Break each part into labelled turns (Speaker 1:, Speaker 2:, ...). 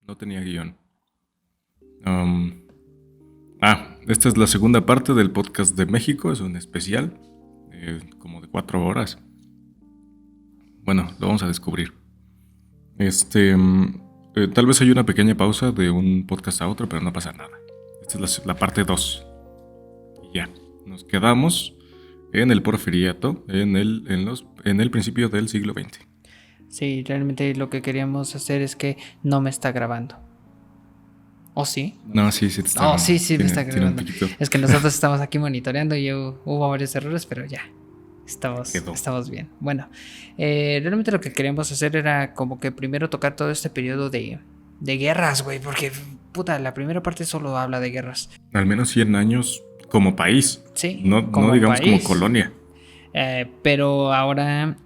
Speaker 1: No tenía guión. Um, Esta es la segunda parte del podcast de México. Es un especial, como de 4 horas. Bueno, lo vamos a descubrir. Tal vez hay una pequeña pausa de un podcast a otro, pero no pasa nada. Esta es la parte 2. Y ya, nos quedamos en el porfiriato, en el principio del siglo XX.
Speaker 2: Sí, realmente lo que queríamos hacer es que no me está grabando. ¿O sí?
Speaker 1: No, sí te está
Speaker 2: Oh,
Speaker 1: grabando.
Speaker 2: sí, me está
Speaker 1: Tiene un
Speaker 2: grabando.
Speaker 1: piquito.
Speaker 2: Es que nosotros estamos aquí monitoreando y hubo varios errores, pero ya.
Speaker 1: Quedó.
Speaker 2: Estamos bien. Bueno, realmente lo que queríamos hacer era como que primero tocar todo este periodo de guerras, güey, porque puta, la primera parte solo habla de guerras.
Speaker 1: Al menos 100 años como país.
Speaker 2: Sí,
Speaker 1: No
Speaker 2: como
Speaker 1: digamos como
Speaker 2: país.
Speaker 1: colonia.
Speaker 2: Pero ahora,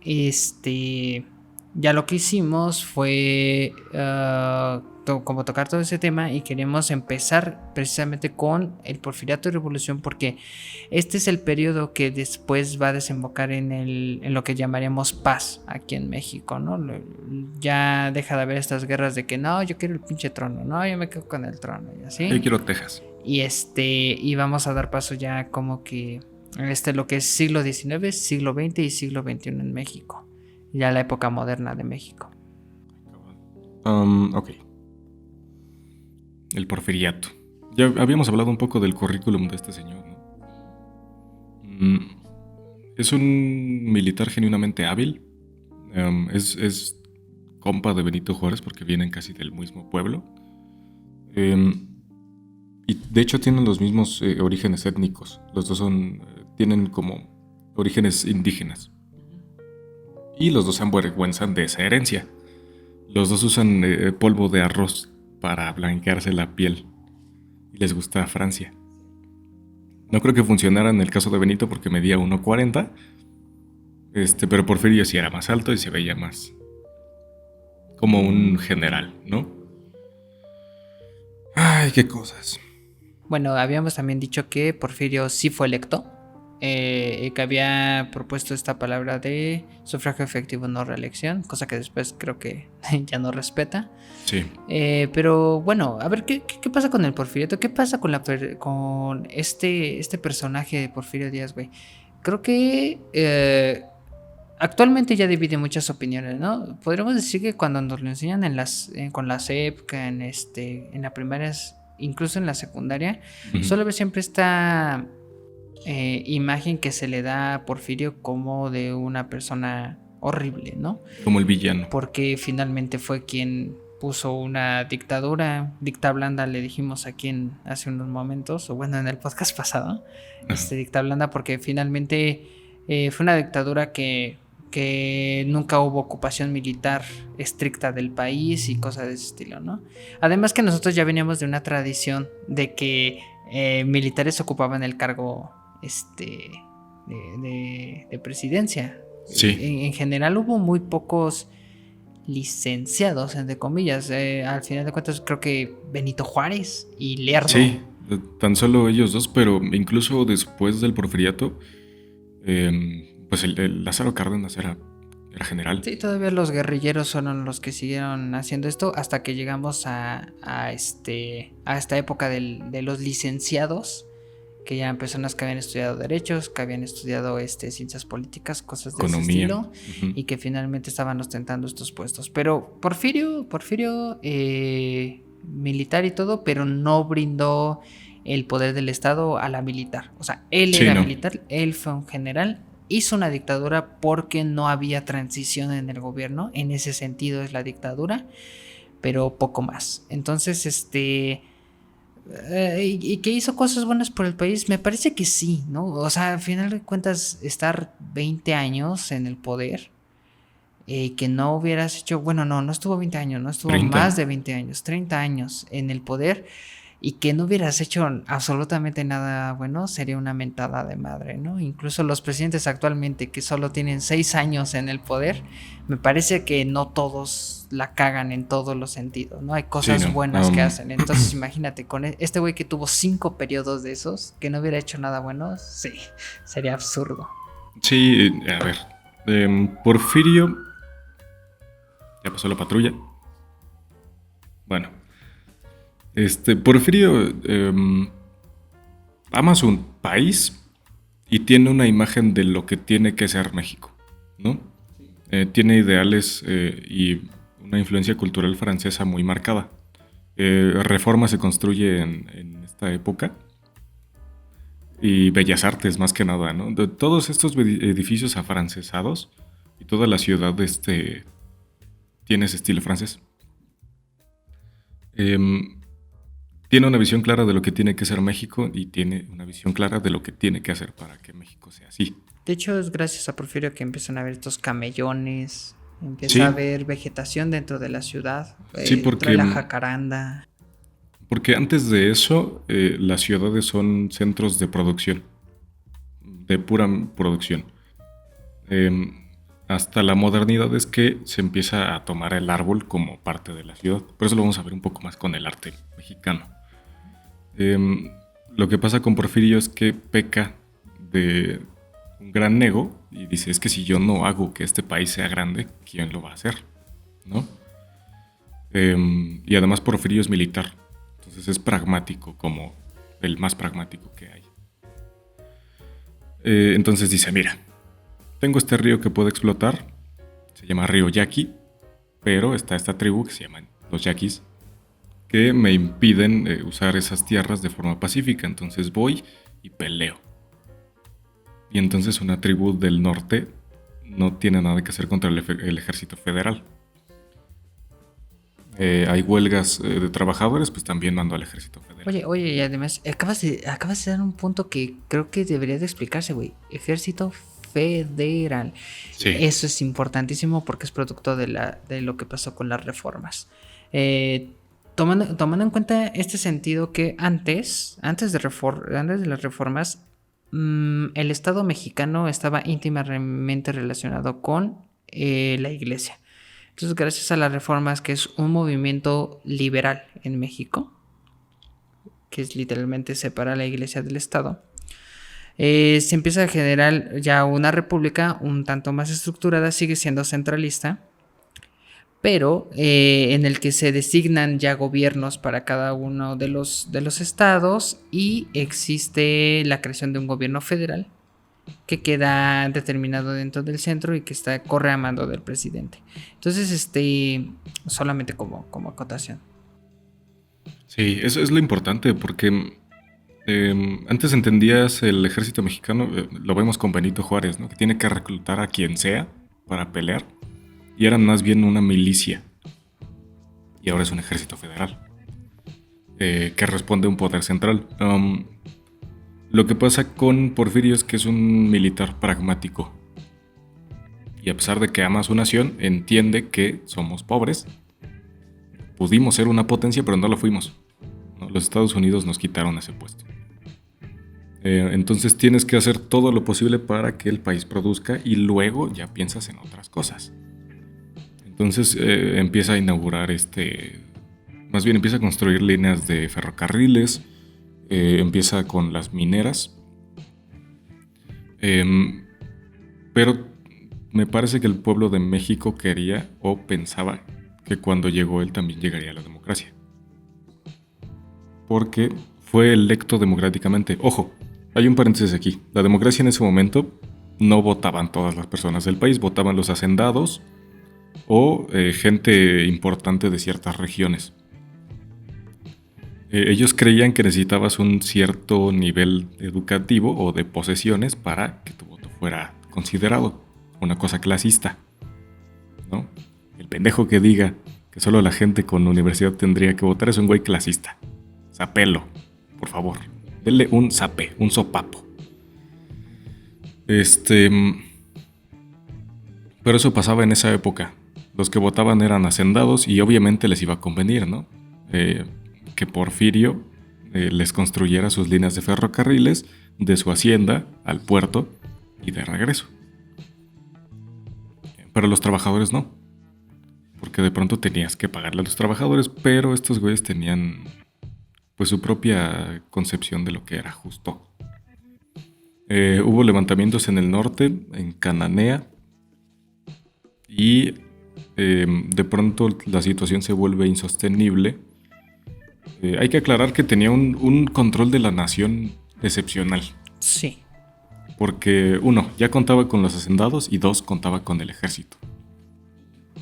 Speaker 2: ya lo que hicimos fue como tocar todo ese tema y queremos empezar precisamente con el Porfiriato y Revolución, porque este es el periodo que después va a desembocar en lo que llamaríamos paz aquí en México, ¿no? Ya deja de haber estas guerras de que no, yo quiero el pinche trono, no, yo me quedo con el trono y así.
Speaker 1: Yo quiero Texas.
Speaker 2: Y vamos a dar paso ya como que lo que es siglo XIX, siglo XX y siglo XXI en México. Ya la época moderna de México.
Speaker 1: Ok. El porfiriato. Ya habíamos hablado un poco del currículum de este señor, ¿no? Es un militar genuinamente hábil. Es compa de Benito Juárez porque vienen casi del mismo pueblo. Y de hecho tienen los mismos orígenes étnicos. Los dos tienen como orígenes indígenas. Y los dos se avergüenzan de esa herencia. Los dos usan polvo de arroz para blanquearse la piel. Y les gusta Francia. No creo que funcionara en el caso de Benito porque medía 1.40. Pero Porfirio sí era más alto y se veía más como un general, ¿no? Ay, qué cosas.
Speaker 2: Bueno, habíamos también dicho que Porfirio sí fue electo. Que había propuesto esta palabra de sufragio efectivo no reelección, cosa que después creo que ya no respeta.
Speaker 1: Sí.
Speaker 2: Pero bueno, a ver, ¿qué pasa con el Porfiriato? ¿Qué pasa con este personaje de Porfirio Díaz, güey? Creo que actualmente ya divide muchas opiniones, ¿no? Podríamos decir que cuando nos lo enseñan con la SEP, en la primaria, incluso en la secundaria, suele haber siempre esta imagen que se le da a Porfirio como de una persona horrible, ¿no?
Speaker 1: Como el villano.
Speaker 2: Porque finalmente fue quien puso una dictadura, dicta blanda le dijimos aquí hace unos momentos, o bueno, en el podcast pasado, dicta blanda, porque finalmente fue una dictadura que nunca hubo ocupación militar estricta del país y cosas de ese estilo, ¿no? Además que nosotros ya veníamos de una tradición de que militares ocupaban el cargo de presidencia.
Speaker 1: Sí.
Speaker 2: En general hubo muy pocos licenciados, entre comillas. Al final de cuentas creo que Benito Juárez y Lerdo.
Speaker 1: Sí, tan solo ellos dos, pero incluso después del porfiriato, pues el Lázaro Cárdenas era general.
Speaker 2: Sí, todavía los guerrilleros fueron los que siguieron haciendo esto hasta que llegamos a esta época de los licenciados, que ya eran personas que habían estudiado derechos, que habían estudiado ciencias políticas, cosas de
Speaker 1: Economía.
Speaker 2: ese estilo, y que finalmente estaban ostentando estos puestos. Pero Porfirio militar y todo, pero no brindó el poder del Estado a la militar. O sea, él era militar, él fue un general, hizo una dictadura porque no había transición en el gobierno. En ese sentido es la dictadura, pero poco más. Entonces, ¿y que hizo cosas buenas por el país? Me parece que sí, ¿no? O sea, al final de cuentas, estar 20 años en el poder, que no hubieras hecho, bueno, no estuvo 20 años, no estuvo
Speaker 1: 30.
Speaker 2: Más de 20 años, 30 años en el poder, y que no hubieras hecho absolutamente nada bueno, sería una mentada de madre, ¿no? Incluso los presidentes actualmente que solo tienen 6 años en el poder, me parece que no todos la cagan en todos los sentidos, ¿no? Hay cosas buenas que hacen. Entonces imagínate, con este güey que tuvo 5 periodos de esos, que no hubiera hecho nada bueno, sí, sería absurdo.
Speaker 1: Sí, a ver, Porfirio, ya pasó la patrulla. Bueno, Porfirio ama su país y tiene una imagen de lo que tiene que ser México, ¿no? Tiene ideales y una influencia cultural francesa muy marcada. Reforma se construye en esta época y Bellas Artes más que nada, ¿no? De todos estos edificios afrancesados y toda la ciudad tiene ese estilo francés. Tiene una visión clara de lo que tiene que ser México y tiene una visión clara de lo que tiene que hacer para que México sea así.
Speaker 2: De hecho, es gracias a Porfirio que empiezan a ver estos camellones, empieza a
Speaker 1: Sí,
Speaker 2: haber vegetación dentro de la ciudad,
Speaker 1: sí,
Speaker 2: trae la jacaranda.
Speaker 1: porque antes de eso las ciudades son centros de producción, de pura producción. Em, Hasta la modernidad es que se empieza a tomar el árbol como parte de la ciudad. Por eso lo vamos a ver un poco más con el arte mexicano. Em, lo que pasa con Porfirio es que peca de un gran ego y dice, es que si yo no hago que este país sea grande, ¿quién lo va a hacer? ¿No? Y además Porfirio es militar, entonces es pragmático, como el más pragmático que hay. Entonces dice, mira, tengo este río que puedo explotar, se llama río Yaqui, pero está esta tribu que se llaman los Yaquis, que me impiden usar esas tierras de forma pacífica, entonces voy y peleo. Y entonces una tribu del norte no tiene nada que hacer contra el ejército federal. Hay huelgas de trabajadores, pues también mando al ejército federal.
Speaker 2: Oye, y además, acabas de dar un punto que creo que debería de explicarse, güey. Ejército federal.
Speaker 1: Sí.
Speaker 2: Eso es importantísimo porque es producto de lo que pasó con las reformas. Tomando en cuenta este sentido que antes de las reformas, el Estado mexicano estaba íntimamente relacionado con la iglesia. Entonces, gracias a las reformas, que es un movimiento liberal en México, que es literalmente separar la iglesia del Estado, se empieza a generar ya una república un tanto más estructurada, sigue siendo centralista, pero en el que se designan ya gobiernos para cada uno de los estados y existe la creación de un gobierno federal que queda determinado dentro del centro y que corre a mando del presidente. Entonces, solamente como acotación.
Speaker 1: Sí, eso es lo importante, porque antes entendías el ejército mexicano, lo vemos con Benito Juárez, ¿no? Que tiene que reclutar a quien sea para pelear, y eran más bien una milicia, y ahora es un ejército federal, que responde a un poder central. Lo que pasa con Porfirio es que es un militar pragmático. Y a pesar de que ama a su nación, entiende que somos pobres. Pudimos ser una potencia, pero no lo fuimos, ¿no? Los Estados Unidos nos quitaron ese puesto. Entonces tienes que hacer todo lo posible para que el país produzca y luego ya piensas en otras cosas. Entonces empieza a inaugurar más bien empieza a construir líneas de ferrocarriles. Empieza con las mineras, pero me parece que el pueblo de México quería o pensaba que cuando llegó él también llegaría a la democracia, porque fue electo democráticamente. Ojo, hay un paréntesis aquí, la democracia en ese momento no votaban todas las personas del país, votaban los hacendados o gente importante de ciertas regiones. Ellos creían que necesitabas un cierto nivel educativo o de posesiones para que tu voto fuera considerado una cosa clasista, ¿no? El pendejo que diga que solo la gente con universidad tendría que votar es un güey clasista. Sapelo, por favor. Denle un zape, un sopapo. Pero eso pasaba en esa época. Los que votaban eran hacendados y obviamente les iba a convenir, ¿no? Que Porfirio les construyera sus líneas de ferrocarriles de su hacienda al puerto y de regreso. Pero los trabajadores no, porque de pronto tenías que pagarle a los trabajadores, pero estos güeyes tenían pues su propia concepción de lo que era justo. Hubo levantamientos en el norte, en Cananea, y de pronto la situación se vuelve insostenible Hay que aclarar que tenía un control de la nación excepcional.
Speaker 2: Sí.
Speaker 1: Porque, uno, ya contaba con los hacendados y dos, contaba con el ejército.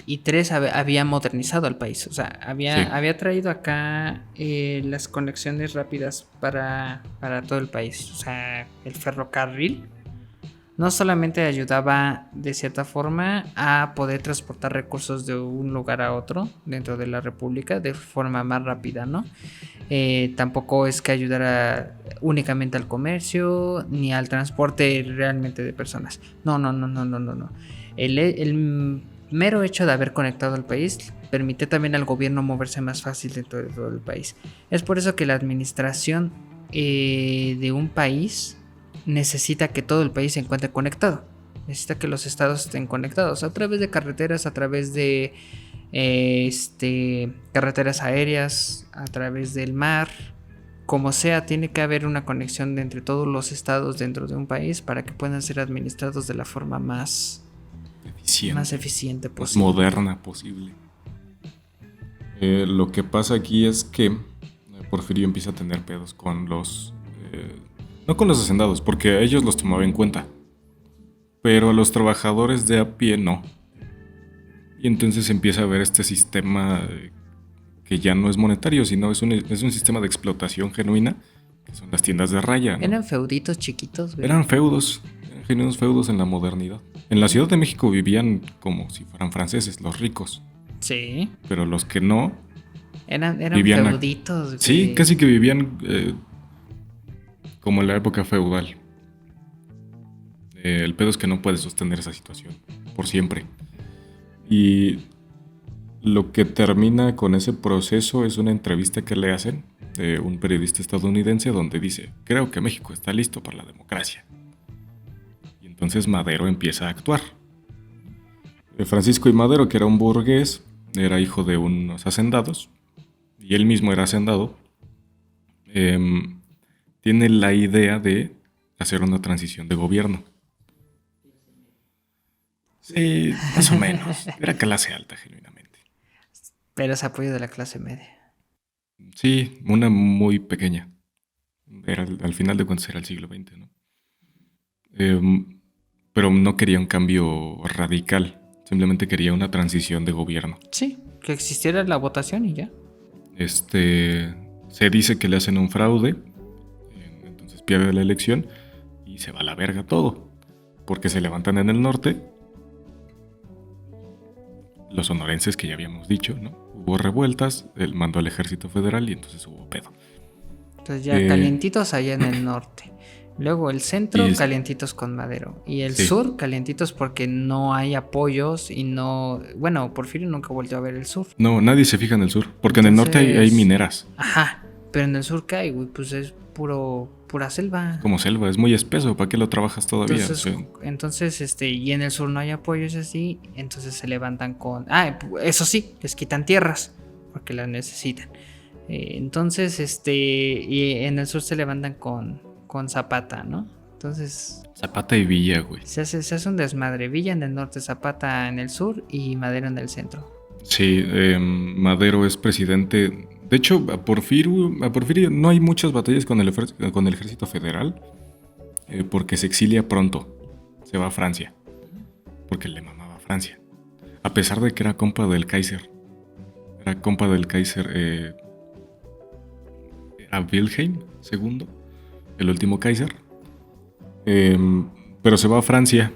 Speaker 2: Y tres, había modernizado al país. O sea,
Speaker 1: Sí.
Speaker 2: había traído acá las conexiones rápidas para todo el país. O sea, el ferrocarril no solamente ayudaba de cierta forma a poder transportar recursos de un lugar a otro dentro de la República de forma más rápida, ¿no? Tampoco es que ayudara únicamente al comercio ni al transporte realmente de personas. No. El mero hecho de haber conectado al país permite también al gobierno moverse más fácil dentro de todo el país. Es por eso que la administración de un país necesita que todo el país se encuentre conectado. Necesita que los estados estén conectados a través de carreteras, a través de carreteras aéreas, a través del mar. Como sea, tiene que haber una conexión entre todos los estados dentro de un país para que puedan ser administrados de la forma más eficiente posible.
Speaker 1: Más moderna posible. Lo que pasa aquí es que Porfirio empieza a tener pedos con los... no con los hacendados, porque a ellos los tomaba en cuenta. Pero a los trabajadores de a pie no. Y entonces empieza a ver este sistema que ya no es monetario, sino es un sistema de explotación genuina, que son las tiendas de raya, ¿no?
Speaker 2: Eran feuditos chiquitos, güey.
Speaker 1: Eran feudos, genuinos feudos en la modernidad. En la Ciudad de México vivían como si fueran franceses, los ricos.
Speaker 2: Sí.
Speaker 1: Pero los que no...
Speaker 2: Eran
Speaker 1: vivían
Speaker 2: feuditos, güey.
Speaker 1: Sí, casi que vivían como en la época feudal. El pedo es que no puedes sostener esa situación por siempre. Y lo que termina con ese proceso es una entrevista que le hacen de un periodista estadounidense donde dice: creo que México está listo para la democracia. Y entonces Madero empieza a actuar. Francisco I. Madero, que era un burgués, era hijo de unos hacendados, y él mismo era hacendado, tiene la idea de hacer una transición de gobierno. Sí, más o menos. Era clase alta, genuinamente.
Speaker 2: Pero es apoyo de la clase media.
Speaker 1: Sí, una muy pequeña. Era, al final de cuentas era el siglo XX, ¿no? Pero no quería un cambio radical. Simplemente quería una transición de gobierno.
Speaker 2: Sí, que existiera la votación y ya.
Speaker 1: Se dice que le hacen un fraude, entonces pierde la elección y se va a la verga todo. Porque se levantan en el norte los sonorenses, que ya habíamos dicho, ¿no? Hubo revueltas, él mandó al ejército federal y entonces hubo pedo.
Speaker 2: Entonces ya calientitos allá en el norte. Luego el centro, calientitos con Madero. Y el sur, calientitos porque no hay apoyos y no... Bueno, Porfirio nunca volvió a ver el sur.
Speaker 1: No, nadie se fija en el sur, porque entonces, en el norte hay mineras.
Speaker 2: Ajá, pero en el sur ¿qué hay, güey? Pues es pura selva.
Speaker 1: Como selva, es muy espeso, ¿para qué lo trabajas todavía?
Speaker 2: Entonces, y en el sur no hay apoyos así, entonces se levantan con... eso sí, les quitan tierras, porque las necesitan. Entonces, y en el sur se levantan con Zapata, ¿no? Entonces...
Speaker 1: Zapata y Villa, güey.
Speaker 2: Se hace un desmadre. Villa en el norte, Zapata en el sur y Madero en el centro.
Speaker 1: Sí, Madero es presidente. De hecho, a Porfirio no hay muchas batallas con el ejército federal, porque se exilia pronto. Se va a Francia, porque le mamaba a Francia. A pesar de que era compa del Kaiser. Era compa del Kaiser a Wilhelm II, el último Kaiser. Pero se va a Francia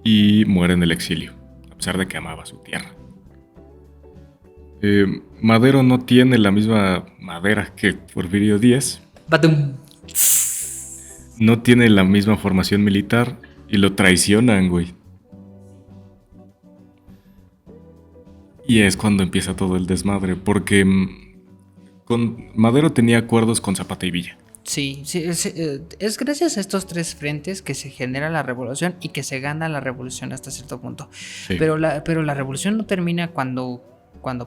Speaker 1: y muere en el exilio, a pesar de que amaba su tierra. Madero no tiene la misma madera que Porfirio Díaz.
Speaker 2: ¡Batum!
Speaker 1: No tiene la misma formación militar y lo traicionan, güey. Y es cuando empieza todo el desmadre, porque con Madero tenía acuerdos con Zapata y Villa.
Speaker 2: Sí, es gracias a estos tres frentes que se genera la revolución y que se gana la revolución hasta cierto punto. Sí. Pero la revolución no termina cuando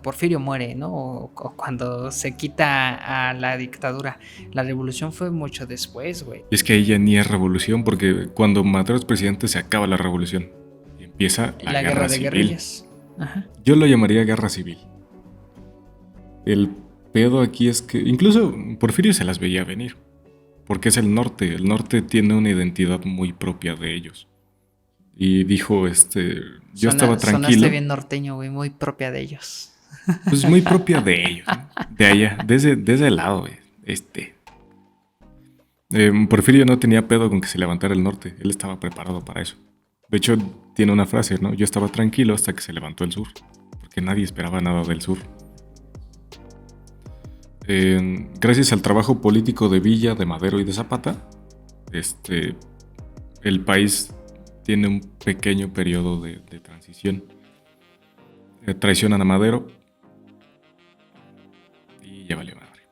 Speaker 2: Porfirio muere, ¿no? O cuando se quita a la dictadura. La revolución fue mucho después, güey.
Speaker 1: Es que ahí ya ni es revolución, porque cuando Madero es presidente se acaba la revolución y empieza la guerra
Speaker 2: de
Speaker 1: civil.
Speaker 2: Guerrillas. Ajá.
Speaker 1: Yo lo llamaría guerra civil. El pedo aquí es que incluso Porfirio se las veía venir, porque es el norte. El norte tiene una identidad muy propia de ellos. Y dijo, yo estaba
Speaker 2: Sonaste
Speaker 1: tranquilo,
Speaker 2: bien norteño, güey, muy propia de ellos.
Speaker 1: pues muy propia de ellos, ¿no? De allá, desde el lado, güey. Porfirio no tenía pedo con que se levantara el norte, él estaba preparado para eso. De hecho, tiene una frase, ¿no? Yo estaba tranquilo hasta que se levantó el sur, porque nadie esperaba nada del sur. Gracias al trabajo político de Villa, de Madero y de Zapata, el país tiene un pequeño periodo de transición. Traicionan a Madero y ya valió madre.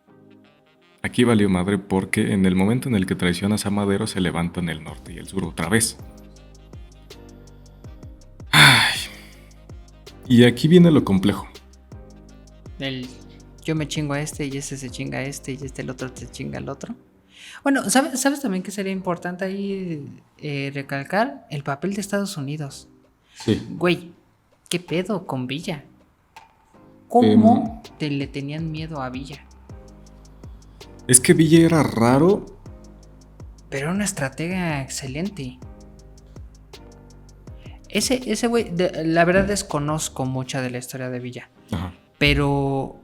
Speaker 1: Aquí valió madre porque en el momento en el que traicionas a Madero se levantan el norte y el sur otra vez. Ay. Y aquí viene lo complejo.
Speaker 2: Yo me chingo a este y ese se chinga a este y el otro se chinga al otro. Bueno, ¿sabes también que sería importante ahí recalcar? El papel de Estados Unidos.
Speaker 1: Sí.
Speaker 2: Güey, ¿qué pedo con Villa? ¿Cómo le tenían miedo a Villa?
Speaker 1: Es que Villa era raro.
Speaker 2: Pero era una estratega excelente. Ese güey, la verdad desconozco mucha de la historia de Villa.
Speaker 1: Ajá.
Speaker 2: Pero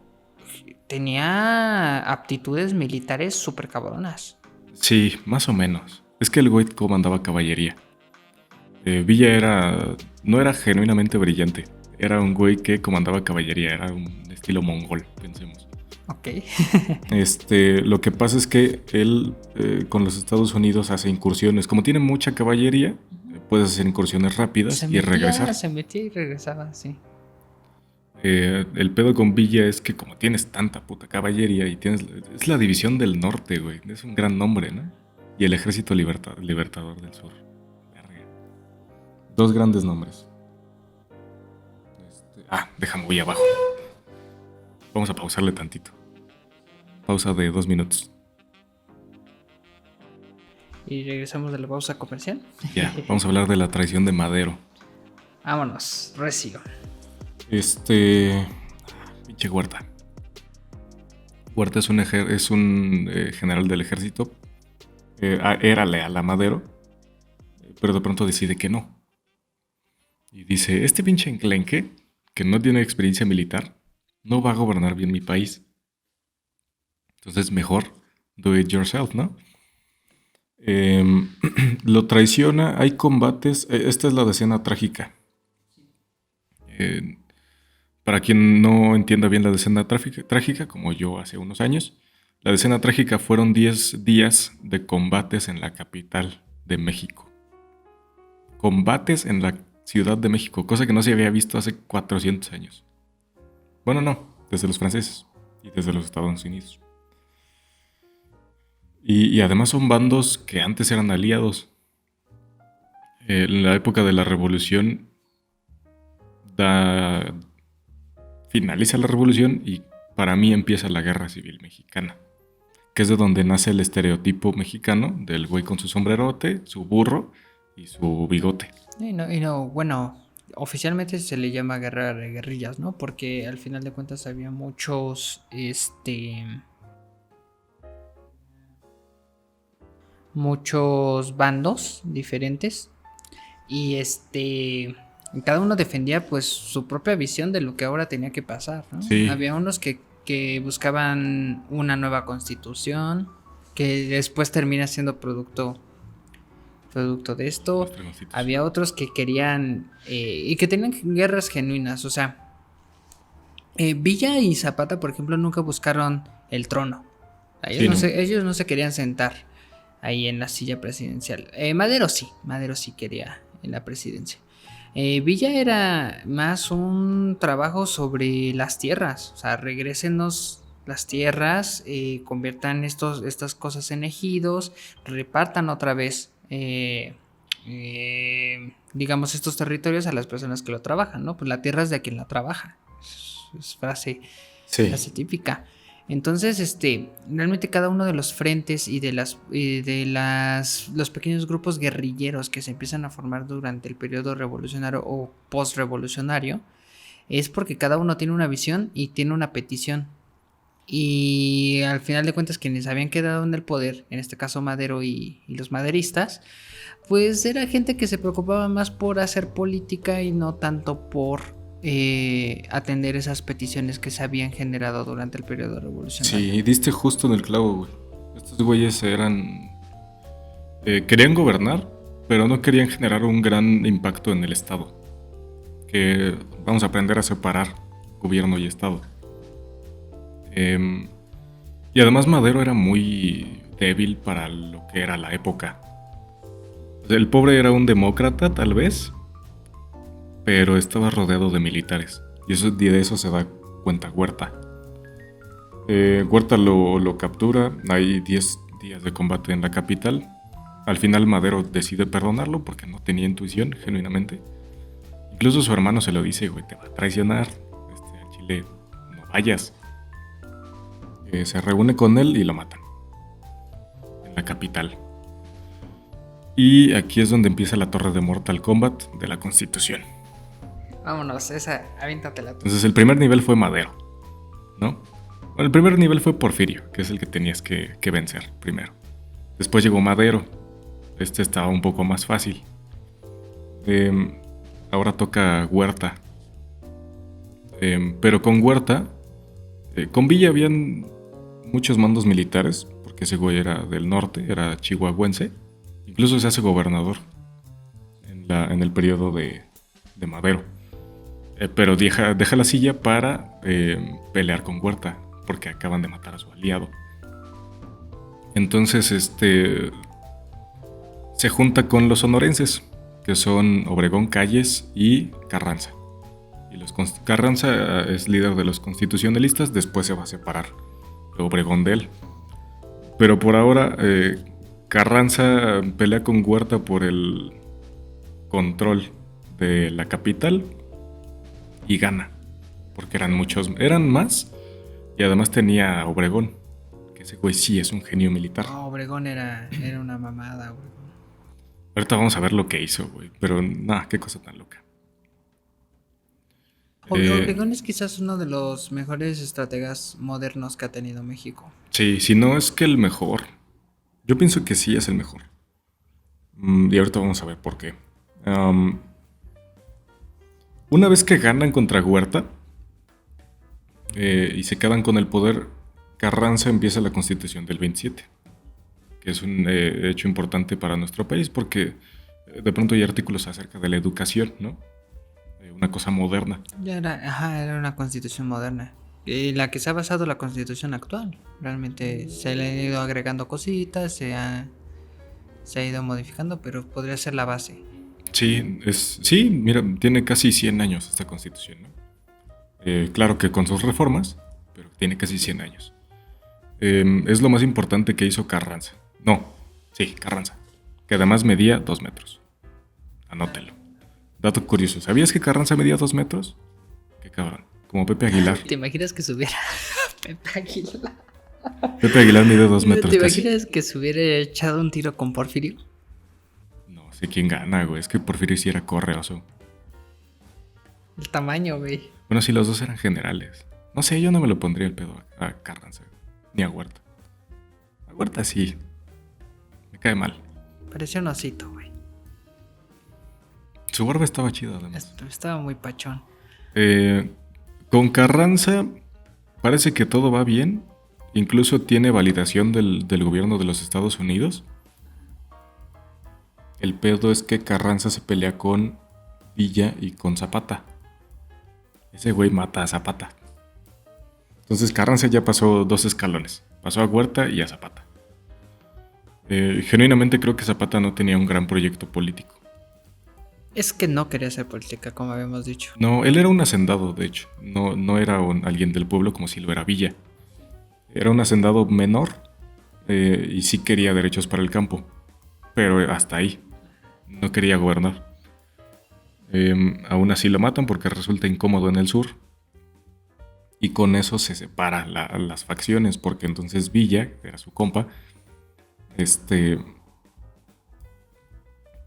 Speaker 2: tenía aptitudes militares súper cabronas.
Speaker 1: Sí, más o menos. Es que el güey comandaba caballería. Villa no era genuinamente brillante. Era un güey que comandaba caballería. Era un estilo mongol, pensemos.
Speaker 2: Ok.
Speaker 1: Lo que pasa es que él con los Estados Unidos hace incursiones. Como tiene mucha caballería, puedes hacer incursiones rápidas y regresar.
Speaker 2: Se metía y regresaba, sí.
Speaker 1: El pedo con Villa es que como tienes tanta puta caballería y es la división del norte, güey. Es un gran nombre, ¿no? Y el ejército libertador del sur. Verga. Dos grandes nombres. Déjame, voy abajo. Vamos a pausarle tantito. Pausa de 2 minutos.
Speaker 2: Y regresamos de la pausa comercial.
Speaker 1: Ya, vamos a hablar de la traición de Madero.
Speaker 2: Vámonos, recio.
Speaker 1: Pinche Huerta. Huerta es un general del ejército. Era leal a Madero, pero de pronto decide que no. Y dice, este pinche enclenque, que no tiene experiencia militar, no va a gobernar bien mi país. Entonces mejor do it yourself, ¿no? Lo traiciona, hay combates. Esta es la escena trágica. Para quien no entienda bien la escena trágica, como yo hace unos años, la escena trágica fueron 10 días de combates en la capital de México. Combates en la Ciudad de México, cosa que no se había visto hace 400 años. Bueno, no, desde los franceses y desde los Estados Unidos. Y además son bandos que antes eran aliados. En la época de la Revolución finaliza la Revolución y para mí empieza la Guerra Civil Mexicana, que es de donde nace el estereotipo mexicano del güey con su sombrerote, su burro y su bigote.
Speaker 2: Bueno, oficialmente se le llama guerra de guerrillas, ¿no? Porque al final de cuentas había muchos, muchos bandos diferentes y cada uno defendía pues su propia visión de lo que ahora tenía que pasar, ¿no?
Speaker 1: Sí.
Speaker 2: Había unos que buscaban una nueva constitución que después termina siendo producto de esto. Había otros que querían y que tenían guerras genuinas, o sea, Villa y Zapata, por ejemplo, nunca buscaron el trono. Ellos no se querían sentar ahí en la silla presidencial. Madero sí quería en la presidencia. Villa era más un trabajo sobre las tierras, o sea, regrésenos las tierras, conviertan estas cosas en ejidos, repartan otra vez, digamos, estos territorios a las personas que lo trabajan, ¿no? Pues la tierra es de quien la trabaja, es frase típica. Entonces, realmente cada uno de los frentes y de los pequeños grupos guerrilleros que se empiezan a formar durante el periodo revolucionario o post-revolucionario es porque cada uno tiene una visión y tiene una petición. Y al final de cuentas quienes habían quedado en el poder, en este caso Madero y los maderistas, pues era gente que se preocupaba más por hacer política y no tanto por atender esas peticiones que se habían generado durante el periodo revolucionario.
Speaker 1: Sí, diste justo en el clavo, güey. Estos güeyes eran... querían gobernar, pero no querían generar un gran impacto en el Estado. Que vamos a aprender a separar gobierno y Estado. Y además Madero era muy débil para lo que era la época. El pobre era un demócrata, tal vez, pero estaba rodeado de militares. Y de eso se da cuenta Huerta. Huerta lo captura, hay 10 días de combate en la capital. Al final Madero decide perdonarlo porque no tenía intuición, genuinamente. Incluso su hermano se lo dice, güey, te va a traicionar. A Chile no vayas. Se reúne con él y lo matan. En la capital. Y aquí es donde empieza la torre de Mortal Kombat de la Constitución.
Speaker 2: Vámonos, esa, aviéntatela tú.
Speaker 1: Entonces el primer nivel fue Madero, ¿no? Bueno, el primer nivel fue Porfirio, que es el que tenías que vencer primero. Después llegó Madero. Este estaba un poco más fácil. Ahora toca Huerta. Pero con Huerta, con Villa habían muchos mandos militares, porque ese güey era del norte, era chihuahuense. Incluso se hace gobernador en el periodo de Madero. Pero deja la silla para pelear con Huerta, porque acaban de matar a su aliado. Entonces, se junta con los sonorenses, que son Obregón, Calles y Carranza. Y Carranza es líder de los constitucionalistas, después se va a separar Obregón de él. Pero por ahora, Carranza pelea con Huerta por el control de la capital y gana, porque eran más, y además tenía a Obregón, que ese güey sí es un genio militar.
Speaker 2: Obregón era una mamada, güey.
Speaker 1: Ahorita vamos a ver lo que hizo, güey, pero nada, qué cosa tan loca.
Speaker 2: Obregón es quizás uno de los mejores estrategas modernos que ha tenido México.
Speaker 1: Sí, si no es que el mejor. Yo pienso que sí es el mejor. Y ahorita vamos a ver por qué. Una vez que ganan contra Huerta y se quedan con el poder, Carranza empieza la Constitución del 27, que es un hecho importante para nuestro país porque de pronto hay artículos acerca de la educación, ¿no? Una cosa moderna.
Speaker 2: Era una constitución moderna. Y la que se ha basado la constitución actual. Realmente se le han ido agregando cositas, se ha ido modificando, pero podría ser la base.
Speaker 1: Sí, mira, tiene casi 100 años esta constitución, ¿no? Claro que con sus reformas, pero tiene casi 100 años. Es lo más importante que hizo Carranza. Carranza. Que además medía 2 metros. Anótelo. Dato curioso, ¿sabías que Carranza medía 2 metros? Qué cabrón, como Pepe Aguilar.
Speaker 2: ¿Te imaginas que subiera Pepe Aguilar?
Speaker 1: Pepe Aguilar mide 2 metros.
Speaker 2: ¿Te imaginas que se hubiera echado un tiro con Porfirio?
Speaker 1: No sé quién gana, güey, es que Porfirio sí era correoso.
Speaker 2: El tamaño, güey.
Speaker 1: Bueno, si los dos eran generales. No sé, yo no me lo pondría el pedo a Carranza, ni a Huerta. A Huerta sí, me cae mal.
Speaker 2: Parecía un osito, güey.
Speaker 1: Su barba estaba chida, además.
Speaker 2: Estaba muy pachón.
Speaker 1: Con Carranza parece que todo va bien. Incluso tiene validación del gobierno de los Estados Unidos. El pedo es que Carranza se pelea con Villa y con Zapata. Ese güey mata a Zapata. Entonces Carranza ya pasó 2 escalones. Pasó a Huerta y a Zapata. Genuinamente creo que Zapata no tenía un gran proyecto político.
Speaker 2: Es que no quería hacer política, como habíamos dicho.
Speaker 1: No, él era un hacendado, de hecho. No era alguien del pueblo como si lo era Villa. Era un hacendado menor y sí quería derechos para el campo. Pero hasta ahí. No quería gobernar. Aún así lo matan porque resulta incómodo en el sur. Y con eso se separan las facciones, porque entonces Villa, que era su compa,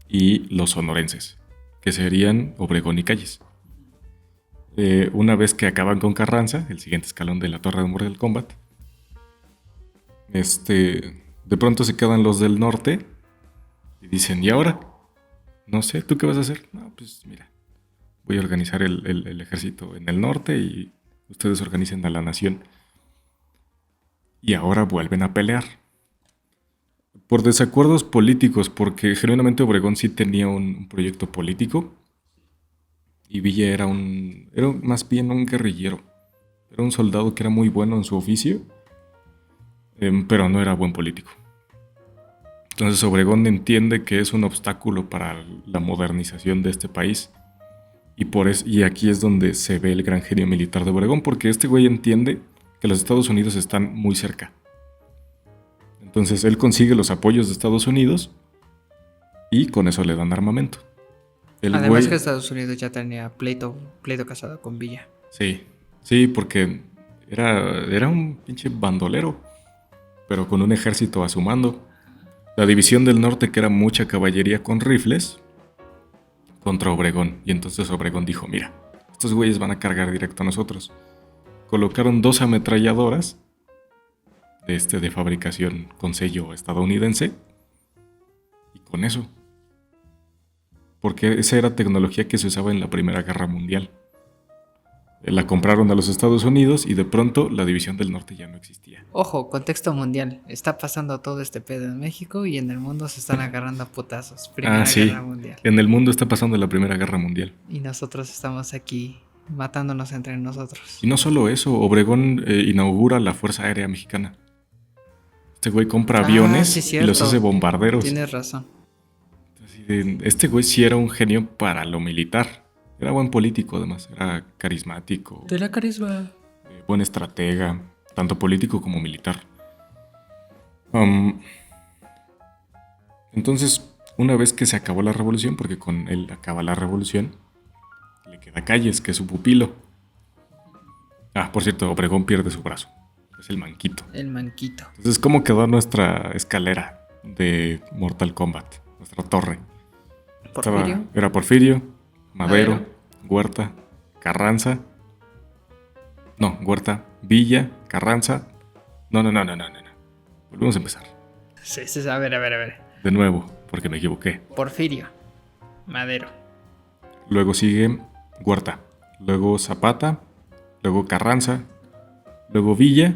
Speaker 1: y los sonorenses, que serían Obregón y Calles. Una vez que acaban con Carranza, el siguiente escalón de la torre de Mortal Kombat, De pronto se quedan los del norte y dicen, ¿y ahora? No sé, ¿tú qué vas a hacer? No, pues mira, voy a organizar el ejército en el norte y ustedes organicen a la nación. Y ahora vuelven a pelear. Por desacuerdos políticos, porque genuinamente Obregón sí tenía un proyecto político y Villa era más bien un guerrillero. Era un soldado que era muy bueno en su oficio, pero no era buen político. Entonces Obregón entiende que es un obstáculo para la modernización de este país. Y aquí es donde se ve el gran genio militar de Obregón, porque este güey entiende que los Estados Unidos están muy cerca. Entonces él consigue los apoyos de Estados Unidos y con eso le dan armamento.
Speaker 2: Además que Estados Unidos ya tenía pleito casado con Villa.
Speaker 1: Sí, porque era un pinche bandolero, pero con un ejército a su mando. La división del norte, que era mucha caballería con rifles, contra Obregón. Y entonces Obregón dijo, mira, estos güeyes van a cargar directo a nosotros. Colocaron 2 ametralladoras de fabricación con sello estadounidense. Y con eso. Porque esa era tecnología que se usaba en la Primera Guerra Mundial. La compraron a los Estados Unidos y de pronto la división del norte ya no existía.
Speaker 2: Ojo, contexto mundial. Está pasando todo este pedo en México y en el mundo se están agarrando a putazos. Primera Guerra Mundial.
Speaker 1: En el mundo está pasando la Primera Guerra Mundial.
Speaker 2: Y nosotros estamos aquí matándonos entre nosotros.
Speaker 1: Y no solo eso, Obregón inaugura la Fuerza Aérea Mexicana. Este güey compra aviones
Speaker 2: sí,
Speaker 1: y los hace bombarderos.
Speaker 2: Tienes razón.
Speaker 1: Este güey sí era un genio para lo militar. Era buen político, además. Era carismático.
Speaker 2: De la carisma.
Speaker 1: Buen estratega, tanto político como militar. Entonces, una vez que se acabó la revolución, porque con él acaba la revolución, le queda Calles, que es su pupilo. Por cierto, Obregón pierde su brazo. Es el manquito.
Speaker 2: El manquito.
Speaker 1: Entonces, ¿cómo quedó nuestra escalera de Mortal Kombat? Nuestra torre.
Speaker 2: ¿Porfirio?
Speaker 1: Era Porfirio, Madero, Huerta, Carranza. No, Huerta, Villa, Carranza. No. Volvemos a empezar.
Speaker 2: Sí, a ver.
Speaker 1: De nuevo, porque me equivoqué.
Speaker 2: Porfirio, Madero.
Speaker 1: Luego sigue Huerta, luego Zapata, luego Carranza, luego Villa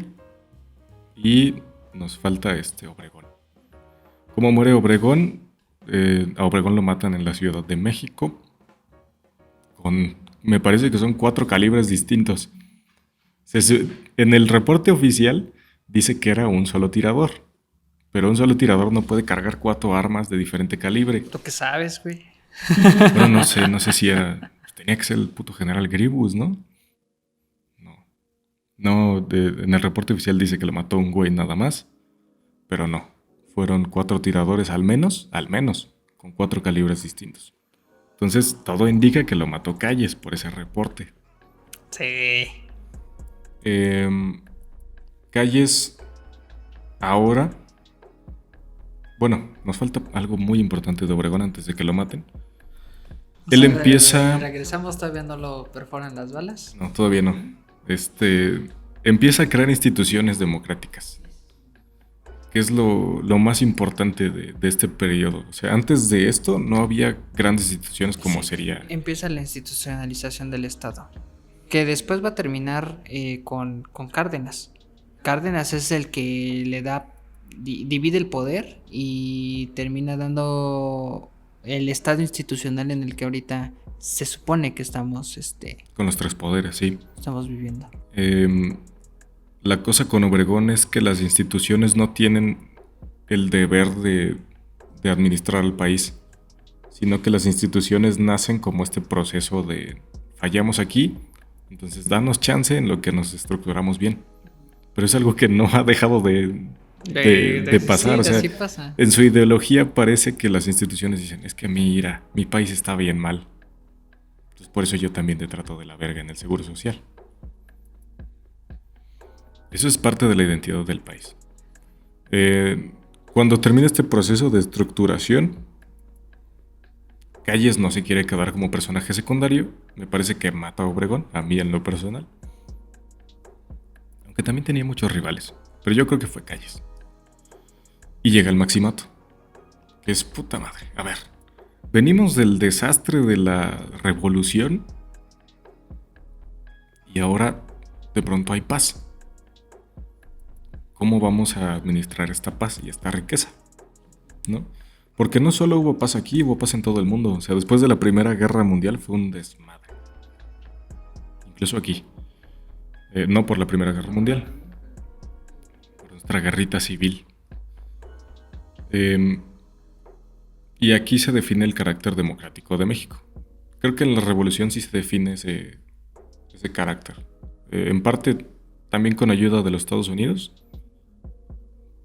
Speaker 1: y nos falta Obregón. ¿Cómo muere Obregón? A Obregón lo matan en la Ciudad de México. Me parece que son 4 calibres distintos. En el reporte oficial dice que era un solo tirador. Pero un solo tirador no puede cargar 4 armas de diferente calibre.
Speaker 2: ¿Tú qué sabes, güey?
Speaker 1: Bueno, no sé si era... Tenía que ser el puto general Gribus, ¿no? No, en el reporte oficial dice que lo mató un güey nada más. Pero no. Fueron 4 tiradores al menos, con 4 calibres distintos. Entonces, todo indica que lo mató Calles por ese reporte.
Speaker 2: Sí.
Speaker 1: Calles ahora... Bueno, nos falta algo muy importante de Obregón antes de que lo maten. Él empieza...
Speaker 2: ¿Regresamos? ¿Todavía no lo perforan las balas?
Speaker 1: No, todavía no. Empieza a crear instituciones democráticas. Que es lo más importante de este periodo. O sea, antes de esto no había grandes instituciones como sería...
Speaker 2: Empieza la institucionalización del Estado. Que después va a terminar con Cárdenas. Cárdenas es el que le da... divide el poder y termina dando el estado institucional en el que ahorita se supone que estamos
Speaker 1: con los 3 poderes, sí.
Speaker 2: Estamos viviendo.
Speaker 1: La cosa con Obregón es que las instituciones no tienen el deber de administrar al país, sino que las instituciones nacen como este proceso de fallamos aquí, entonces danos chance en lo que nos estructuramos bien. Pero es algo que no ha dejado de pasar.
Speaker 2: Sí,
Speaker 1: o sea,
Speaker 2: así pasa.
Speaker 1: En su ideología parece que las instituciones dicen, es que mira, mi país está bien mal. Entonces por eso yo también te trato de la verga en el seguro social. Eso es parte de la identidad del país. Cuando termina este proceso de estructuración, Calles no se quiere quedar como personaje secundario. Me parece que mata a Obregón, a mí en lo personal. Aunque también tenía muchos rivales. Pero yo creo que fue Calles. Y llega el Maximato, que es puta madre. A ver, venimos del desastre de la revolución y ahora de pronto hay paz. ¿Cómo vamos a administrar esta paz y esta riqueza? ¿No? Porque no solo hubo paz aquí, hubo paz en todo el mundo. O sea, después de la Primera Guerra Mundial fue un desmadre. Incluso aquí. No por la Primera Guerra Mundial, por nuestra guerrita civil. Y aquí se define el carácter democrático de México. Creo que en la revolución sí se define ese carácter. En parte también con ayuda de los Estados Unidos,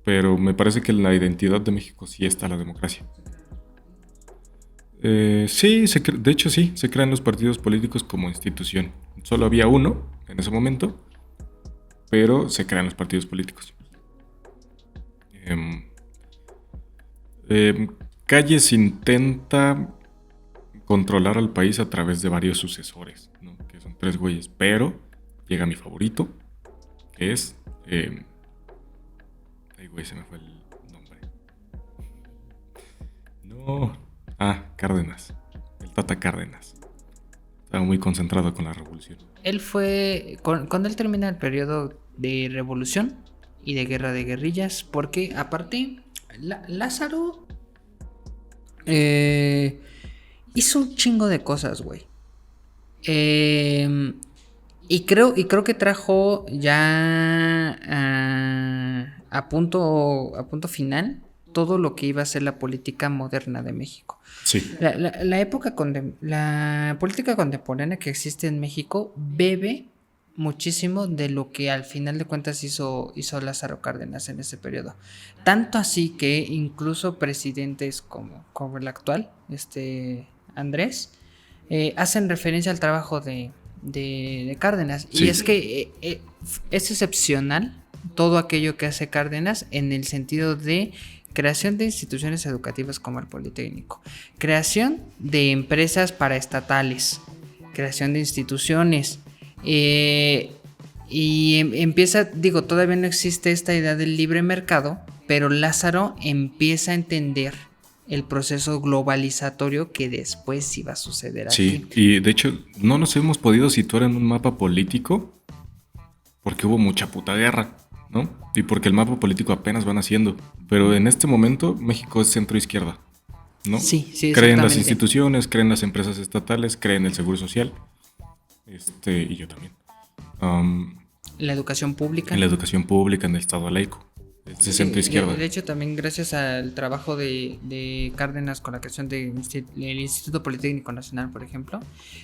Speaker 1: pero me parece que en la identidad de México sí está la democracia. Sí, de hecho sí, se crean los partidos políticos como institución. Solo había uno en ese momento, pero se crean los partidos políticos. Calles intenta controlar al país a través de varios sucesores, ¿no? Que son 3 güeyes, pero llega mi favorito, que es... ay, güey, se me fue el nombre. No. Cárdenas. El Tata Cárdenas. Estaba muy concentrado con la revolución.
Speaker 2: Él fue... Cuando él termina el periodo de revolución y de guerra de guerrillas, porque aparte, Lázaro hizo un chingo de cosas, güey. Y creo que trajo ya a punto final todo lo que iba a ser la política moderna de México.
Speaker 1: Sí.
Speaker 2: La política contemporánea que existe en México bebe muchísimo de lo que al final de cuentas hizo Lázaro Cárdenas en ese periodo. Tanto así que incluso presidentes como el actual, Andrés, hacen referencia al trabajo de Cárdenas. Sí. Y es que es excepcional todo aquello que hace Cárdenas en el sentido de creación de instituciones educativas como el Politécnico, creación de empresas paraestatales, creación de instituciones, y empieza, todavía no existe esta idea del libre mercado, pero Lázaro empieza a entender el proceso globalizatorio que después iba a suceder aquí.
Speaker 1: Sí, y de hecho no nos hemos podido situar en un mapa político porque hubo mucha puta guerra, ¿no? Y porque el mapa político apenas van haciendo. Pero en este momento México es centro-izquierda, ¿no?
Speaker 2: Sí,
Speaker 1: creen las instituciones, creen las empresas estatales, creen el seguro social. Y yo también.
Speaker 2: La educación pública.
Speaker 1: En la educación pública, en el Estado laico. Es de centro-izquierda.
Speaker 2: De hecho, también gracias al trabajo de Cárdenas con la creación del Instituto Politécnico Nacional, por ejemplo,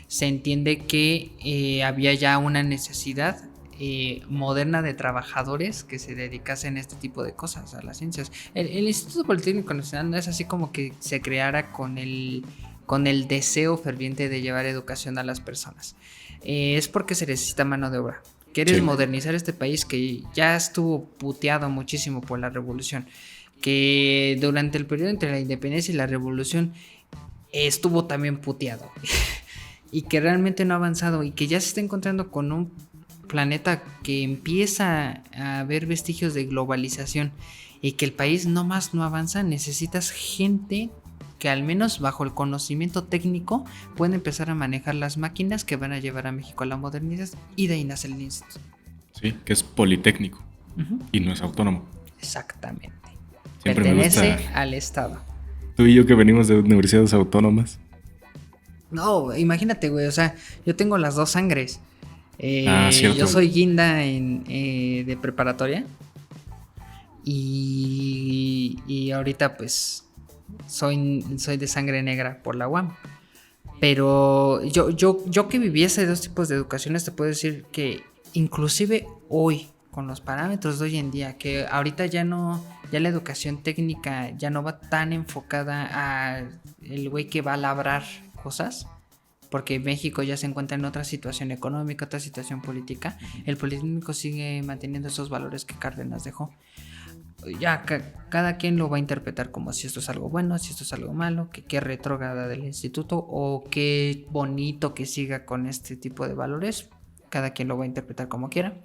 Speaker 2: se entiende que había ya una necesidad moderna de trabajadores que se dedicasen a este tipo de cosas, a las ciencias. El Instituto Politécnico Nacional no es así como que se creara con el deseo ferviente de llevar educación a las personas. Es porque se necesita mano de obra. Quieres modernizar este país que ya estuvo puteado muchísimo por la revolución, que durante el periodo entre la independencia y la revolución estuvo también puteado y que realmente no ha avanzado y que ya se está encontrando con un planeta que empieza a ver vestigios de globalización y que el país no avanza. Necesitas gente que al menos bajo el conocimiento técnico pueden empezar a manejar las máquinas que van a llevar a México a la modernidad, y de ahí nace el instituto.
Speaker 1: Sí, que es politécnico y no es autónomo.
Speaker 2: Exactamente.
Speaker 1: Siempre
Speaker 2: pertenece al Estado.
Speaker 1: Tú y yo que venimos de universidades autónomas.
Speaker 2: No, imagínate, güey, o sea, yo tengo las dos sangres.
Speaker 1: Cierto.
Speaker 2: Yo soy guinda de preparatoria y ahorita pues soy de sangre negra por la UAM. Pero yo que viví esos dos tipos de educaciones, te puedo decir que inclusive hoy, con los parámetros de hoy en día, que ahorita ya la educación técnica ya no va tan enfocada a el güey que va a labrar cosas, porque México ya se encuentra en otra situación económica, otra situación política. El Politécnico sigue manteniendo esos valores que Cárdenas dejó. Ya cada quien lo va a interpretar como si esto es algo bueno, si esto es algo malo, que qué retrógrada del instituto o qué bonito que siga con este tipo de valores. Cada quien lo va a interpretar como quiera.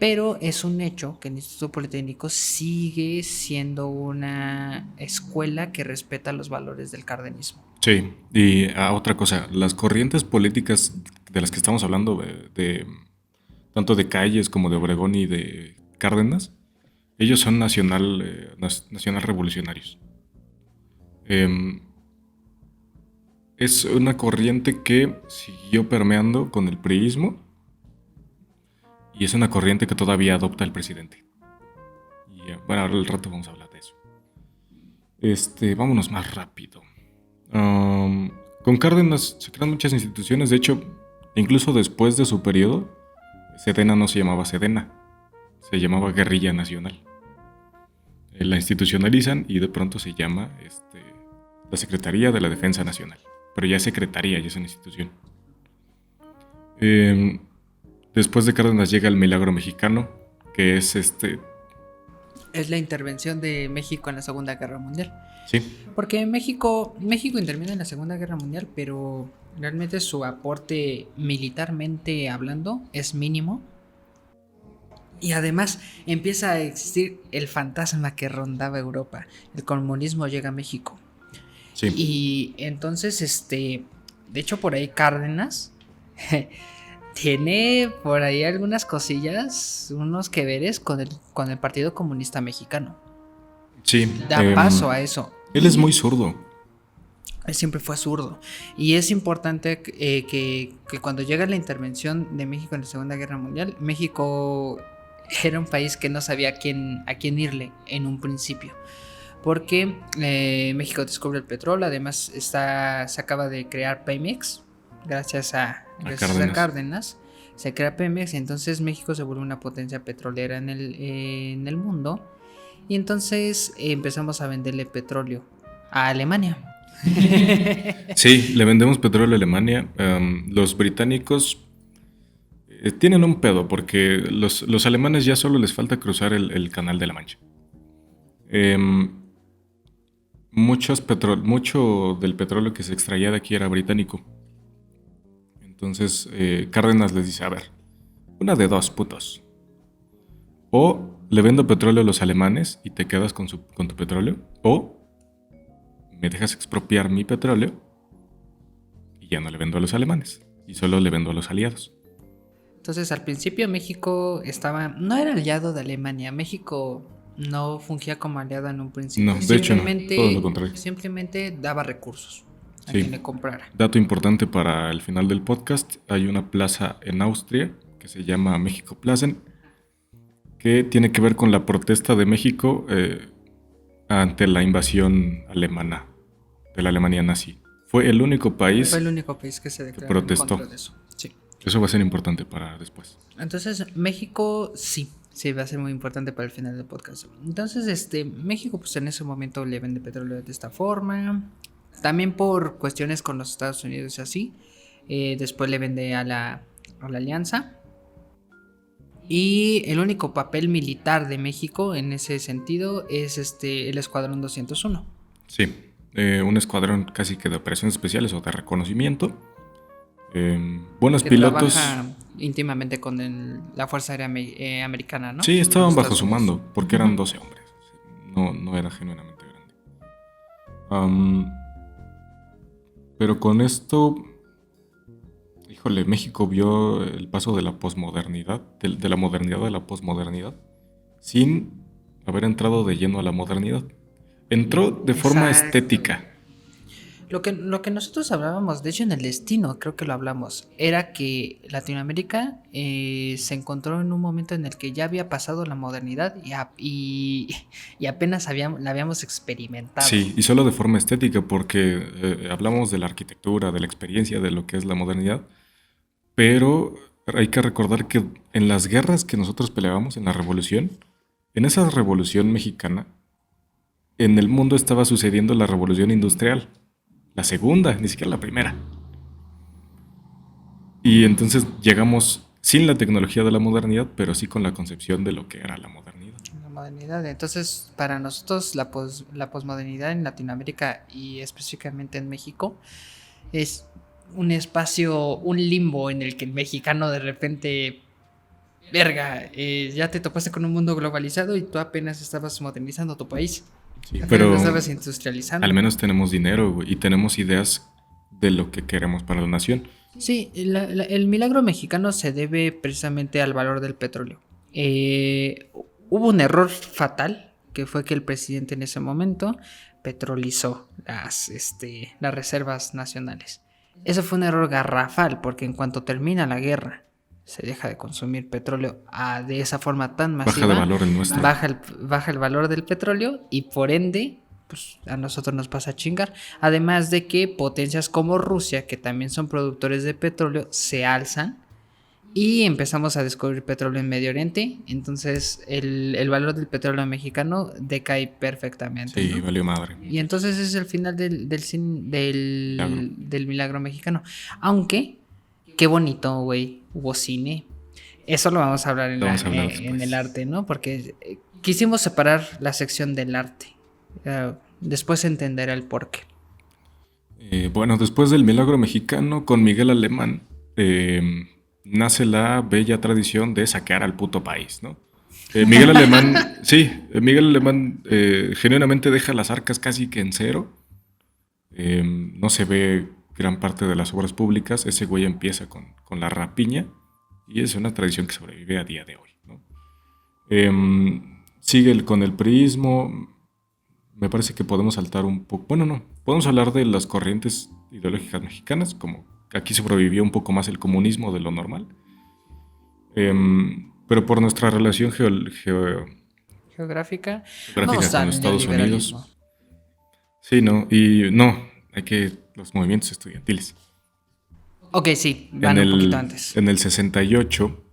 Speaker 2: Pero es un hecho que el Instituto Politécnico sigue siendo una escuela que respeta los valores del cardenismo.
Speaker 1: Sí, y otra cosa, las corrientes políticas de las que estamos hablando, tanto de Calles como de Obregón y de Cárdenas, ellos son nacional revolucionarios. Em, es una corriente que siguió permeando con el priismo y es una corriente que todavía adopta el presidente. Y bueno, ahora al rato vamos a hablar de eso. Vámonos más rápido. Con Cárdenas se crean muchas instituciones. De hecho, incluso después de su periodo, Sedena no se llamaba Sedena, se llamaba Guerrilla Nacional. La institucionalizan y de pronto se llama la Secretaría de la Defensa Nacional. Pero ya es secretaría, ya es una institución. Después de Cárdenas llega el Milagro Mexicano, que es
Speaker 2: Es la intervención de México en la Segunda Guerra Mundial.
Speaker 1: Sí.
Speaker 2: Porque México interviene en la Segunda Guerra Mundial, pero realmente su aporte militarmente hablando es mínimo. Y además empieza a existir el fantasma que rondaba Europa. El comunismo llega a México.
Speaker 1: Sí.
Speaker 2: Y entonces, de hecho, por ahí Cárdenas tiene por ahí algunas cosillas, unos que veres con el Partido Comunista Mexicano.
Speaker 1: Sí.
Speaker 2: Da paso a eso.
Speaker 1: Él es muy zurdo.
Speaker 2: Él siempre fue zurdo. Y es importante que cuando llega la intervención de México en la Segunda Guerra Mundial, México era un país que no sabía a quién irle en un principio. Porque México descubre el petróleo, además se acaba de crear Pemex, gracias a Cárdenas. Se crea Pemex, entonces México se vuelve una potencia petrolera en el mundo. Y entonces empezamos a venderle petróleo a Alemania.
Speaker 1: Sí, le vendemos petróleo a Alemania. Los británicos tienen un pedo porque los alemanes ya solo les falta cruzar el Canal de la Mancha. Mucho del petróleo que se extraía de aquí era británico. Entonces Cárdenas les dice, a ver, una de dos, putos. O le vendo petróleo a los alemanes y te quedas con tu petróleo, o me dejas expropiar mi petróleo y ya no le vendo a los alemanes y solo le vendo a los aliados.
Speaker 2: Entonces al principio México no era aliado de Alemania. México no fungía como aliado en un principio.
Speaker 1: No, de hecho no, todo lo contrario.
Speaker 2: Simplemente daba recursos a
Speaker 1: Sí.
Speaker 2: quien le comprara.
Speaker 1: Dato importante para el final del podcast, hay una plaza en Austria que se llama México Plazen, que tiene que ver con la protesta de México ante la invasión alemana, de la Alemania nazi. Fue el único país
Speaker 2: que se declaró
Speaker 1: protestó.
Speaker 2: en contra de eso. Sí.
Speaker 1: Eso va a ser importante para después.
Speaker 2: Entonces, México sí va a ser muy importante para el final del podcast. Entonces, México pues en ese momento le vende petróleo de esta forma. También por cuestiones con los Estados Unidos y así. Después le vende a la Alianza. Y el único papel militar de México en ese sentido es el Escuadrón 201.
Speaker 1: Sí, un escuadrón casi que de operaciones especiales o de reconocimiento. Buenos
Speaker 2: que
Speaker 1: pilotos.
Speaker 2: Trabaja íntimamente con la Fuerza Aérea Americana, ¿no?
Speaker 1: Sí, estaban bajo su mando, porque eran 12 hombres. No era genuinamente grande. Pero con esto, híjole, México vio el paso de la posmodernidad, de la modernidad a la posmodernidad, sin haber entrado de lleno a la modernidad. Entró de forma estética.
Speaker 2: Lo que nosotros hablábamos, de hecho en el destino creo que lo hablamos, era que Latinoamérica se encontró en un momento en el que ya había pasado la modernidad y apenas la habíamos experimentado.
Speaker 1: Sí, y solo de forma estética, porque hablamos de la arquitectura, de la experiencia, de lo que es la modernidad, pero hay que recordar que en las guerras que nosotros peleábamos, en la revolución, en esa revolución mexicana, en el mundo estaba sucediendo la revolución industrial. La segunda, ni siquiera la primera. Y entonces llegamos sin la tecnología de la modernidad, pero sí con la concepción de lo que era la modernidad.
Speaker 2: La modernidad. Entonces, para nosotros la posmodernidad en Latinoamérica y específicamente en México es un espacio, un limbo en el que el mexicano de repente verga, ya te topaste con un mundo globalizado y tú apenas estabas modernizando tu país.
Speaker 1: Sí,
Speaker 2: Apenas
Speaker 1: pero
Speaker 2: lo estabas industrializando.
Speaker 1: al menos tenemos dinero, güey, y tenemos ideas de lo que queremos para la nación.
Speaker 2: Sí, el milagro mexicano se debe precisamente al valor del petróleo. Hubo un error fatal, que fue que el presidente en ese momento petrolizó las reservas nacionales. Eso fue un error garrafal, porque en cuanto termina la guerra, se deja de consumir petróleo de esa forma tan
Speaker 1: Baja de
Speaker 2: masiva,
Speaker 1: valor el nuestro.
Speaker 2: baja el valor del petróleo y por ende pues a nosotros nos pasa a chingar. Además de que potencias como Rusia, que también son productores de petróleo, se alzan y empezamos a descubrir petróleo en Medio Oriente. Entonces el valor del petróleo mexicano decae perfectamente,
Speaker 1: Sí,
Speaker 2: ¿no?
Speaker 1: valió madre.
Speaker 2: Y entonces ese es el final
Speaker 1: Milagro.
Speaker 2: del milagro mexicano. Aunque, qué bonito, güey, hubo cine. Eso lo vamos a hablar
Speaker 1: Vamos a hablar
Speaker 2: en
Speaker 1: después.
Speaker 2: el arte, ¿no? Porque quisimos separar la sección del arte. Después se entenderá el porqué.
Speaker 1: Bueno, después del milagro mexicano con Miguel Alemán, nace la bella tradición de saquear al puto país, ¿no? Miguel Alemán, sí, Miguel Alemán genuinamente deja las arcas casi que en cero. No se ve gran parte de las obras públicas. Ese güey empieza con la rapiña y es una tradición que sobrevive a día de hoy, ¿no? Sigue con el priismo. Me parece que podemos saltar un poco. Bueno, no. Podemos hablar de las corrientes ideológicas mexicanas, como que aquí sobrevivió un poco más el comunismo de lo normal. Pero por nuestra relación
Speaker 2: Geográfica
Speaker 1: geográfica con
Speaker 2: al
Speaker 1: Estados
Speaker 2: neoliberalismo.
Speaker 1: Unidos. Sí, no. Y no, hay que. Los movimientos estudiantiles.
Speaker 2: Ok, sí, van un poquito antes.
Speaker 1: En el 68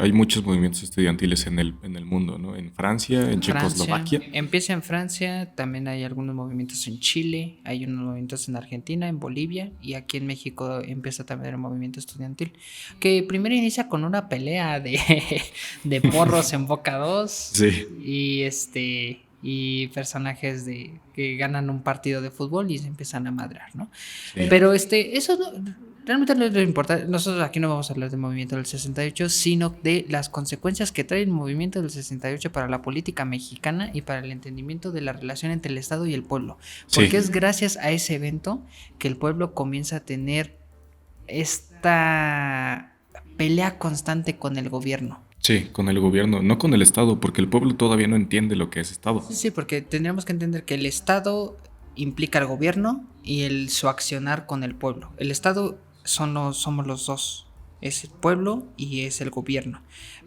Speaker 1: hay muchos movimientos estudiantiles en el mundo, ¿no? En Francia, en Checoslovaquia.
Speaker 2: Empieza en Francia, también hay algunos movimientos en Chile, hay unos movimientos en Argentina, en Bolivia y aquí en México empieza también el movimiento estudiantil, que primero inicia con una pelea de porros en Boca 2
Speaker 1: Sí.
Speaker 2: y personajes que ganan un partido de fútbol y se empiezan a madrear, ¿no?
Speaker 1: Sí.
Speaker 2: Pero eso realmente no es lo importante. Nosotros aquí no vamos a hablar del movimiento del 68, sino de las consecuencias que trae el movimiento del 68 para la política mexicana y para el entendimiento de la relación entre el Estado y el pueblo. Porque
Speaker 1: Sí.
Speaker 2: es gracias a ese evento que el pueblo comienza a tener esta pelea constante con el gobierno.
Speaker 1: Sí, con el gobierno, no con el Estado, porque el pueblo todavía no entiende lo que es Estado.
Speaker 2: Sí, porque tendríamos que entender que el Estado implica al gobierno y su accionar con el pueblo. El Estado somos los dos. Es el pueblo y es el gobierno.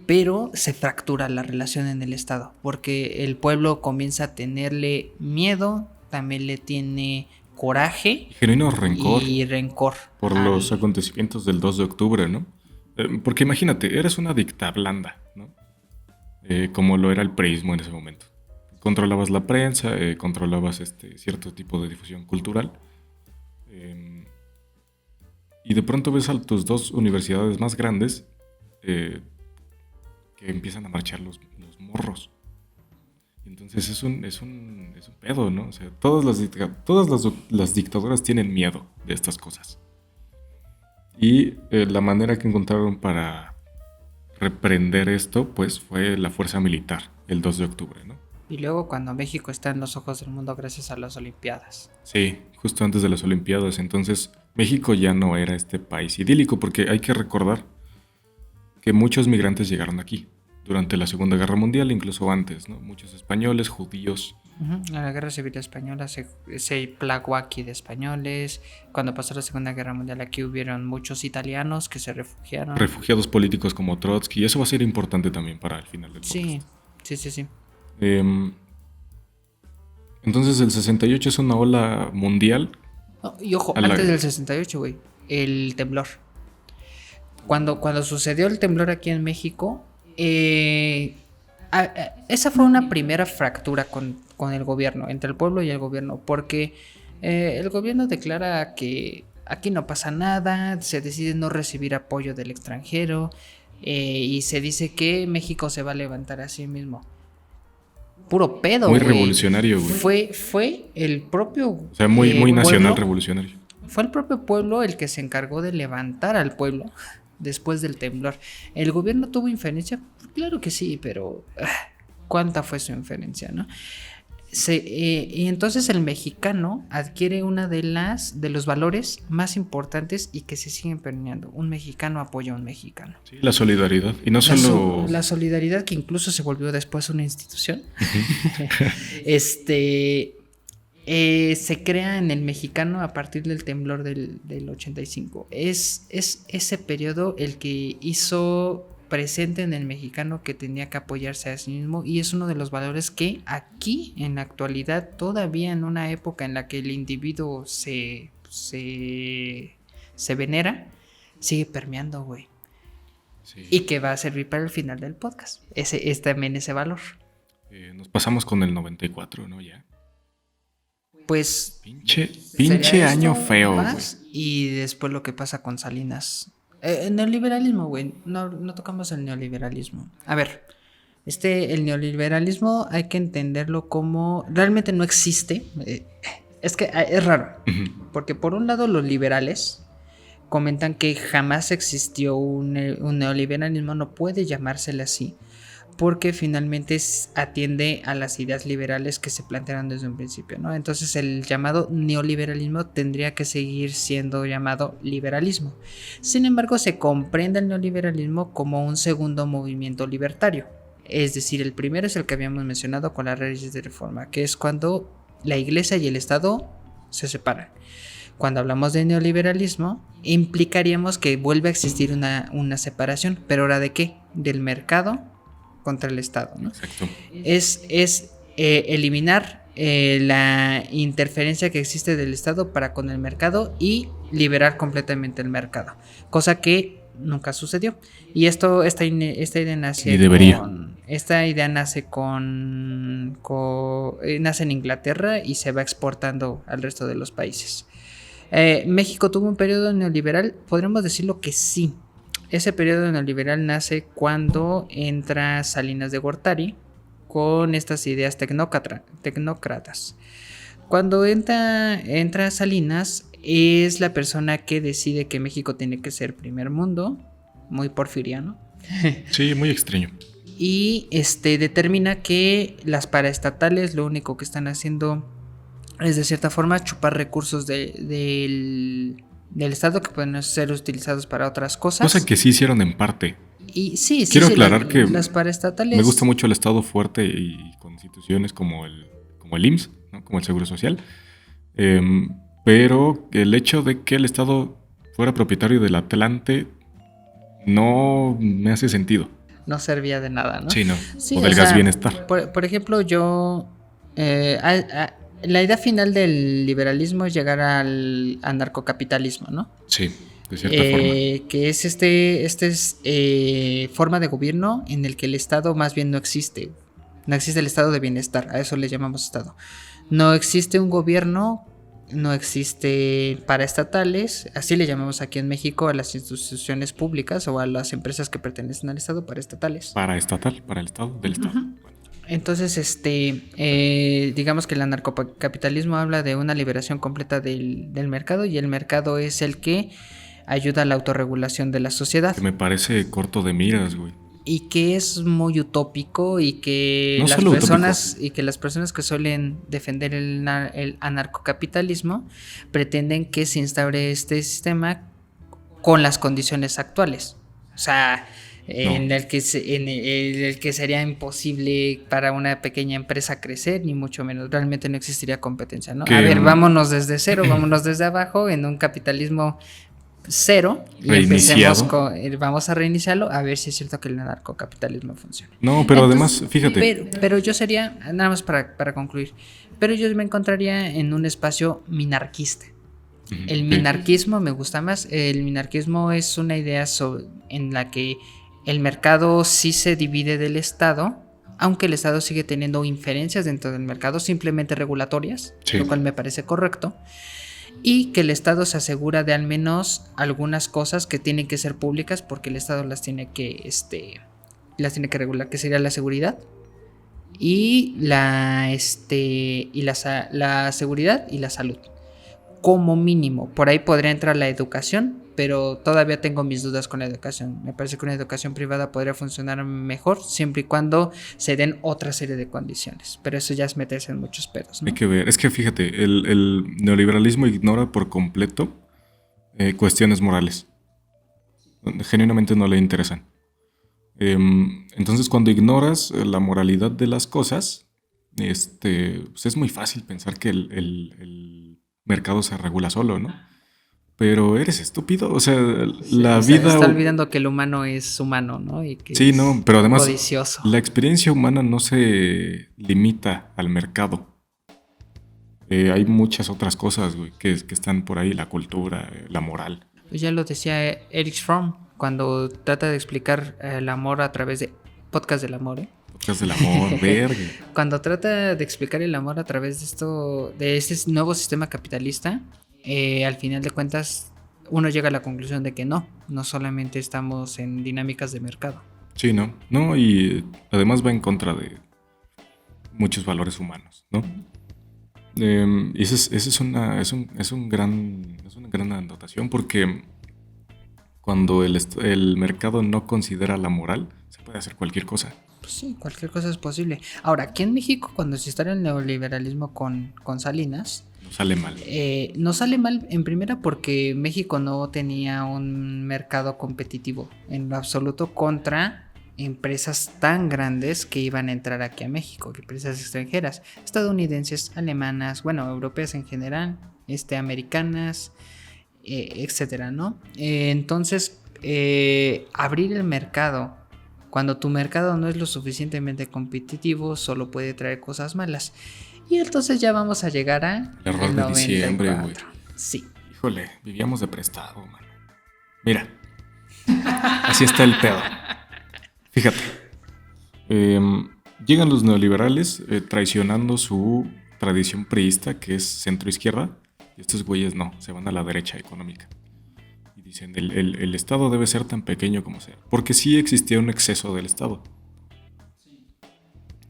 Speaker 2: Pero se fractura la relación en el Estado, porque el pueblo comienza a tenerle miedo, también le tiene coraje
Speaker 1: Genuino rencor
Speaker 2: y rencor.
Speaker 1: por los acontecimientos del 2 de octubre, ¿no? Porque imagínate, eres una dictablanda, ¿no? Como lo era el priismo en ese momento. Controlabas la prensa, controlabas cierto tipo de difusión cultural. Y de pronto ves a tus dos universidades más grandes que empiezan a marchar los morros. Y entonces es un pedo, ¿no? O sea, todas las dictaduras tienen miedo de estas cosas. Y la manera que encontraron para reprender esto, pues fue la fuerza militar, el 2 de octubre, ¿no?
Speaker 2: Y luego cuando México está en los ojos del mundo gracias a las Olimpiadas.
Speaker 1: Sí, justo antes de las Olimpiadas. Entonces, México ya no era este país idílico, porque hay que recordar que muchos migrantes llegaron aquí durante la Segunda Guerra Mundial, incluso antes, ¿no? Muchos españoles, judíos.
Speaker 2: En la Guerra Civil Española se plagó aquí de españoles. Cuando pasó la Segunda Guerra Mundial aquí hubieron muchos italianos que se refugiaron.
Speaker 1: Refugiados políticos como Trotsky. Y eso va a ser importante también para el final del podcast.
Speaker 2: Sí.
Speaker 1: Entonces el 68 es una ola mundial.
Speaker 2: No, y ojo, antes del 68, güey, el temblor. Cuando sucedió el temblor aquí en México, esa fue una primera fractura con el gobierno, entre el pueblo y el gobierno, porque el gobierno declara que aquí no pasa nada, se decide no recibir apoyo del extranjero y se dice que México se va a levantar a sí mismo. Puro pedo,
Speaker 1: muy
Speaker 2: güey.
Speaker 1: Revolucionario, güey.
Speaker 2: Fue el propio...
Speaker 1: O sea, muy nacional revolucionario.
Speaker 2: Fue el propio pueblo el que se encargó de levantar al pueblo, después del temblor. ¿El gobierno tuvo inferencia? Claro que sí, pero ¿cuánta fue su inferencia, no? Y entonces el mexicano adquiere una de los valores más importantes y que se siguen permeando. Un mexicano apoya a un mexicano.
Speaker 1: Sí, la solidaridad. Y no solo...
Speaker 2: La solidaridad, que incluso se volvió después una institución. Se crea en el mexicano a partir del temblor del 85. Es ese periodo el que hizo presente en el mexicano que tenía que apoyarse a sí mismo, y es uno de los valores que aquí en la actualidad, todavía en una época en la que el individuo se venera, sigue permeando, güey. Sí. Y que va a servir para el final del podcast. Es también ese valor.
Speaker 1: Nos pasamos con el 94, ¿no? Ya.
Speaker 2: Pues
Speaker 1: pinche año feo, güey.
Speaker 2: Y después lo que pasa con Salinas. Neoliberalismo, güey. No tocamos el neoliberalismo. A ver, el neoliberalismo hay que entenderlo como... Realmente no existe. Es que es raro. Porque por un lado los liberales comentan que jamás existió un neoliberalismo. No puede llamársele así, porque finalmente atiende a las ideas liberales que se plantearon desde un principio, ¿no? Entonces el llamado neoliberalismo tendría que seguir siendo llamado liberalismo. Sin embargo, se comprende el neoliberalismo como un segundo movimiento libertario. Es decir, el primero es el que habíamos mencionado con las leyes de reforma, que es cuando la Iglesia y el Estado se separan. Cuando hablamos de neoliberalismo, implicaríamos que vuelve a existir una separación, pero ¿ahora de qué? Del mercado contra el Estado, ¿no?
Speaker 1: Exacto.
Speaker 2: Es eliminar la interferencia que existe del Estado para con el mercado y liberar completamente el mercado, cosa que nunca sucedió. Y esta idea nace
Speaker 1: y debería.
Speaker 2: nace nace en Inglaterra y se va exportando al resto de los países. ¿México tuvo un periodo neoliberal? Podríamos decirlo que sí. Ese periodo neoliberal nace cuando entra Salinas de Gortari con estas ideas tecnócratas. Cuando entra Salinas, es la persona que decide que México tiene que ser primer mundo, muy porfiriano.
Speaker 1: Sí, muy extraño.
Speaker 2: Y determina que las paraestatales lo único que están haciendo es, de cierta forma, chupar recursos del Estado que pueden ser utilizados para otras cosas.
Speaker 1: Cosa que sí hicieron en parte.
Speaker 2: Y sí,
Speaker 1: quiero aclarar que
Speaker 2: las paraestatales...
Speaker 1: Me gusta mucho el Estado fuerte y con instituciones como el IMSS, ¿no? Como el Seguro Social. Pero el hecho de que el Estado fuera propietario del Atlante no me hace sentido.
Speaker 2: No servía de nada, ¿no?
Speaker 1: Sí, no. Sí, o del gas bienestar.
Speaker 2: Por ejemplo, yo... la idea final del liberalismo es llegar al narcocapitalismo, ¿no?
Speaker 1: Sí, de cierta forma.
Speaker 2: Que es forma de gobierno en el que el Estado más bien no existe. No existe el estado de bienestar, a eso le llamamos Estado. No existe un gobierno, no existe paraestatales, así le llamamos aquí en México a las instituciones públicas o a las empresas que pertenecen al Estado, paraestatales.
Speaker 1: Paraestatal, para el Estado, del Estado.
Speaker 2: Uh-huh. Entonces, digamos que el anarcocapitalismo habla de una liberación completa del mercado, y el mercado es el que ayuda a la autorregulación de la sociedad.
Speaker 1: Que me parece corto de miras, güey.
Speaker 2: Y que es muy utópico, y que
Speaker 1: no
Speaker 2: las personas que suelen defender el anarcocapitalismo pretenden que se instaure este sistema con las condiciones actuales. O sea, en el que sería imposible para una pequeña empresa crecer, ni mucho menos. Realmente no existiría competencia, ¿no? A ver, vámonos desde cero, vámonos desde abajo, en un capitalismo cero, y vamos a reiniciarlo, a ver si es cierto que el anarcocapitalismo funciona.
Speaker 1: No, pero entonces, además, fíjate.
Speaker 2: Pero yo sería, nada más para concluir, pero yo me encontraría en un espacio minarquista. El minarquismo me gusta más. El minarquismo es una idea en la que el mercado sí se divide del Estado, aunque el Estado sigue teniendo inferencias dentro del mercado, simplemente regulatorias, sí, lo cual me parece correcto, y que el Estado se asegura de al menos algunas cosas que tienen que ser públicas, porque el Estado las tiene que regular, que sería la seguridad y la seguridad y la salud. Como mínimo, por ahí podría entrar la educación, pero todavía tengo mis dudas con la educación. Me parece que una educación privada podría funcionar mejor siempre y cuando se den otra serie de condiciones. Pero eso ya es meterse en muchos pedos, ¿no?
Speaker 1: Hay que ver. Es que fíjate, el neoliberalismo ignora por completo cuestiones morales. Genuinamente no le interesan. Entonces, cuando ignoras la moralidad de las cosas, pues es muy fácil pensar que el mercado se regula solo, ¿no? Pero eres estúpido, o sea,
Speaker 2: Sí,
Speaker 1: la vida...
Speaker 2: está olvidando que el humano es humano, ¿no? Y que
Speaker 1: Sí,
Speaker 2: es
Speaker 1: no, pero además
Speaker 2: codicioso.
Speaker 1: la experiencia humana no se limita al mercado. Hay muchas otras cosas, güey, que están por ahí, la cultura, la moral.
Speaker 2: Pues ya lo decía Erich Fromm cuando trata de explicar el amor a través de podcast del amor, ¿eh?
Speaker 1: Podcast del amor, verga.
Speaker 2: Cuando trata de explicar el amor a través de esto, de este nuevo sistema capitalista, al final de cuentas uno llega a la conclusión de que no solamente estamos en dinámicas de mercado.
Speaker 1: Sí, ¿no? No, y además va en contra de muchos valores humanos, ¿no? Y esa es una gran anotación porque cuando el mercado no considera la moral, se puede hacer cualquier cosa.
Speaker 2: Pues sí, cualquier cosa es posible. Ahora, aquí en México, cuando se instala el neoliberalismo con Salinas,
Speaker 1: No sale mal.
Speaker 2: no sale mal en primera porque México no tenía un mercado competitivo en lo absoluto contra empresas tan grandes que iban a entrar aquí a México, empresas extranjeras, estadounidenses, alemanas, bueno, europeas en general, americanas, etcétera, ¿no? Entonces, abrir el mercado cuando tu mercado no es lo suficientemente competitivo, solo puede traer cosas malas. Y entonces ya vamos a llegar a
Speaker 1: El error de diciembre, güey.
Speaker 2: Sí.
Speaker 1: Híjole, vivíamos de prestado, mano. Mira, así está el pedo. Fíjate, llegan los neoliberales traicionando su tradición priista, que es centro-izquierda, y estos güeyes no, se van a la derecha económica. Y dicen, el Estado debe ser tan pequeño como sea, porque sí existía un exceso del Estado.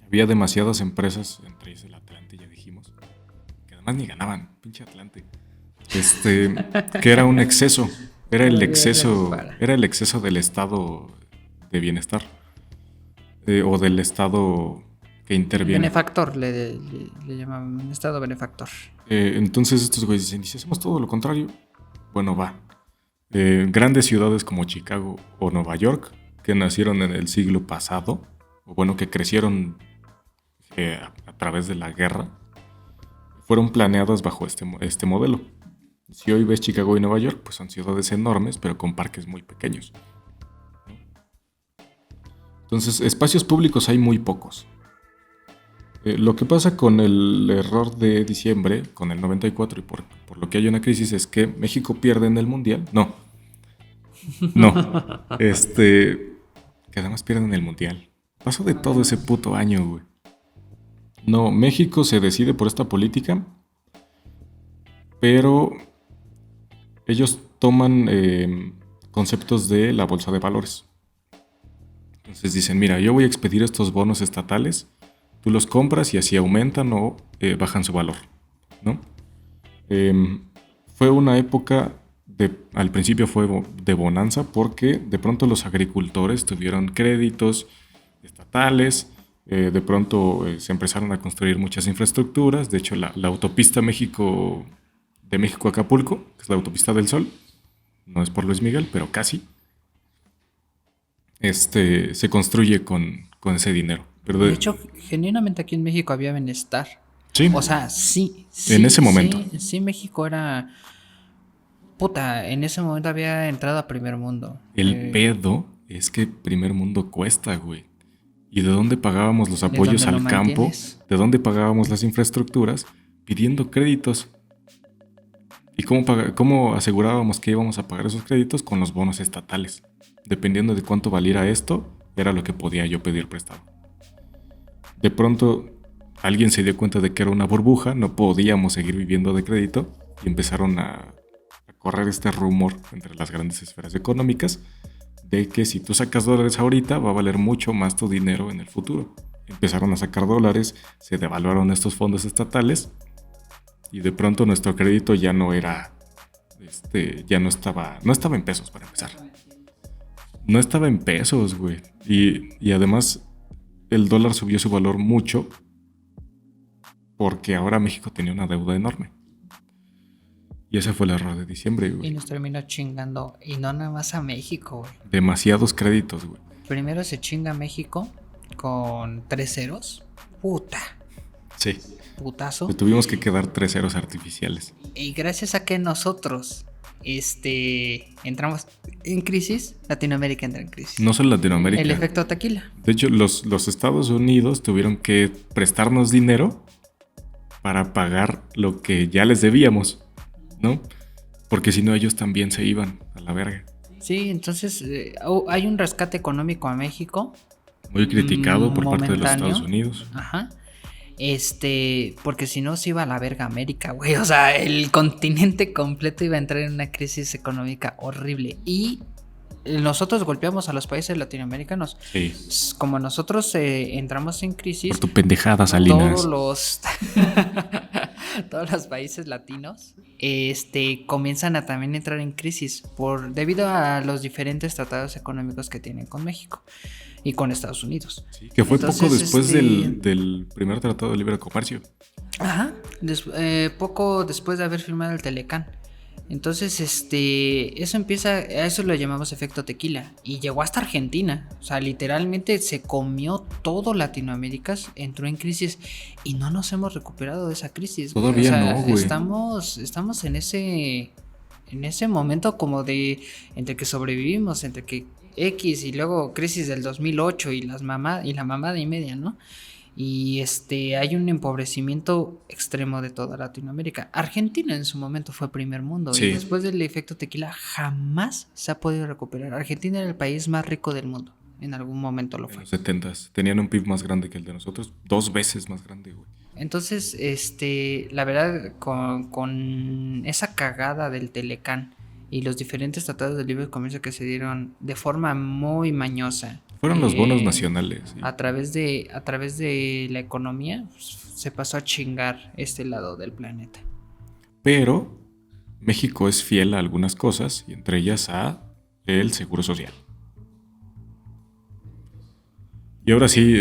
Speaker 1: Había demasiadas empresas, entre ellas el Atlante, ya dijimos, que además ni ganaban, pinche Atlante. Que era un exceso, era el exceso del estado de bienestar o del estado que interviene.
Speaker 2: Benefactor, le llamaban un estado benefactor.
Speaker 1: Entonces estos güeyes dicen, ¿y si hacemos todo lo contrario? Bueno, va. Grandes ciudades como Chicago o Nueva York, que nacieron en el siglo pasado, o bueno, que crecieron a través de la guerra, fueron planeadas bajo este modelo. Si hoy ves Chicago y Nueva York, pues son ciudades enormes, pero con parques muy pequeños. Entonces, espacios públicos hay muy pocos. Lo que pasa con el error de diciembre, con el 94, y por lo que hay una crisis, es que México pierde en el Mundial. No. Que además pierden en el Mundial. Pasó de todo ese puto año, güey. No, México se decide por esta política, pero ellos toman conceptos de la bolsa de valores. Entonces dicen, mira, yo voy a expedir estos bonos estatales, tú los compras y así aumentan o bajan su valor, ¿no? Fue una época, al principio fue de bonanza porque de pronto los agricultores tuvieron créditos estatales, de pronto se empezaron a construir muchas infraestructuras. De hecho, la autopista de México a Acapulco, que es la autopista del Sol, no es por Luis Miguel, pero casi, se construye con ese dinero. Pero
Speaker 2: de hecho, genuinamente aquí en México había bienestar.
Speaker 1: Sí.
Speaker 2: O sea, sí.
Speaker 1: En ese momento.
Speaker 2: Sí, México era... Puta, en ese momento había entrado a primer mundo.
Speaker 1: El pedo es que primer mundo cuesta, güey. ¿Y de dónde pagábamos los apoyos al campo? ¿De dónde pagábamos las infraestructuras? Pidiendo créditos. ¿Y cómo asegurábamos que íbamos a pagar esos créditos? Con los bonos estatales. Dependiendo de cuánto valiera esto, era lo que podía yo pedir prestado. De pronto, alguien se dio cuenta de que era una burbuja, no podíamos seguir viviendo de crédito, y empezaron a correr este rumor entre las grandes esferas económicas de que si tú sacas dólares ahorita, va a valer mucho más tu dinero en el futuro. Empezaron a sacar dólares, se devaluaron estos fondos estatales, y de pronto nuestro crédito ya no era ya no estaba en pesos para empezar. No estaba en pesos, güey. Y además el dólar subió su valor mucho porque ahora México tenía una deuda enorme. Y ese fue el error de diciembre, güey.
Speaker 2: Y nos terminó chingando. Y no nada más a México, güey.
Speaker 1: Demasiados créditos, güey.
Speaker 2: Primero se chinga México con 3 ceros. Puta.
Speaker 1: Sí.
Speaker 2: Putazo.
Speaker 1: Le tuvimos que quedar 3 ceros artificiales.
Speaker 2: Y gracias a que nosotros entramos en crisis, Latinoamérica entra en crisis.
Speaker 1: No solo Latinoamérica.
Speaker 2: El efecto tequila.
Speaker 1: De hecho, los Estados Unidos tuvieron que prestarnos dinero para pagar lo que ya les debíamos, ¿no? Porque si no, ellos también se iban a la verga.
Speaker 2: Sí, entonces hay un rescate económico a México.
Speaker 1: Muy criticado por parte de los
Speaker 2: momentáneo.
Speaker 1: Estados Unidos.
Speaker 2: Ajá. Porque si no se iba a la verga América, güey. O sea, el continente completo iba a entrar en una crisis económica horrible. Y nosotros golpeamos a los países latinoamericanos.
Speaker 1: Sí.
Speaker 2: Como nosotros entramos en crisis,
Speaker 1: Por tu pendejada, Salinas.
Speaker 2: todos los países latinos comienzan a también entrar en crisis debido a los diferentes tratados económicos que tienen con México y con Estados Unidos.
Speaker 1: Sí, que fue
Speaker 2: Entonces,
Speaker 1: poco después del primer tratado de libre comercio.
Speaker 2: Ajá, poco después de haber firmado el Telecán. Entonces, eso lo llamamos efecto tequila. Y llegó hasta Argentina. O sea, literalmente se comió todo Latinoamérica, entró en crisis. Y no nos hemos recuperado de esa crisis.
Speaker 1: Todavía
Speaker 2: o sea,
Speaker 1: no, güey.
Speaker 2: Estamos en ese momento como de entre que sobrevivimos, entre que X y luego crisis del 2008 y la mamada y media, ¿no? Y hay un empobrecimiento extremo de toda Latinoamérica. Argentina en su momento fue primer mundo.
Speaker 1: Sí.
Speaker 2: Y después del efecto tequila jamás se ha podido recuperar. Argentina era el país más rico del mundo. En algún momento lo
Speaker 1: En
Speaker 2: fue.
Speaker 1: los 70s. Tenían un PIB más grande que el de nosotros. 2 veces más grande, güey.
Speaker 2: Entonces, la verdad, con esa cagada del Telecán y los diferentes tratados de libre comercio que se dieron de forma muy mañosa.
Speaker 1: Fueron los bonos nacionales. Sí.
Speaker 2: A través de la economía, pues, se pasó a chingar este lado del planeta.
Speaker 1: Pero México es fiel a algunas cosas, y entre ellas a el seguro social. Y ahora sí,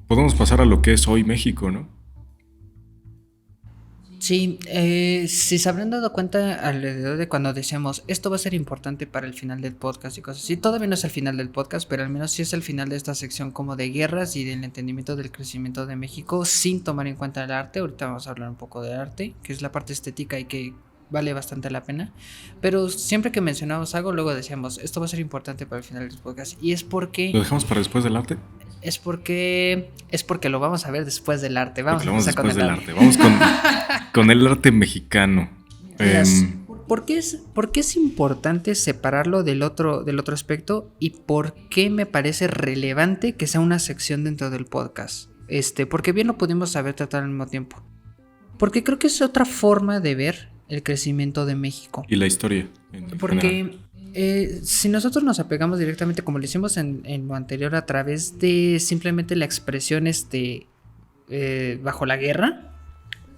Speaker 1: podemos pasar a lo que es hoy México, ¿no?
Speaker 2: Sí, si se habrán dado cuenta alrededor de cuando decíamos esto va a ser importante para el final del podcast y cosas así, todavía no es el final del podcast, pero al menos sí es el final de esta sección como de guerras y del entendimiento del crecimiento de México sin tomar en cuenta el arte. Ahorita vamos a hablar un poco de arte, que es la parte estética y que vale bastante la pena, pero siempre que mencionamos algo luego decíamos esto va a ser importante para el final del podcast y es porque...
Speaker 1: ¿Lo dejamos para después del arte?
Speaker 2: Es porque lo vamos a ver después del arte. Vamos a
Speaker 1: vamos
Speaker 2: empezar
Speaker 1: después
Speaker 2: con el
Speaker 1: del
Speaker 2: arte.
Speaker 1: Vamos con el arte mexicano.
Speaker 2: ¿Por qué es importante separarlo del otro aspecto y por qué me parece relevante que sea una sección dentro del podcast? Porque bien lo pudimos haber tratado al mismo tiempo. Porque creo que es otra forma de ver el crecimiento de México.
Speaker 1: Y la historia.
Speaker 2: Porque si nosotros nos apegamos directamente, como lo hicimos en lo anterior, a través de simplemente la expresión bajo la guerra,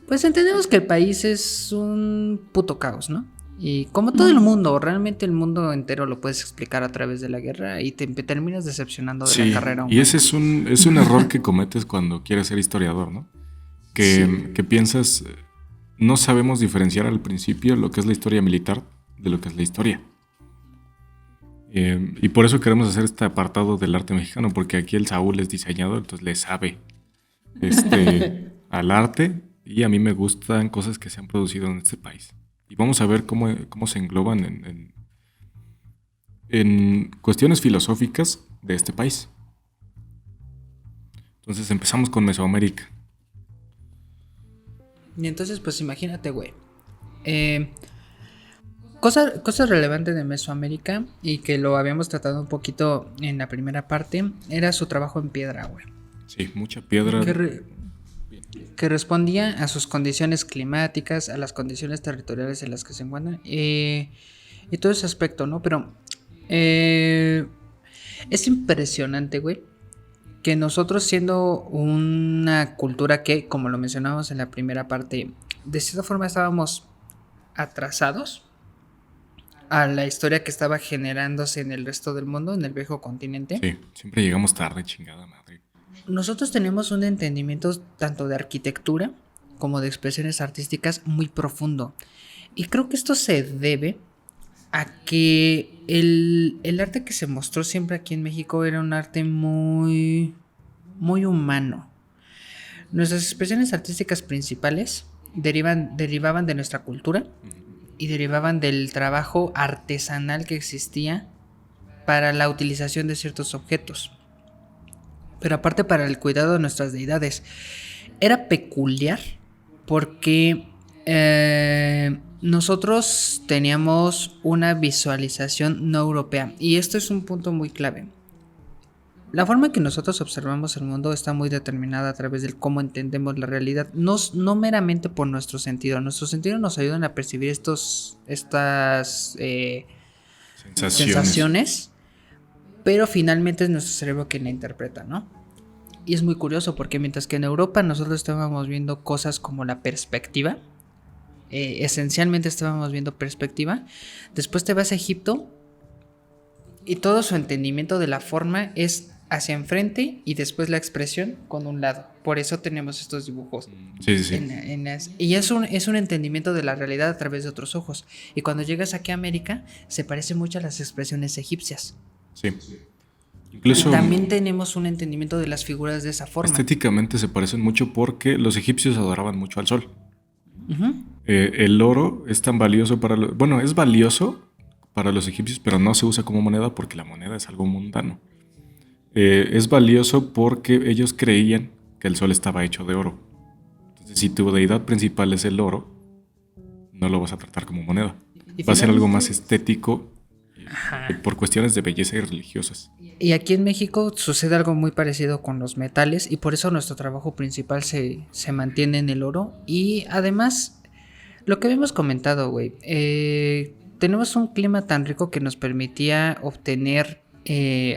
Speaker 2: pues entendemos que el país es un puto caos, ¿no? Y como todo el mundo, realmente el mundo entero lo puedes explicar a través de la guerra y te terminas decepcionando de la carrera humana.
Speaker 1: Y ese es un error que cometes cuando quieres ser historiador, ¿no? Que piensas, no sabemos diferenciar al principio lo que es la historia militar de lo que es la historia. Y por eso queremos hacer este apartado del arte mexicano, porque aquí el Saúl es diseñador, entonces le sabe al arte, y a mí me gustan cosas que se han producido en este país. Y vamos a ver cómo se engloban en cuestiones filosóficas de este país. Entonces empezamos con Mesoamérica.
Speaker 2: Y entonces, pues imagínate, güey. Cosas relevantes de Mesoamérica y que lo habíamos tratado un poquito en la primera parte, era su trabajo en piedra, güey.
Speaker 1: Sí, mucha piedra.
Speaker 2: Que respondía a sus condiciones climáticas, a las condiciones territoriales en las que se encuentran y todo ese aspecto, ¿no? Pero es impresionante, güey, que nosotros siendo una cultura que, como lo mencionábamos en la primera parte, de cierta forma estábamos atrasados a la historia que estaba generándose en el resto del mundo, en el viejo continente.
Speaker 1: Sí, siempre llegamos tarde, chingada madre.
Speaker 2: Nosotros tenemos un entendimiento tanto de arquitectura como de expresiones artísticas muy profundo. Y creo que esto se debe a que el arte que se mostró siempre aquí en México era un arte muy, muy humano. Nuestras expresiones artísticas principales derivaban de nuestra cultura y derivaban del trabajo artesanal que existía para la utilización de ciertos objetos. Pero aparte para el cuidado de nuestras deidades. Era peculiar porque nosotros teníamos una visualización no europea. Y esto es un punto muy clave. La forma en que nosotros observamos el mundo está muy determinada a través de cómo entendemos la realidad. No meramente por nuestro sentido. Nuestros sentidos nos ayudan a percibir estas sensaciones. Pero finalmente es nuestro cerebro quien la interpreta, ¿no? Y es muy curioso porque mientras que en Europa nosotros estábamos viendo cosas como la perspectiva, esencialmente estábamos viendo perspectiva, después te vas a Egipto y todo su entendimiento de la forma es hacia enfrente y después la expresión con un lado. Por eso tenemos estos dibujos.
Speaker 1: Sí.
Speaker 2: Y es un entendimiento de la realidad a través de otros ojos. Y cuando llegas aquí a América, se parece mucho a las expresiones egipcias.
Speaker 1: Sí. Incluso
Speaker 2: también tenemos un entendimiento de las figuras de esa forma.
Speaker 1: Estéticamente se parecen mucho porque los egipcios adoraban mucho al sol. El oro es tan valioso para los... Bueno, es valioso para los egipcios, pero no se usa como moneda porque la moneda es algo mundano. Es valioso porque ellos creían que el sol estaba hecho de oro. Entonces, si tu deidad principal es el oro, no lo vas a tratar como moneda. Va a ser algo más estético. Por cuestiones de belleza y religiosas.
Speaker 2: Y aquí en México sucede algo muy parecido con los metales y por eso nuestro trabajo principal se mantiene en el oro. Y además, lo que habíamos comentado, güey, tenemos un clima tan rico que nos permitía obtener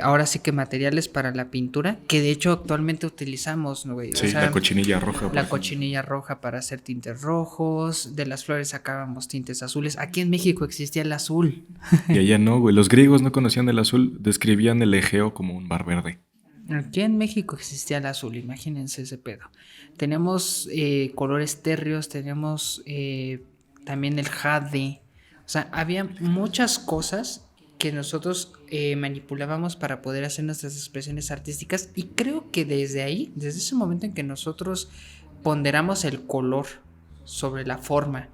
Speaker 2: ahora sí que materiales para la pintura, que de hecho actualmente utilizamos, ¿no, güey?
Speaker 1: Sí, o sea, la cochinilla roja.
Speaker 2: La cochinilla roja para hacer tintes rojos, de las flores sacábamos tintes azules. Aquí en México existía el azul.
Speaker 1: Y allá no, güey. Los griegos no conocían el azul, describían el Egeo como un mar verde.
Speaker 2: Aquí en México existía el azul, imagínense ese pedo. Tenemos colores térreos, tenemos también el jade. O sea, había muchas cosas que nosotros manipulábamos para poder hacer nuestras expresiones artísticas, y creo que desde ahí, desde ese momento en que nosotros ponderamos el color sobre la forma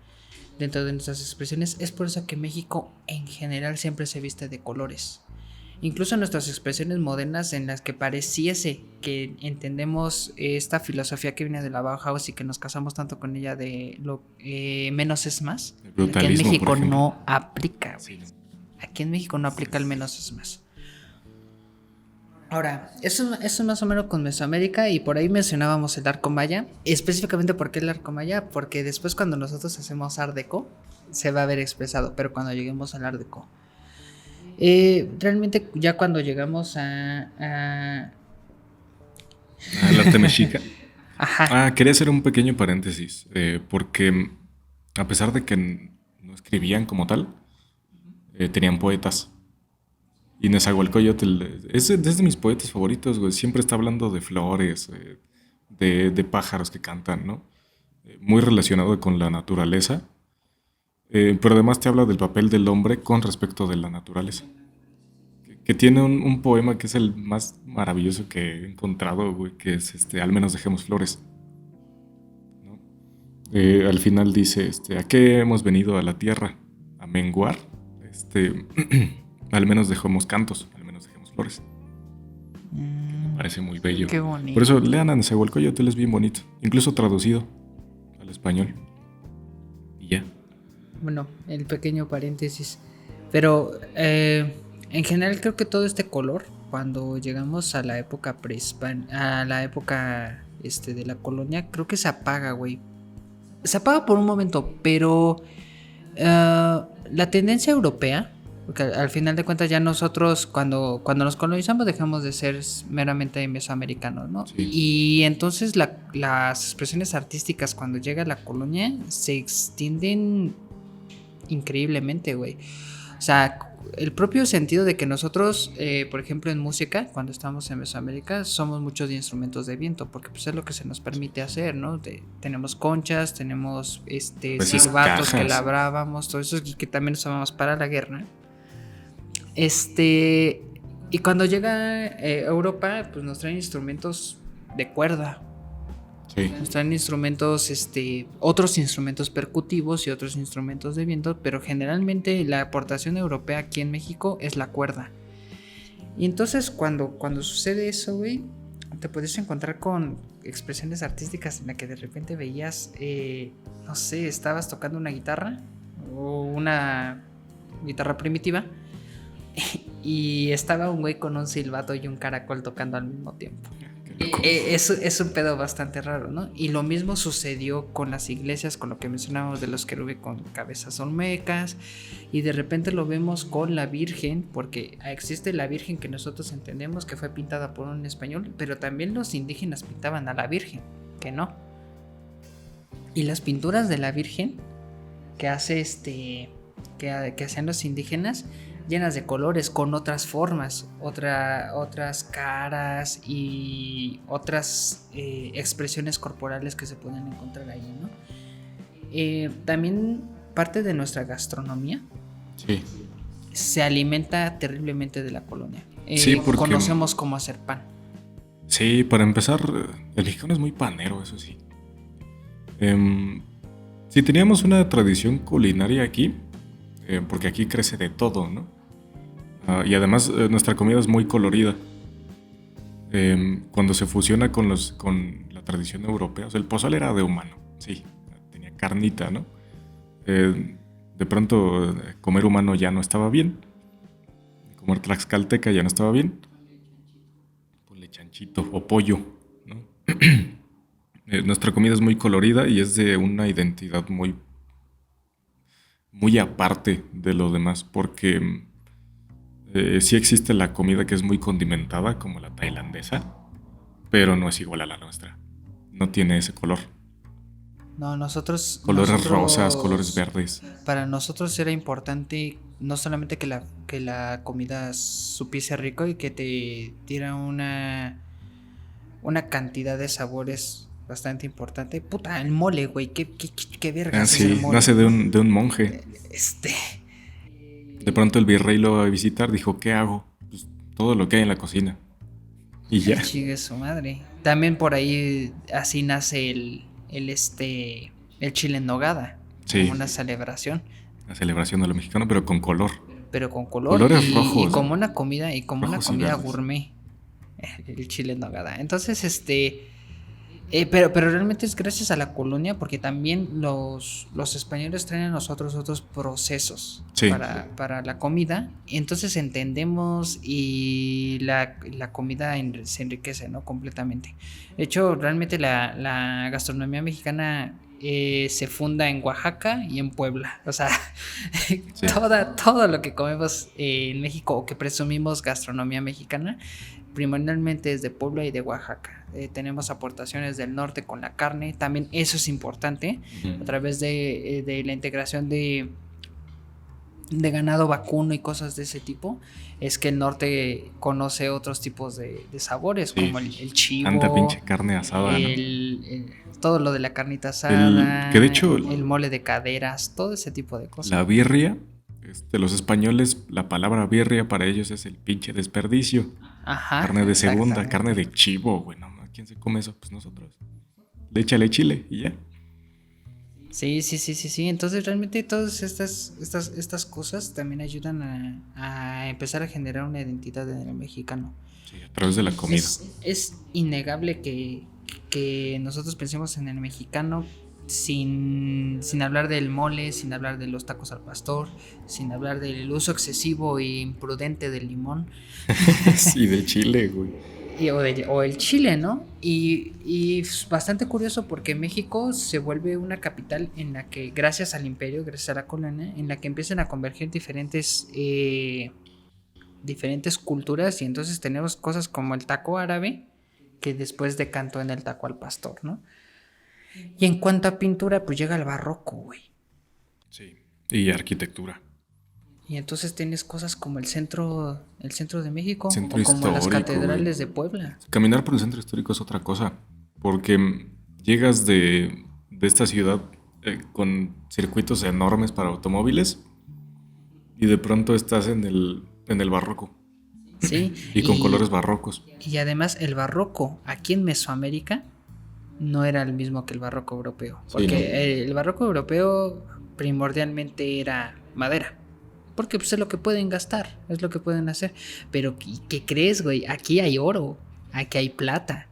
Speaker 2: dentro de nuestras expresiones, es por eso que México en general siempre se viste de colores. Incluso nuestras expresiones modernas en las que pareciese que entendemos esta filosofía que viene de la Bauhaus y que nos casamos tanto con ella de lo menos es más, que en México no aplica, güey. Aquí en México no aplica el menos es más. Ahora, eso es más o menos con Mesoamérica, y por ahí mencionábamos el Arco Maya. Específicamente, ¿por qué el Arco Maya? Porque después cuando nosotros hacemos Art Deco se va a ver expresado, pero cuando lleguemos al Art Deco, realmente ya cuando llegamos al
Speaker 1: arte mexica.
Speaker 2: Ajá.
Speaker 1: Quería hacer un pequeño paréntesis, porque a pesar de que no escribían como tal, tenían poetas. Y Nezahualcóyotl es de mis poetas favoritos, güey. Siempre está hablando de flores, de pájaros que cantan, ¿no? Muy relacionado con la naturaleza. Pero además te habla del papel del hombre con respecto de la naturaleza. Que tiene un poema que es el más maravilloso que he encontrado, güey, que es Al menos dejemos flores, ¿no? Al final dice, ¿a qué hemos venido a la tierra? A menguar. Al menos dejemos cantos, al menos dejemos flores. Me parece muy bello.
Speaker 2: Qué bonito.
Speaker 1: Por eso lean a Nezahualcóyotl, es bien bonito. Incluso traducido al español. Y ya.
Speaker 2: Bueno, el pequeño paréntesis. Pero en general creo que todo este color, cuando llegamos a la época a la época de la colonia, creo que se apaga, güey. Se apaga por un momento, pero la tendencia europea, porque al final de cuentas ya nosotros cuando nos colonizamos dejamos de ser meramente mesoamericanos, ¿no?
Speaker 1: Sí.
Speaker 2: Y entonces las expresiones artísticas cuando llega la colonia se extienden increíblemente, güey. O sea, el propio sentido de que nosotros, por ejemplo, en música, cuando estamos en Mesoamérica, somos muchos de instrumentos de viento, porque pues es lo que se nos permite hacer, ¿no? Tenemos conchas, tenemos
Speaker 1: A veces
Speaker 2: silbatos que
Speaker 1: cajas.
Speaker 2: labrábamos, todo eso y que también usábamos para la guerra. Este, y cuando llega a Europa, pues nos traen instrumentos de cuerda.
Speaker 1: Sí.
Speaker 2: Nos traen instrumentos, otros instrumentos percutivos y otros instrumentos de viento, pero generalmente la aportación europea aquí en México es la cuerda. Y entonces cuando sucede eso, güey, te puedes encontrar con expresiones artísticas en las que de repente veías, no sé, estabas tocando una guitarra o una guitarra primitiva y estaba un güey con un silbato y un caracol tocando al mismo tiempo. Es un pedo bastante raro, ¿no? Y lo mismo sucedió con las iglesias, con lo que mencionábamos de los querubes con cabezas olmecas, y de repente lo vemos con la Virgen, porque existe la Virgen que nosotros entendemos que fue pintada por un español, pero también los indígenas pintaban a la Virgen, que no. Y las pinturas de la Virgen que hace que hacían los indígenas, llenas de colores, con otras formas, otras caras y otras expresiones corporales que se pueden encontrar ahí, ¿no? También parte de nuestra gastronomía
Speaker 1: Sí.
Speaker 2: se alimenta terriblemente de la colonia.
Speaker 1: Sí, porque
Speaker 2: Conocemos cómo hacer pan.
Speaker 1: sí, para empezar, el mexicano es muy panero, eso sí. Sí, teníamos una tradición culinaria aquí, porque aquí crece de todo, ¿no? Y además nuestra comida es muy colorida. Cuando se fusiona con la tradición europea, o sea, el pozole era de humano, sí, tenía carnita, ¿no? De pronto comer humano ya no estaba bien, comer tlaxcalteca ya no estaba bien, ponle chanchito o pollo, ¿no? Nuestra comida es muy colorida y es de una identidad muy, muy aparte de lo demás, porque sí existe la comida que es muy condimentada, como la tailandesa, pero no es igual a la nuestra. No tiene ese color.
Speaker 2: No,
Speaker 1: Colores rosas, colores verdes.
Speaker 2: para nosotros era importante no solamente que la comida supiese rico y que te diera una cantidad de sabores bastante importante. Puta, el mole, güey, qué vergas es el
Speaker 1: Sí,
Speaker 2: mole.
Speaker 1: nace de un monje.
Speaker 2: Este,
Speaker 1: De pronto el virrey lo va a visitar, dijo, ¿qué hago? Pues todo lo que hay en la cocina. Y ya.
Speaker 2: Chingue su madre. También por ahí así nace el chile en nogada,
Speaker 1: Sí.
Speaker 2: como una celebración,
Speaker 1: La celebración de lo mexicano, pero con color.
Speaker 2: pero con color
Speaker 1: Colores
Speaker 2: y
Speaker 1: rojos.
Speaker 2: como una comida
Speaker 1: Rojos y verdes.
Speaker 2: gourmet, el chile en nogada. Entonces, pero realmente es gracias a la colonia, porque también los españoles traen a nosotros otros procesos
Speaker 1: Sí.
Speaker 2: para la comida. Entonces entendemos y la comida se enriquece, ¿no? Completamente. De hecho, realmente la gastronomía mexicana se funda en Oaxaca y en Puebla. O sea,
Speaker 1: Sí.
Speaker 2: todo lo que comemos en México o que presumimos gastronomía mexicana primordialmente es de Puebla y de Oaxaca. Tenemos aportaciones del norte con la carne, también eso es importante, a través de la integración de ganado vacuno y cosas de ese tipo, es que el norte conoce otros tipos de sabores,
Speaker 1: Sí.
Speaker 2: como el chivo,
Speaker 1: Tanta pinche carne asada, ¿no?
Speaker 2: todo lo de la carnita asada,
Speaker 1: que de hecho
Speaker 2: el mole de caderas, todo ese tipo de cosas.
Speaker 1: La birria, los españoles, la palabra birria para ellos es el pinche desperdicio.
Speaker 2: Ajá,
Speaker 1: Carne de segunda,
Speaker 2: exactamente.
Speaker 1: carne de chivo, güey, no, ¿quién se come eso? Pues nosotros. Le échale chile y ya.
Speaker 2: Sí. Entonces realmente todas estas cosas también ayudan a empezar a generar una identidad en el mexicano.
Speaker 1: Sí, a través de la comida.
Speaker 2: Es innegable que nosotros pensemos en el mexicano sin hablar del mole, sin hablar de los tacos al pastor, sin hablar del uso excesivo e imprudente del limón.
Speaker 1: Sí, de chile, güey.
Speaker 2: O el Chile, ¿no? Y es bastante curioso porque México se vuelve una capital en la que, gracias al imperio, gracias a la colonia, en la que empiezan a converger diferentes culturas, y entonces tenemos cosas como el taco árabe, que después decantó en el taco al pastor, ¿no? Y en cuanto a pintura, pues llega el barroco, güey.
Speaker 1: Sí. y arquitectura.
Speaker 2: Y entonces tienes cosas como el centro de México
Speaker 1: Centro
Speaker 2: o como las
Speaker 1: histórico, güey.
Speaker 2: catedrales de Puebla.
Speaker 1: Caminar por el centro histórico es otra cosa, porque llegas de esta ciudad con circuitos enormes para automóviles y de pronto estás en el barroco
Speaker 2: Sí,
Speaker 1: y con colores barrocos.
Speaker 2: y además el barroco aquí en Mesoamérica no era el mismo que el barroco europeo,
Speaker 1: Sí,
Speaker 2: porque
Speaker 1: ¿no?
Speaker 2: el barroco europeo primordialmente era madera, porque pues es lo que pueden gastar, es lo que pueden hacer, pero ¿qué crees, güey? Aquí hay oro, aquí hay plata,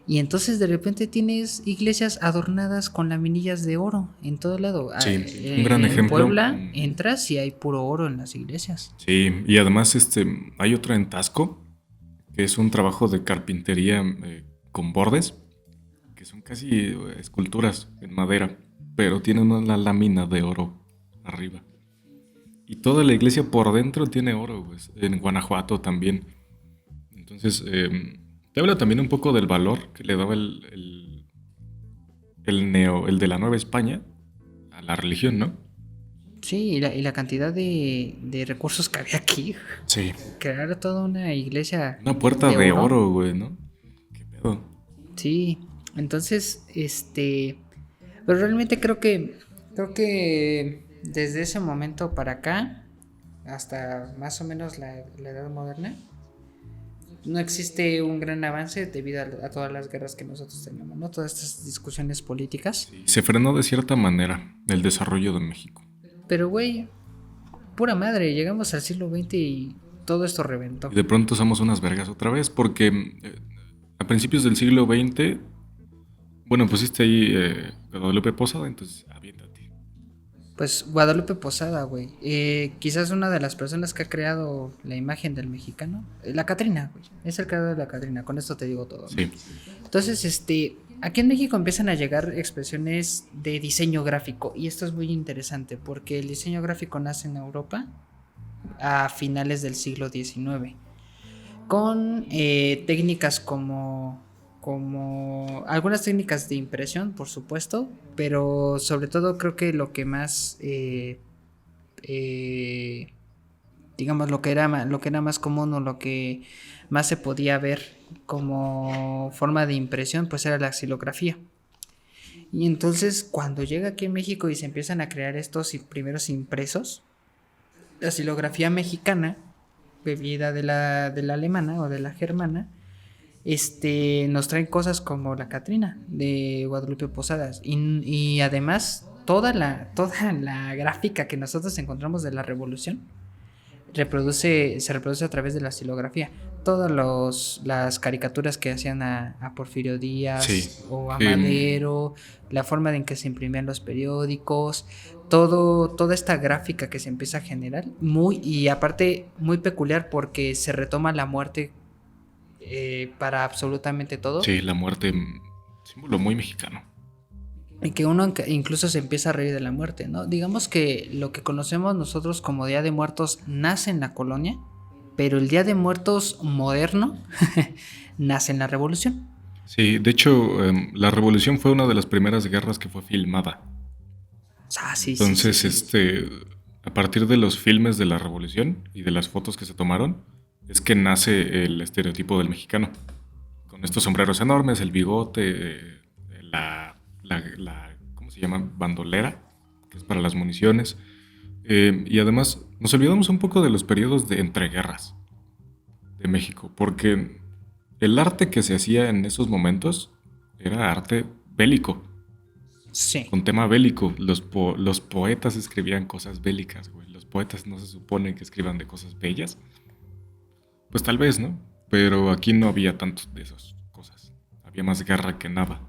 Speaker 2: y entonces de repente tienes iglesias adornadas con laminillas de oro en todo lado.
Speaker 1: Sí, un gran
Speaker 2: En
Speaker 1: ejemplo.
Speaker 2: Puebla entras y hay puro oro en las iglesias.
Speaker 1: Sí, y además hay otra en Tasco, que es un trabajo de carpintería con bordes, que son casi esculturas en madera, pero tienen una lámina de oro arriba. Y toda la iglesia por dentro tiene oro, pues, en Guanajuato también. Entonces, te habla también un poco del valor que le daba el de la Nueva España a la religión, ¿no?
Speaker 2: Sí, y la cantidad de recursos que había aquí.
Speaker 1: Sí.
Speaker 2: Crear toda una iglesia
Speaker 1: Una puerta
Speaker 2: de
Speaker 1: de
Speaker 2: oro.
Speaker 1: oro, güey, ¿no? ¿Qué pedo?
Speaker 2: Sí, entonces, pero realmente creo que desde ese momento para acá, hasta más o menos la edad moderna, no existe un gran avance debido a todas las guerras que nosotros tenemos, ¿no? Todas estas discusiones políticas.
Speaker 1: Sí, se frenó de cierta manera el desarrollo de México.
Speaker 2: Pero, güey, pura madre, llegamos al siglo XX y todo esto reventó.
Speaker 1: Y de pronto somos unas vergas otra vez, porque a principios del siglo XX, bueno, pusiste ahí Guadalupe Posada, entonces aviéntate.
Speaker 2: Pues Guadalupe Posada, güey. Quizás una de las personas que ha creado la imagen del mexicano. La Catrina, güey. Es el creador de la Catrina. Con esto te digo todo, ¿no?
Speaker 1: Sí,
Speaker 2: Entonces, aquí en México empiezan a llegar expresiones de diseño gráfico. Y esto es muy interesante porque el diseño gráfico nace en Europa a finales del siglo XIX. Con técnicas como algunas técnicas de impresión, por supuesto, pero sobre todo creo que lo que más, digamos, lo que era más común o lo que más se podía ver como forma de impresión, pues era la xilografía. Y entonces cuando llega aquí en México y se empiezan a crear estos primeros impresos, la xilografía mexicana, bebida de la alemana o de la germana, nos traen cosas como la Catrina de Guadalupe Posadas y además toda la gráfica que nosotros encontramos de la revolución se reproduce a través de la estilografía. Todas las caricaturas que hacían a Porfirio Díaz
Speaker 1: sí.
Speaker 2: o a Madero, la forma en que se imprimían los periódicos, toda esta gráfica que se empieza a generar, y aparte muy peculiar porque se retoma la muerte para absolutamente todo.
Speaker 1: Sí, la muerte, símbolo muy mexicano.
Speaker 2: Y que uno incluso se empieza a reír de la muerte, ¿no? Digamos que lo que conocemos nosotros como Día de Muertos nace en la colonia, pero el Día de Muertos moderno nace en la Revolución.
Speaker 1: Sí, de hecho, la Revolución fue una de las primeras guerras que fue filmada.
Speaker 2: Ah, sí,
Speaker 1: Entonces,
Speaker 2: sí.
Speaker 1: a partir de los filmes de la Revolución y de las fotos que se tomaron, es que nace el estereotipo del mexicano. Con estos sombreros enormes, el bigote, ¿cómo se llama? Bandolera, que es para las municiones. Y además, nos olvidamos un poco de los periodos de entreguerras de México, porque el arte que se hacía en esos momentos era arte bélico.
Speaker 2: Sí.
Speaker 1: Con tema bélico. Los poetas escribían cosas bélicas, güey. Los poetas no se supone que escriban de cosas bellas. Pues tal vez, ¿no? Pero aquí no había tantos de esas cosas. Había más guerra que nada.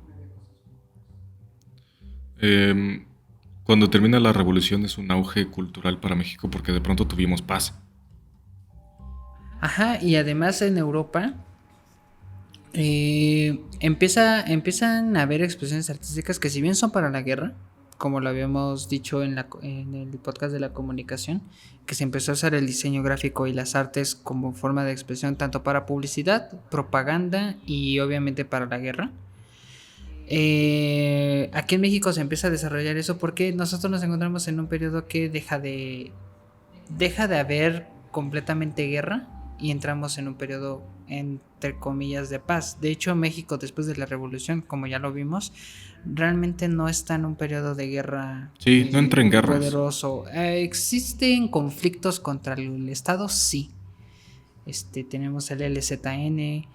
Speaker 1: Cuando termina la revolución es un auge cultural para México porque de pronto tuvimos paz.
Speaker 2: Ajá, y además en Europa empiezan a haber expresiones artísticas que si bien son para la guerra, como lo habíamos dicho en el podcast de la comunicación, que se empezó a usar el diseño gráfico y las artes como forma de expresión tanto para publicidad, propaganda y obviamente para la guerra. Aquí en México se empieza a desarrollar eso porque nosotros nos encontramos en un periodo que deja de haber completamente guerra y entramos en un periodo entre comillas de paz. De hecho, México después de la revolución, como ya lo vimos, realmente no está en un periodo de guerra
Speaker 1: Sí, no entra en guerras.
Speaker 2: poderoso. ¿Existen conflictos contra el Estado? Sí. Tenemos el LZN,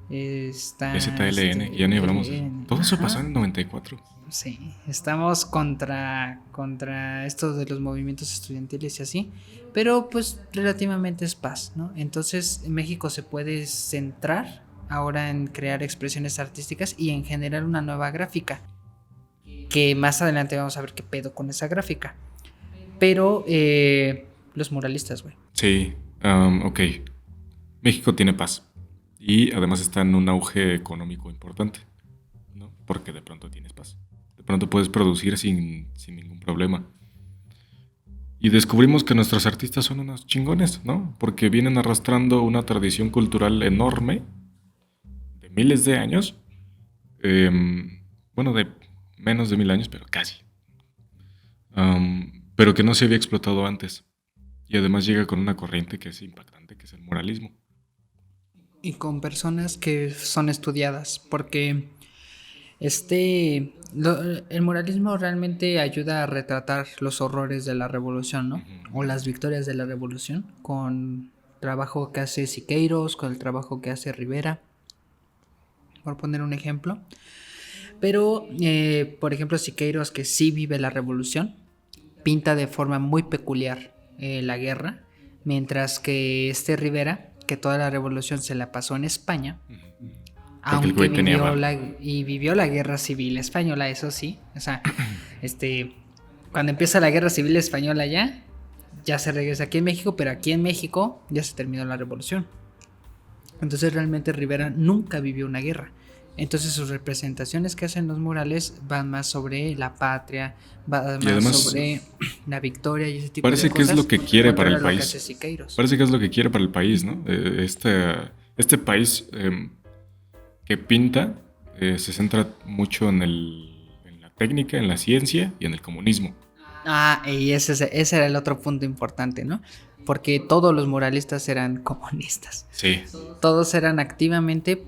Speaker 2: está
Speaker 1: ZLN, ya ni hablamos de eso. Todo eso pasó en el 94.
Speaker 2: Sí, estamos contra esto de los movimientos estudiantiles y así, pero pues relativamente es paz, ¿no? Entonces México se puede centrar ahora en crear expresiones artísticas y en generar una nueva gráfica, que más adelante vamos a ver qué pedo con esa gráfica. Pero los muralistas, güey.
Speaker 1: Sí, ok. México tiene paz y además está en un auge económico importante, ¿no? Porque de pronto tienes paz. De pronto puedes producir sin ningún problema. Y descubrimos que nuestros artistas son unos chingones, ¿no? Porque vienen arrastrando una tradición cultural enorme de miles de años. Bueno, de menos de 1000 años, pero casi. Pero que no se había explotado antes. Y además llega con una corriente que es impactante, que es el muralismo.
Speaker 2: Y con personas que son estudiadas, porque el muralismo realmente ayuda a retratar los horrores de la revolución, ¿no? O las victorias de la revolución, con el trabajo que hace Siqueiros, con el trabajo que hace Rivera, por poner un ejemplo. Pero, por ejemplo, Siqueiros, que sí vive la revolución, pinta de forma muy peculiar la guerra, mientras que Rivera, que toda la revolución se la pasó en España, aunque vivió la guerra civil española, eso sí. O sea, cuando empieza la guerra civil española ya se regresa aquí en México, pero aquí en México ya se terminó la revolución. Entonces realmente Rivera nunca vivió una guerra. Entonces sus representaciones que hacen los murales van más sobre la patria, van más además, sobre la victoria y ese tipo de cosas.
Speaker 1: Parece que es lo que quiere para el país. Parece que es lo que quiere para el país, ¿no? Este país que pinta se centra mucho en la técnica, en la ciencia y en el comunismo.
Speaker 2: Y ese era el otro punto importante, ¿no? Porque todos los muralistas eran comunistas.
Speaker 1: Sí.
Speaker 2: Todos eran activamente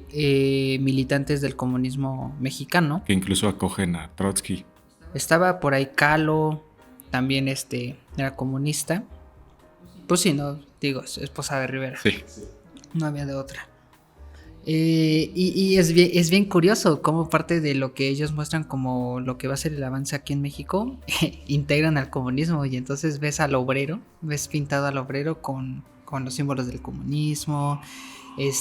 Speaker 2: militantes del comunismo mexicano.
Speaker 1: Que incluso acogen a Trotsky.
Speaker 2: Estaba por ahí Kahlo, también era comunista. Pues sí, no, digo, esposa de Rivera.
Speaker 1: Sí.
Speaker 2: No había de otra. Y es bien curioso cómo parte de lo que ellos muestran como lo que va a ser el avance aquí en México integran al comunismo, y entonces ves pintado al obrero con los símbolos del comunismo.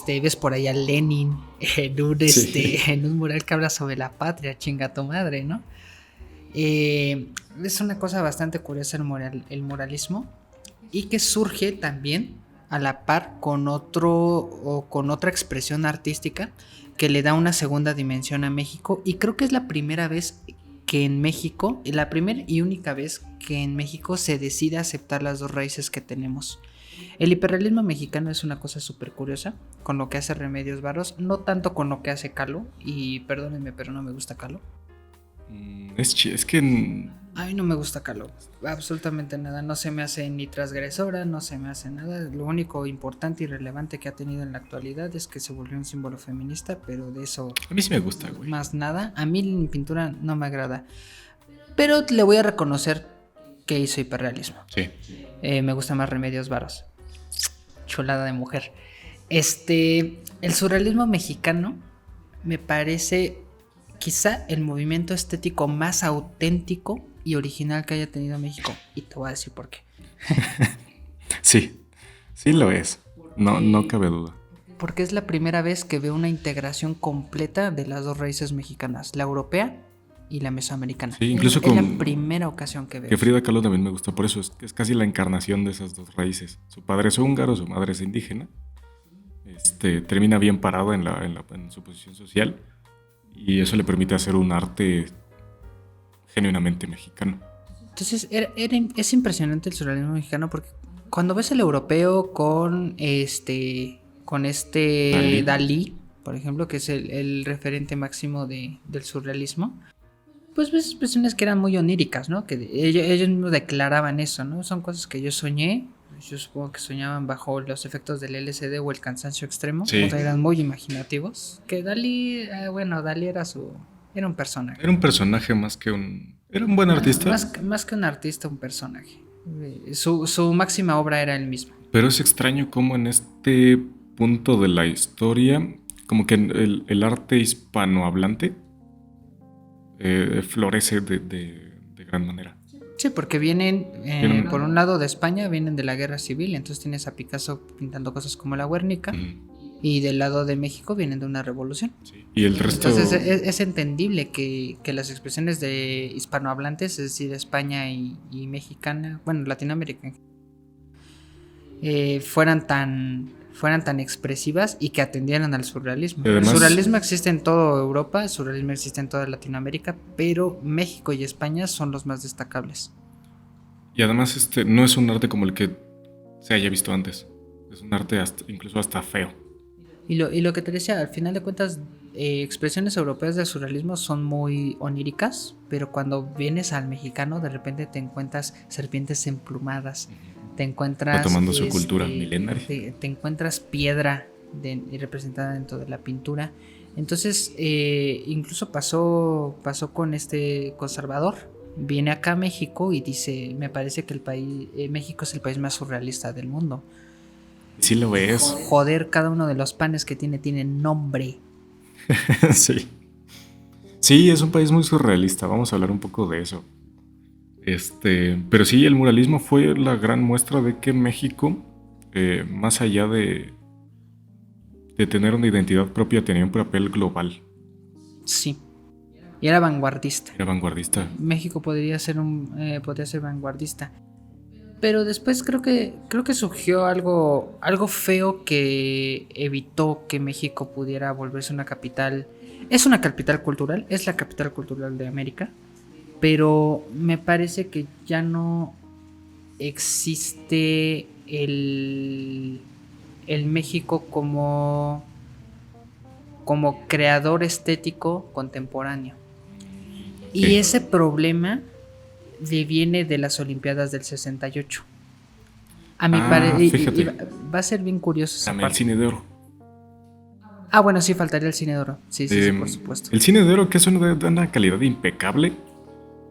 Speaker 2: Ves por ahí a Lenin en un mural que habla sobre la patria, chinga tu madre, ¿no? Es una cosa bastante curiosa el muralismo, y que surge también a la par con otra expresión artística que le da una segunda dimensión a México, y creo que es la primera vez que en México, la primera y única vez que en México se decide aceptar las dos raíces que tenemos. El hiperrealismo mexicano es una cosa súper curiosa, con lo que hace Remedios Varo, no tanto con lo que hace Kahlo, y perdónenme, pero no me gusta Kahlo.
Speaker 1: Es que...
Speaker 2: A mí no me gusta Kahlo, absolutamente nada. No se me hace ni transgresora, no se me hace nada. Lo único importante y relevante que ha tenido en la actualidad es que se volvió un símbolo feminista, pero de eso...
Speaker 1: A mí sí me gusta, güey.
Speaker 2: Más nada. A mí mi pintura no me agrada, pero le voy a reconocer que hizo hiperrealismo.
Speaker 1: Sí.
Speaker 2: Me gusta más Remedios Varo. Chulada de mujer. El surrealismo mexicano me parece quizá el movimiento estético más auténtico y original que haya tenido México, y te voy a decir por qué.
Speaker 1: Sí lo es, no cabe duda.
Speaker 2: Porque es la primera vez que veo una integración completa de las dos raíces mexicanas, la europea y la mesoamericana.
Speaker 1: Sí, incluso
Speaker 2: es la primera ocasión que veo.
Speaker 1: Que Frida Kahlo también me gusta, por eso es casi la encarnación de esas dos raíces. Su padre es húngaro, su madre es indígena. Termina bien parado en su posición social, y eso le permite hacer un arte genuinamente mexicano.
Speaker 2: Entonces es impresionante el surrealismo mexicano, porque cuando ves el europeo con Dalí, por ejemplo, que es el referente máximo del surrealismo, pues ves expresiones que eran muy oníricas, ¿no? Que ellos mismos declaraban eso, ¿no? Son cosas que yo soñé. Yo supongo que soñaban bajo los efectos del LSD o el cansancio extremo.
Speaker 1: Sí.
Speaker 2: O sea, eran muy imaginativos. Que Dalí, Dalí era un personaje.
Speaker 1: Era un personaje más que un... Era un buen artista.
Speaker 2: Más que un artista, un personaje. Su máxima obra era él mismo.
Speaker 1: Pero es extraño cómo en este punto de la historia, como que el arte hispanohablante florece de gran manera.
Speaker 2: Sí, porque vienen, por un lado de España, vienen de la guerra civil, entonces tienes a Picasso pintando cosas como la Guernica, y del lado de México vienen de una revolución.
Speaker 1: Sí. Y el resto...
Speaker 2: Entonces es entendible que las expresiones de hispanohablantes, es decir, España y mexicana, bueno, Latinoamérica, fueran tan expresivas y que atendieran al surrealismo.
Speaker 1: Además,
Speaker 2: el surrealismo existe en toda Europa, el surrealismo existe en toda Latinoamérica, pero México y España son los más destacables.
Speaker 1: Y además no es un arte como el que se haya visto antes. Es un arte incluso hasta feo.
Speaker 2: Y lo que te decía, al final de cuentas, expresiones europeas del surrealismo son muy oníricas, pero cuando vienes al mexicano, de repente te encuentras serpientes emplumadas. Te encuentras...
Speaker 1: Está tomando su cultura milenaria.
Speaker 2: Te encuentras piedra representada dentro de la pintura. Entonces, incluso pasó con este conservador. Viene acá a México y dice, me parece que México es el país más surrealista del mundo.
Speaker 1: Sí lo ves.
Speaker 2: Joder, cada uno de los panes que tiene nombre.
Speaker 1: Sí. Sí, es un país muy surrealista. Vamos a hablar un poco de eso. Pero sí, el muralismo fue la gran muestra de que México, más allá de tener una identidad propia, tenía un papel global.
Speaker 2: Sí. Y era vanguardista.
Speaker 1: Era vanguardista.
Speaker 2: México podría ser vanguardista. Pero después creo que surgió algo feo que evitó que México pudiera volverse una capital. Es una capital cultural, es la capital cultural de América. Pero me parece que ya no existe el México como creador estético contemporáneo. Sí. Y ese problema viene de las Olimpiadas del 68. A mi parecer va a ser bien curioso esa parte.
Speaker 1: El cine de oro.
Speaker 2: Bueno, sí, faltaría el cine de oro. Sí, por supuesto.
Speaker 1: El cine de oro, que es de una calidad impecable.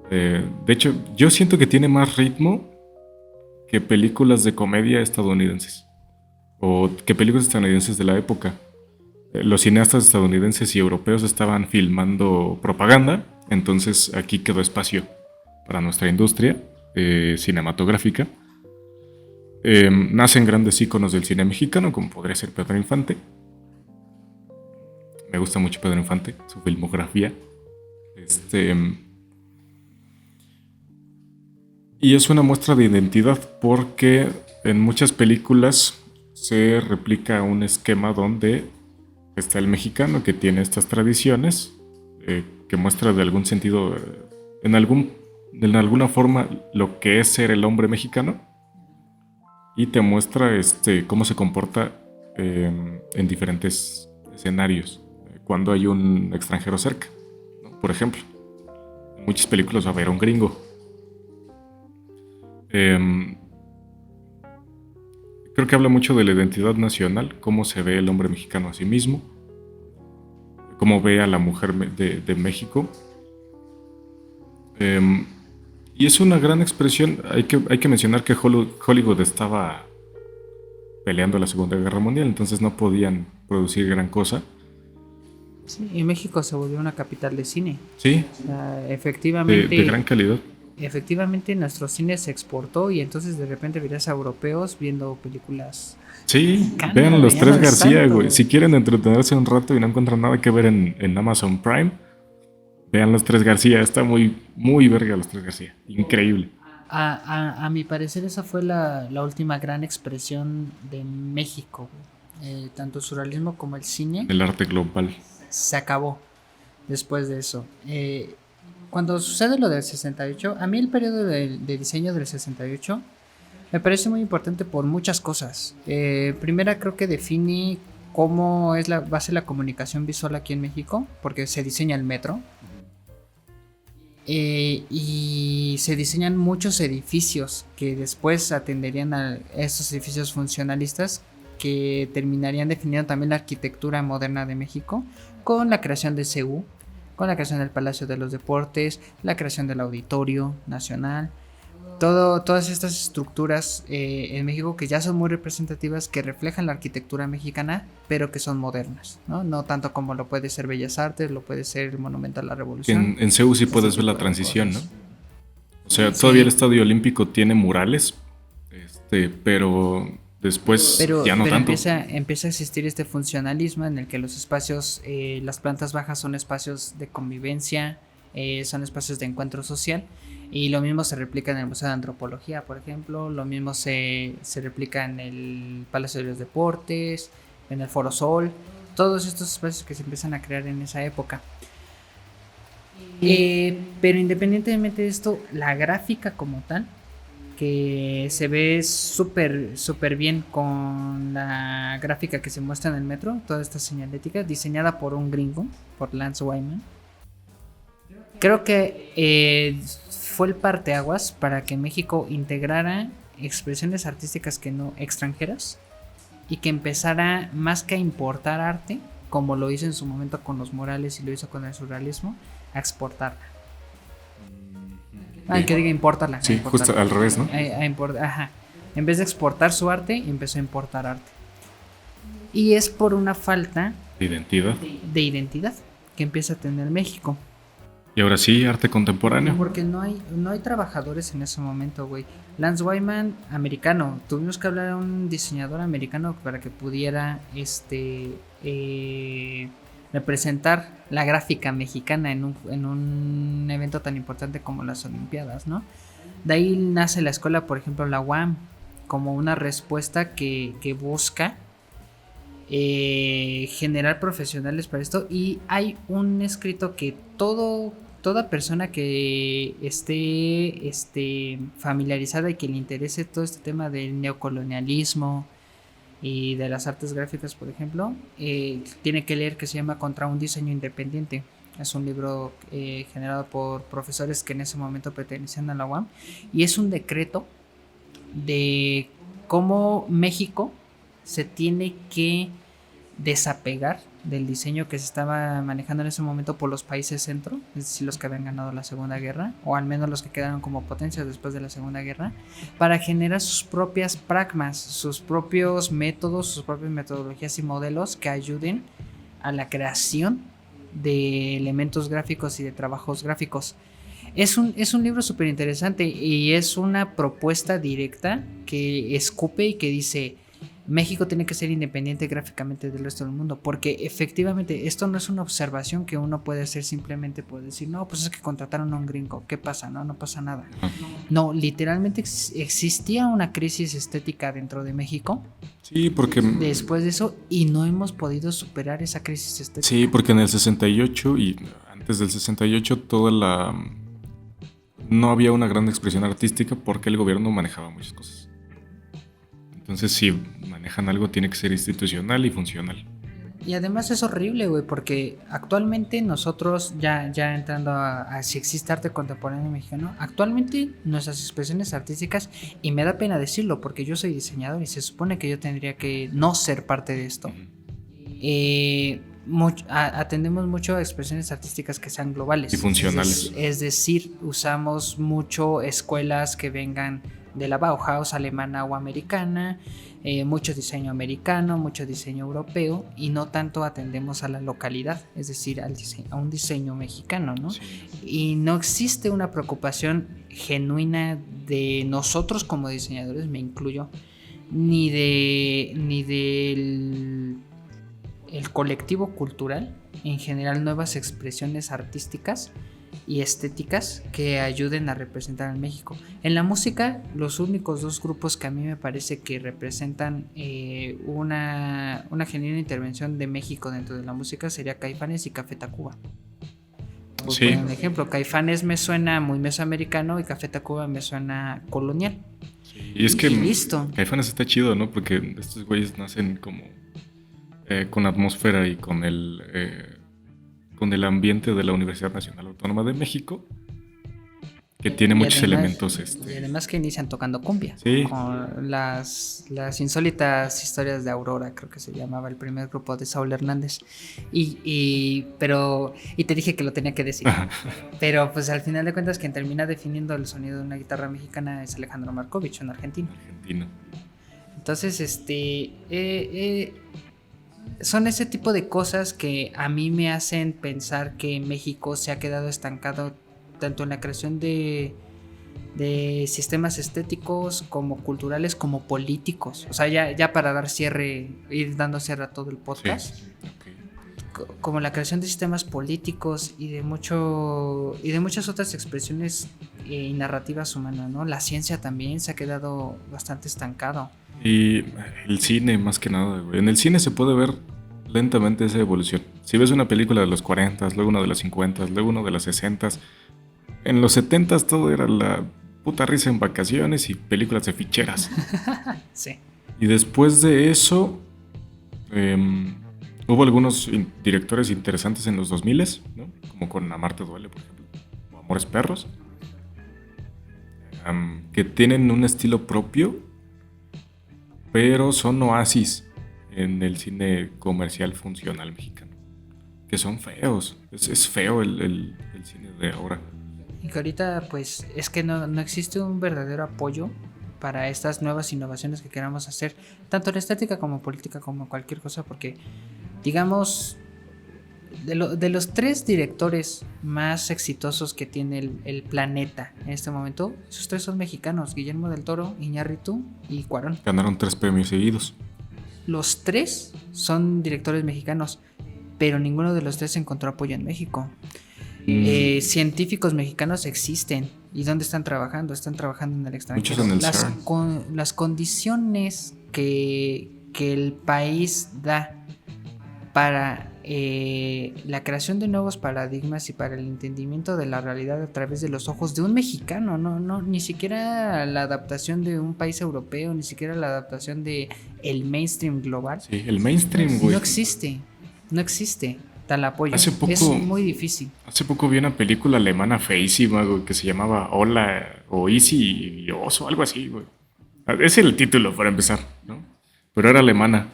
Speaker 1: De hecho, yo siento que tiene más ritmo que películas de comedia estadounidenses. O que películas estadounidenses de la época. Los cineastas estadounidenses y europeos estaban filmando propaganda. Entonces aquí quedó espacio para nuestra industria cinematográfica. Nacen grandes íconos del cine mexicano, como podría ser Pedro Infante. Me gusta mucho Pedro Infante, su filmografía. Y es una muestra de identidad porque en muchas películas se replica un esquema donde está el mexicano que tiene estas tradiciones, que muestra de algún sentido, en alguna forma, lo que es ser el hombre mexicano, y te muestra cómo se comporta en diferentes escenarios cuando hay un extranjero cerca, ¿no? Por ejemplo, en muchas películas va a haber un gringo. Creo que habla mucho de la identidad nacional, cómo se ve el hombre mexicano a sí mismo, cómo ve a la mujer de México. Y es una gran expresión. Hay que mencionar que Hollywood estaba peleando la Segunda Guerra Mundial, entonces no podían producir gran cosa.
Speaker 2: Sí, y México se volvió una capital de cine.
Speaker 1: Sí.
Speaker 2: O sea, efectivamente.
Speaker 1: De gran calidad.
Speaker 2: Efectivamente, nuestro cine se exportó y entonces de repente verías a europeos viendo películas.
Speaker 1: Sí, vean Los Tres García, güey. Si quieren entretenerse un rato y no encuentran nada que ver en Amazon Prime, vean Los Tres García. Está muy, muy verga Los Tres García. Increíble.
Speaker 2: A mi parecer esa fue la última gran expresión de México. Tanto el surrealismo como el cine.
Speaker 1: El arte global.
Speaker 2: Se acabó después de eso. Cuando sucede lo del 68, a mí el periodo de diseño del 68 me parece muy importante por muchas cosas. Primera, creo que define cómo es va a ser la comunicación visual aquí en México, porque se diseña el metro. Y se diseñan muchos edificios que después atenderían a estos edificios funcionalistas que terminarían definiendo también la arquitectura moderna de México con la creación de CU, con la creación del Palacio de los Deportes, la creación del Auditorio Nacional. Todas estas estructuras en México que ya son muy representativas, que reflejan la arquitectura mexicana, pero que son modernas, ¿no? No tanto como lo puede ser Bellas Artes, lo puede ser el Monumento a la Revolución.
Speaker 1: En CEU sí puedes ver la transición, ¿no? O sea, todavía el Estadio Olímpico tiene murales, pero después ya no tanto.
Speaker 2: Empieza a existir este funcionalismo en el que los espacios, las plantas bajas son espacios de convivencia, son espacios de encuentro social. Y lo mismo se replica en el Museo de Antropología, por ejemplo. Lo mismo se replica en el Palacio de los Deportes, en el Foro Sol. Todos estos espacios que se empiezan a crear en esa época. Pero independientemente de esto, la gráfica como tal, que se ve súper bien con la gráfica que se muestra en el metro, toda esta señalética, diseñada por un gringo, por Lance Wyman. Creo que fue el parteaguas para que México integrara expresiones artísticas que no extranjeras y que empezara más que a importar arte, como lo hizo en su momento con los murales y lo hizo con el surrealismo, a exportarla. Que diga importarla.
Speaker 1: Sí, justo al revés, ¿no?
Speaker 2: Ajá. En vez de exportar su arte, empezó a importar arte. Y es por una falta de identidad que empieza a tener México.
Speaker 1: Y ahora sí, arte contemporáneo.
Speaker 2: Porque no hay trabajadores en ese momento, güey. Lance Wyman, americano. Tuvimos que hablar a un diseñador americano para que pudiera representar la gráfica mexicana en un evento tan importante como las Olimpiadas, ¿no? De ahí nace la escuela, por ejemplo, la UAM, como una respuesta que busca generar profesionales para esto. Y hay un escrito que toda persona que esté familiarizada y que le interese todo este tema del neocolonialismo y de las artes gráficas, por ejemplo, tiene que leer, que se llama Contra un diseño independiente. Es un libro generado por profesores que en ese momento pertenecían a la UAM, y es un decreto de cómo México se tiene que desapegar del diseño que se estaba manejando en ese momento por los países centro, es decir, los que habían ganado la Segunda Guerra, o al menos los que quedaron como potencias después de la Segunda Guerra, para generar sus propias pragmas, sus propios métodos, sus propias metodologías y modelos que ayuden a la creación de elementos gráficos y de trabajos gráficos. Es un libro súper interesante y es una propuesta directa que escupe y que dice: México tiene que ser independiente gráficamente del resto del mundo, porque efectivamente esto no es una observación que uno puede hacer simplemente por decir, no, pues es que contrataron a un gringo, ¿qué pasa? No pasa nada. No, literalmente existía una crisis estética dentro de México.
Speaker 1: Sí, porque
Speaker 2: después de eso, y no hemos podido superar esa crisis estética.
Speaker 1: Sí, porque en el 68 y antes del 68 no había una gran expresión artística porque el gobierno manejaba muchas cosas. Entonces, si manejan algo, tiene que ser institucional y funcional.
Speaker 2: Y además es horrible, güey, porque actualmente nosotros, ya entrando a si existe arte contemporáneo mexicano, actualmente nuestras expresiones artísticas, y me da pena decirlo porque yo soy diseñador y se supone que yo tendría que no ser parte de esto, atendemos mucho a expresiones artísticas que sean globales
Speaker 1: y funcionales.
Speaker 2: Es decir, usamos mucho escuelas que vengan de la Bauhaus alemana o americana, mucho diseño americano, mucho diseño europeo, y no tanto atendemos a la localidad, es decir, a un diseño mexicano, ¿no? Sí. Y no existe una preocupación genuina de nosotros como diseñadores, me incluyo, ni del el colectivo cultural, en general, nuevas expresiones artísticas y estéticas que ayuden a representar a México. En la música, los únicos dos grupos que a mí me parece que representan una genuina intervención de México dentro de la música sería Caifanes y Café Tacuba. Por
Speaker 1: sí.
Speaker 2: poner un ejemplo, Caifanes me suena muy mesoamericano y Café Tacuba me suena colonial.
Speaker 1: Sí. Y es que
Speaker 2: listo.
Speaker 1: Caifanes está chido, ¿no? Porque estos güeyes nacen como con atmósfera y con el ambiente de la Universidad Nacional Autónoma de México, que tiene
Speaker 2: Y
Speaker 1: muchos
Speaker 2: además,
Speaker 1: elementos,
Speaker 2: y además que inician tocando cumbia,
Speaker 1: sí,
Speaker 2: con las insólitas historias de Aurora, creo que se llamaba el primer grupo de Saúl Hernández. Y te dije que lo tenía que decir. Pero pues al final de cuentas quien termina definiendo el sonido de una guitarra mexicana es Alejandro Markovich, un argentino. Entonces, son ese tipo de cosas que a mí me hacen pensar que México se ha quedado estancado tanto en la creación de sistemas estéticos como culturales como políticos. O sea, ya para dar cierre, ir dando cierre a todo el podcast.
Speaker 1: Sí. Okay.
Speaker 2: Como la creación de sistemas políticos y de muchas otras expresiones y narrativas humanas, ¿no? La ciencia también se ha quedado bastante estancado.
Speaker 1: Y el cine, más que nada, güey. En el cine se puede ver lentamente esa evolución. Si ves una película de los 40, luego una de los 50, luego una de los 60, en los 70 todo era la puta risa en vacaciones y películas de ficheras.
Speaker 2: Sí.
Speaker 1: Y después de eso, hubo algunos directores interesantes en los 2000, ¿no? Como con Amarte Duele, por ejemplo, o Amores Perros, que tienen un estilo propio, pero son oasis en el cine comercial funcional mexicano, que son feos. Es feo el cine de ahora.
Speaker 2: Y que ahorita pues es que no existe un verdadero apoyo para estas nuevas innovaciones que queramos hacer, tanto en estética como política como cualquier cosa, porque digamos de los 3 directores más exitosos que tiene el planeta en este momento, esos 3 son mexicanos: Guillermo del Toro, Iñárritu y Cuarón.
Speaker 1: Ganaron 3 premios seguidos.
Speaker 2: Los 3 son directores mexicanos, pero ninguno de los 3 encontró apoyo en México. Científicos mexicanos existen. ¿Y dónde están trabajando? Están trabajando en el extranjero.
Speaker 1: Muchos en el
Speaker 2: Las condiciones que el país da para la creación de nuevos paradigmas y para el entendimiento de la realidad a través de los ojos de un mexicano, no ni siquiera la adaptación de un país europeo, ni siquiera la adaptación de el mainstream global.
Speaker 1: Sí, el mainstream, güey.
Speaker 2: No existe tal apoyo.
Speaker 1: Hace
Speaker 2: es muy difícil.
Speaker 1: Hace poco vi una película alemana feísima, güey, que se llamaba Hola o Easy y Oso, algo así, güey. Ese es el título para empezar, ¿no? Pero era alemana.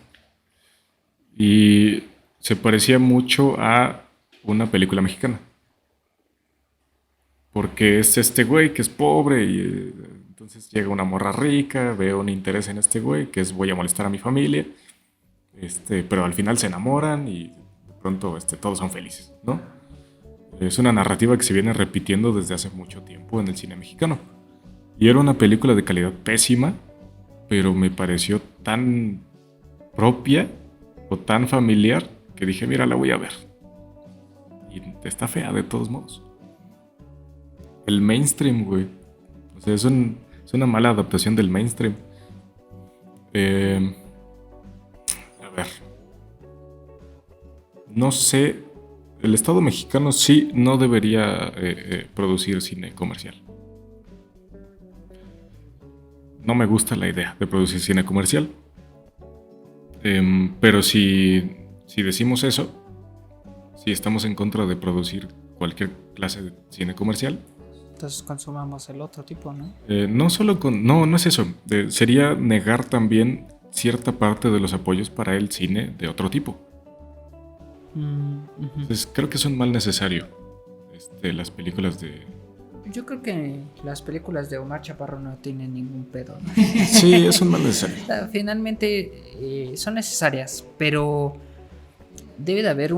Speaker 1: Y se parecía mucho a una película mexicana. Porque es este güey que es pobre y entonces llega una morra rica, veo un interés en este güey, que es voy a molestar a mi familia. Pero al final se enamoran y de pronto todos son felices, ¿no? Es una narrativa que se viene repitiendo desde hace mucho tiempo en el cine mexicano. Y era una película de calidad pésima, pero me pareció tan propia o tan familiar que dije, mira, la voy a ver. Y está fea de todos modos. El mainstream, güey. O sea, es una mala adaptación del mainstream. A ver. No sé. El Estado mexicano sí no debería producir cine comercial. No me gusta la idea de producir cine comercial. Pero si decimos eso, si estamos en contra de producir cualquier clase de cine comercial,
Speaker 2: entonces consumamos el otro tipo, ¿no?
Speaker 1: No es eso. Sería negar también cierta parte de los apoyos para el cine de otro tipo. Entonces creo que es un mal necesario las películas de...
Speaker 2: Yo creo que las películas de Omar Chaparro no tienen ningún pedo, ¿no?
Speaker 1: Sí, es un mal necesario.
Speaker 2: Finalmente son necesarias, pero debe de haber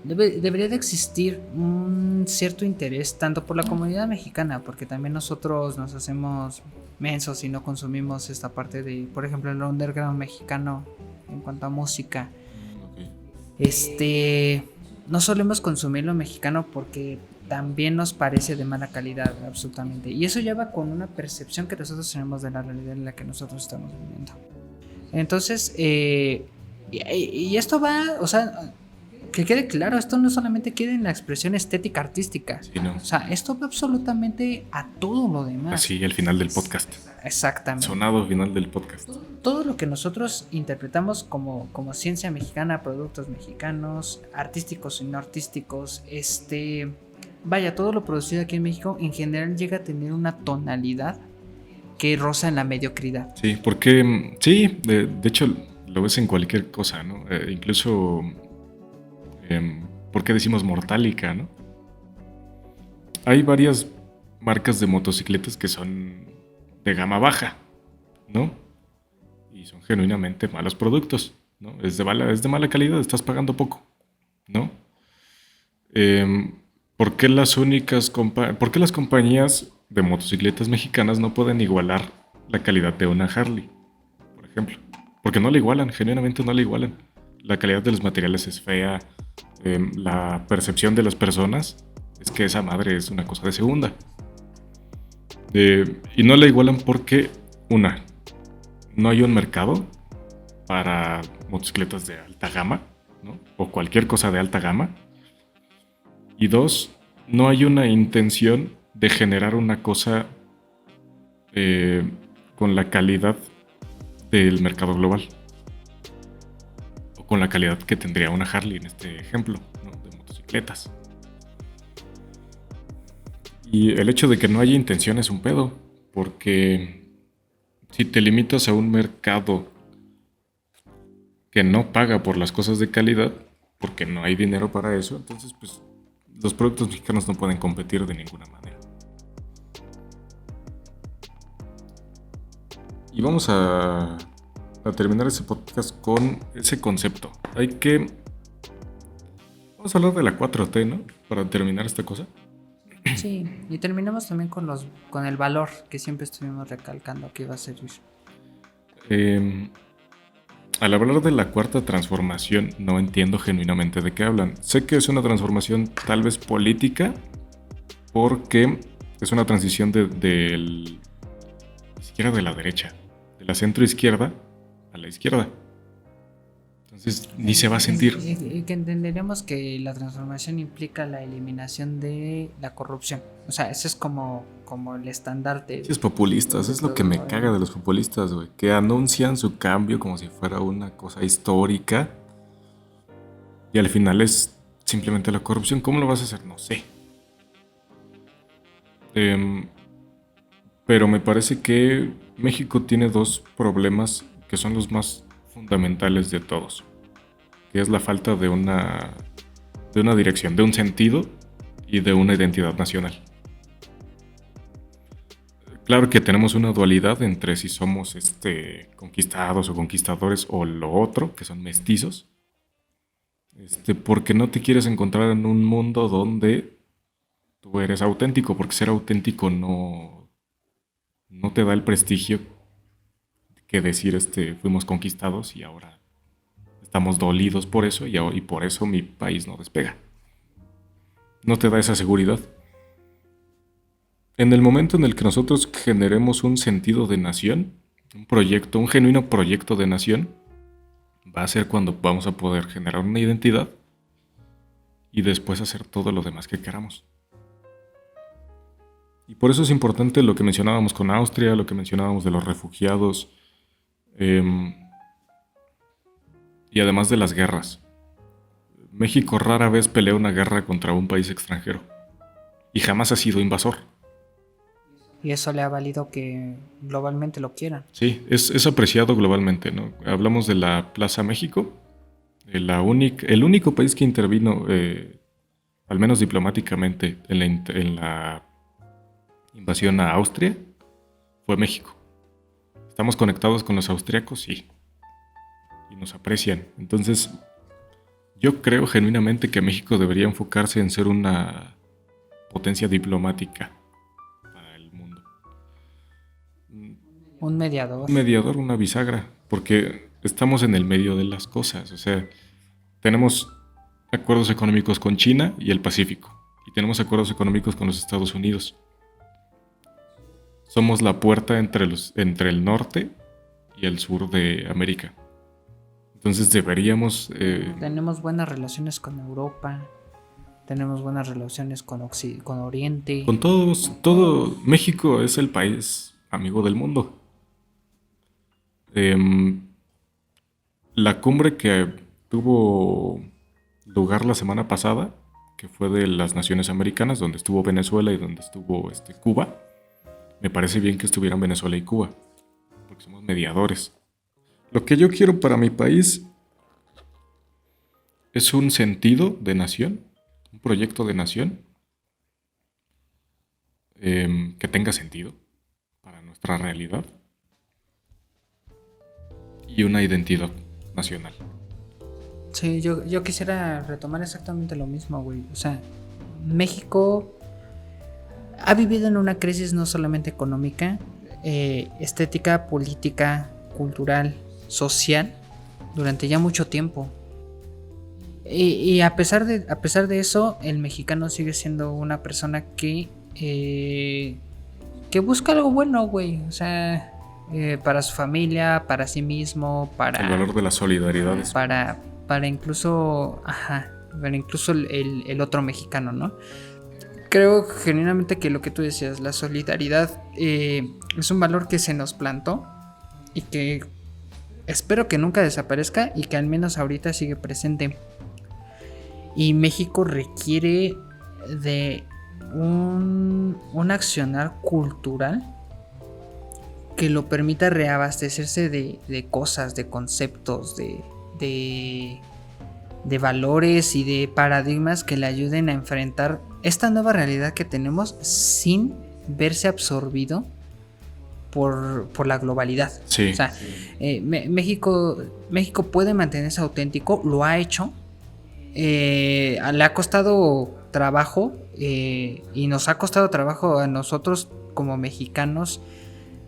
Speaker 2: debería de existir un cierto interés tanto por la comunidad mexicana, porque también nosotros nos hacemos mensos y no consumimos esta parte de, por ejemplo, el underground mexicano en cuanto a música. No solemos consumir lo mexicano porque también nos parece de mala calidad, absolutamente. Y eso ya va con una percepción que nosotros tenemos de la realidad en la que nosotros estamos viviendo. Entonces, y esto va, o sea, Que quede claro, esto no solamente queda en la expresión estética artística.
Speaker 1: Sí, no.
Speaker 2: O sea, esto va absolutamente a todo lo demás.
Speaker 1: Así, el final del podcast.
Speaker 2: Exactamente.
Speaker 1: Sonado final del podcast.
Speaker 2: Todo lo que nosotros interpretamos como ciencia mexicana, productos mexicanos, artísticos y no artísticos, vaya, todo lo producido aquí en México en general llega a tener una tonalidad que roza en la mediocridad.
Speaker 1: Sí, porque sí, de hecho lo ves en cualquier cosa, ¿no? Incluso, ¿por qué decimos Mortálica, no? Hay varias marcas de motocicletas que son de gama baja, ¿no? Y son genuinamente malos productos, ¿no? Es de mala calidad, estás pagando poco, ¿no? ¿Por qué las compañías de motocicletas mexicanas no pueden igualar la calidad de una Harley, por ejemplo? Porque no la igualan, genuinamente no la igualan. La calidad de los materiales es fea, la percepción de las personas es que esa madre es una cosa de segunda. Y no la igualan porque, no hay un mercado para motocicletas de alta gama, ¿no? O cualquier cosa de alta gama. Y 2, no hay una intención de generar una cosa con la calidad del mercado global. O con la calidad que tendría una Harley en este ejemplo, ¿no? De motocicletas. Y el hecho de que no haya intención es un pedo, porque si te limitas a un mercado que no paga por las cosas de calidad, porque no hay dinero para eso, entonces pues los productos mexicanos no pueden competir de ninguna manera. Y vamos a terminar ese podcast con ese concepto. Vamos a hablar de la 4T, ¿no? Para terminar esta cosa.
Speaker 2: Sí, y terminamos también con el valor que siempre estuvimos recalcando que iba a servir.
Speaker 1: Al hablar de la cuarta transformación, no entiendo genuinamente de qué hablan. Sé que es una transformación tal vez política, porque es una transición ni siquiera de la derecha, de la centroizquierda a la izquierda. Entonces ni se va a sentir.
Speaker 2: Y que entenderemos que la transformación implica la eliminación de la corrupción. O sea, ese es como el estandarte.
Speaker 1: Sí, es populistas, es lo que me caga de los populistas, güey. Que anuncian su cambio como si fuera una cosa histórica. Y al final es simplemente la corrupción. ¿Cómo lo vas a hacer? No sé. Pero me parece que México tiene 2 problemas que son los más fundamentales de todos, que es la falta de una dirección, de un sentido y de una identidad nacional. Claro que tenemos una dualidad entre si somos conquistados o conquistadores o lo otro, que son mestizos, porque no te quieres encontrar en un mundo donde tú eres auténtico, porque ser auténtico no te da el prestigio que decir fuimos conquistados y ahora estamos dolidos por eso y por eso mi país no despega. No te da esa seguridad. En el momento en el que nosotros generemos un sentido de nación, un genuino proyecto de nación, va a ser cuando vamos a poder generar una identidad y después hacer todo lo demás que queramos. Y por eso es importante lo que mencionábamos con Austria, lo que mencionábamos de los refugiados, y además de las guerras. México rara vez pelea una guerra contra un país extranjero y jamás ha sido invasor.
Speaker 2: Y eso le ha valido que globalmente lo quieran.
Speaker 1: Sí, es apreciado globalmente, ¿no? Hablamos de la Plaza México, el único país que intervino, al menos diplomáticamente, en la invasión a Austria, fue México. ¿Estamos conectados con los austriacos? Sí. Y nos aprecian. Entonces, yo creo genuinamente que México debería enfocarse en ser una potencia diplomática para el mundo.
Speaker 2: Un mediador.
Speaker 1: Un mediador, una bisagra, porque estamos en el medio de las cosas. O sea, tenemos acuerdos económicos con China y el Pacífico, y tenemos acuerdos económicos con los Estados Unidos. Somos la puerta entre el norte y el sur de América. Entonces deberíamos...
Speaker 2: Tenemos buenas relaciones con Europa, tenemos buenas relaciones con Oriente.
Speaker 1: Con todos, todo México es el país amigo del mundo. Em, la cumbre que tuvo lugar la semana pasada, que fue de las Naciones Americanas, donde estuvo Venezuela y donde estuvo Cuba, me parece bien que estuvieran Venezuela y Cuba, porque somos mediadores. Lo que yo quiero para mi país es un sentido de nación, un proyecto de nación que tenga sentido para nuestra realidad y una identidad nacional.
Speaker 2: Sí, yo quisiera retomar exactamente lo mismo, güey. O sea, México ha vivido en una crisis no solamente económica, estética, política, cultural, social, durante ya mucho tiempo. Y a pesar de eso, el mexicano sigue siendo una persona que busca algo bueno, güey. O sea, para su familia, para sí mismo, para...
Speaker 1: El valor de la solidaridad.
Speaker 2: Para incluso... Ajá, para incluso el otro mexicano, ¿no? Creo genuinamente que lo que tú decías, la solidaridad, es un valor que se nos plantó y que espero que nunca desaparezca y que al menos ahorita sigue presente. Y México requiere de un accionar cultural que lo permita reabastecerse de cosas, de conceptos, de valores y de paradigmas que le ayuden a enfrentar esta nueva realidad que tenemos sin verse absorbido por la globalidad.
Speaker 1: Sí.
Speaker 2: O sea, México puede mantenerse auténtico, lo ha hecho. Le ha costado trabajo y nos ha costado trabajo a nosotros como mexicanos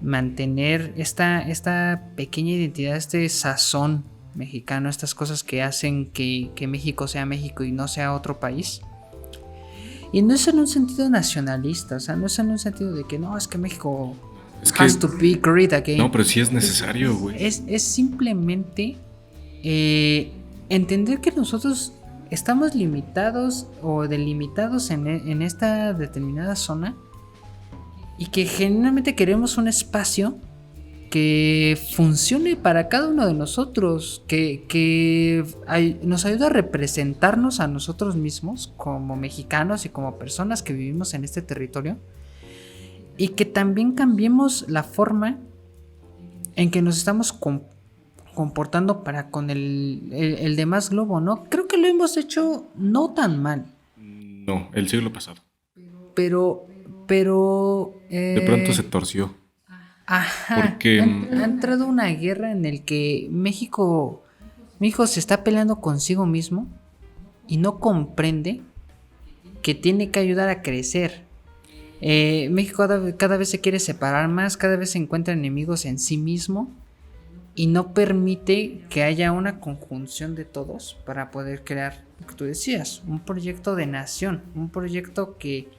Speaker 2: mantener esta pequeña identidad, este sazón mexicano, estas cosas que hacen que México sea México y no sea otro país. Y no es en un sentido nacionalista, o sea, no es en un sentido de que no, es que México has to be great again.
Speaker 1: No, pero sí es necesario, güey.
Speaker 2: Es simplemente entender que nosotros estamos limitados o delimitados en esta determinada zona y que genuinamente queremos un espacio que funcione para cada uno de nosotros, que nos ayude a representarnos a nosotros mismos como mexicanos y como personas que vivimos en este territorio, y que también cambiemos la forma en que nos estamos comportando para con el demás globo, ¿no? Creo que lo hemos hecho no tan mal.
Speaker 1: No, el siglo pasado.
Speaker 2: Pero
Speaker 1: de pronto se torció.
Speaker 2: Ajá.
Speaker 1: Porque
Speaker 2: ha entrado una guerra en el que México se está peleando consigo mismo y no comprende que tiene que ayudar a crecer. México cada vez se quiere separar más, cada vez se encuentra enemigos en sí mismo y no permite que haya una conjunción de todos para poder crear lo que tú decías, un proyecto de nación, un proyecto que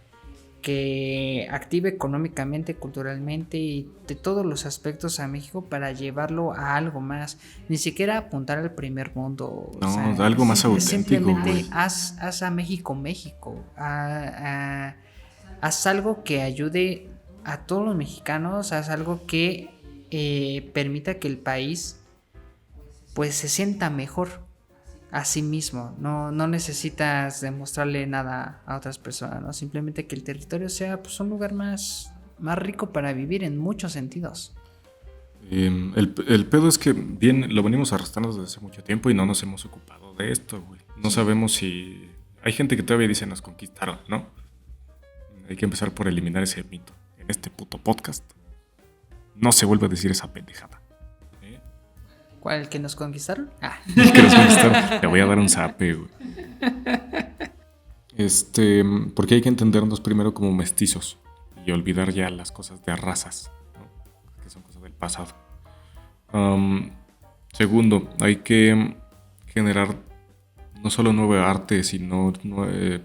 Speaker 2: active económicamente, culturalmente y de todos los aspectos a México para llevarlo a algo más, ni siquiera apuntar al primer mundo.
Speaker 1: No, o sea, algo más auténtico.
Speaker 2: Simplemente haz a México, haz algo que ayude a todos los mexicanos, haz algo que permita que el país pues se sienta mejor a sí mismo. No necesitas demostrarle nada a otras personas, ¿no? Simplemente que el territorio sea pues un lugar más rico para vivir en muchos sentidos.
Speaker 1: El pedo es que lo venimos arrastrando desde hace mucho tiempo y no nos hemos ocupado de esto, güey. No sabemos si... Hay gente que todavía dice nos conquistaron, ¿no? Hay que empezar por eliminar ese mito. En este puto podcast no se vuelve a decir esa pendejada.
Speaker 2: ¿Cuál? ¿El que nos conquistaron?
Speaker 1: El que nos conquistaron. Le voy a dar un zape, güey. Porque hay que entendernos primero como mestizos y olvidar ya las cosas de razas, ¿no? Que son cosas del pasado. Segundo, hay que generar no solo nuevo arte, sino un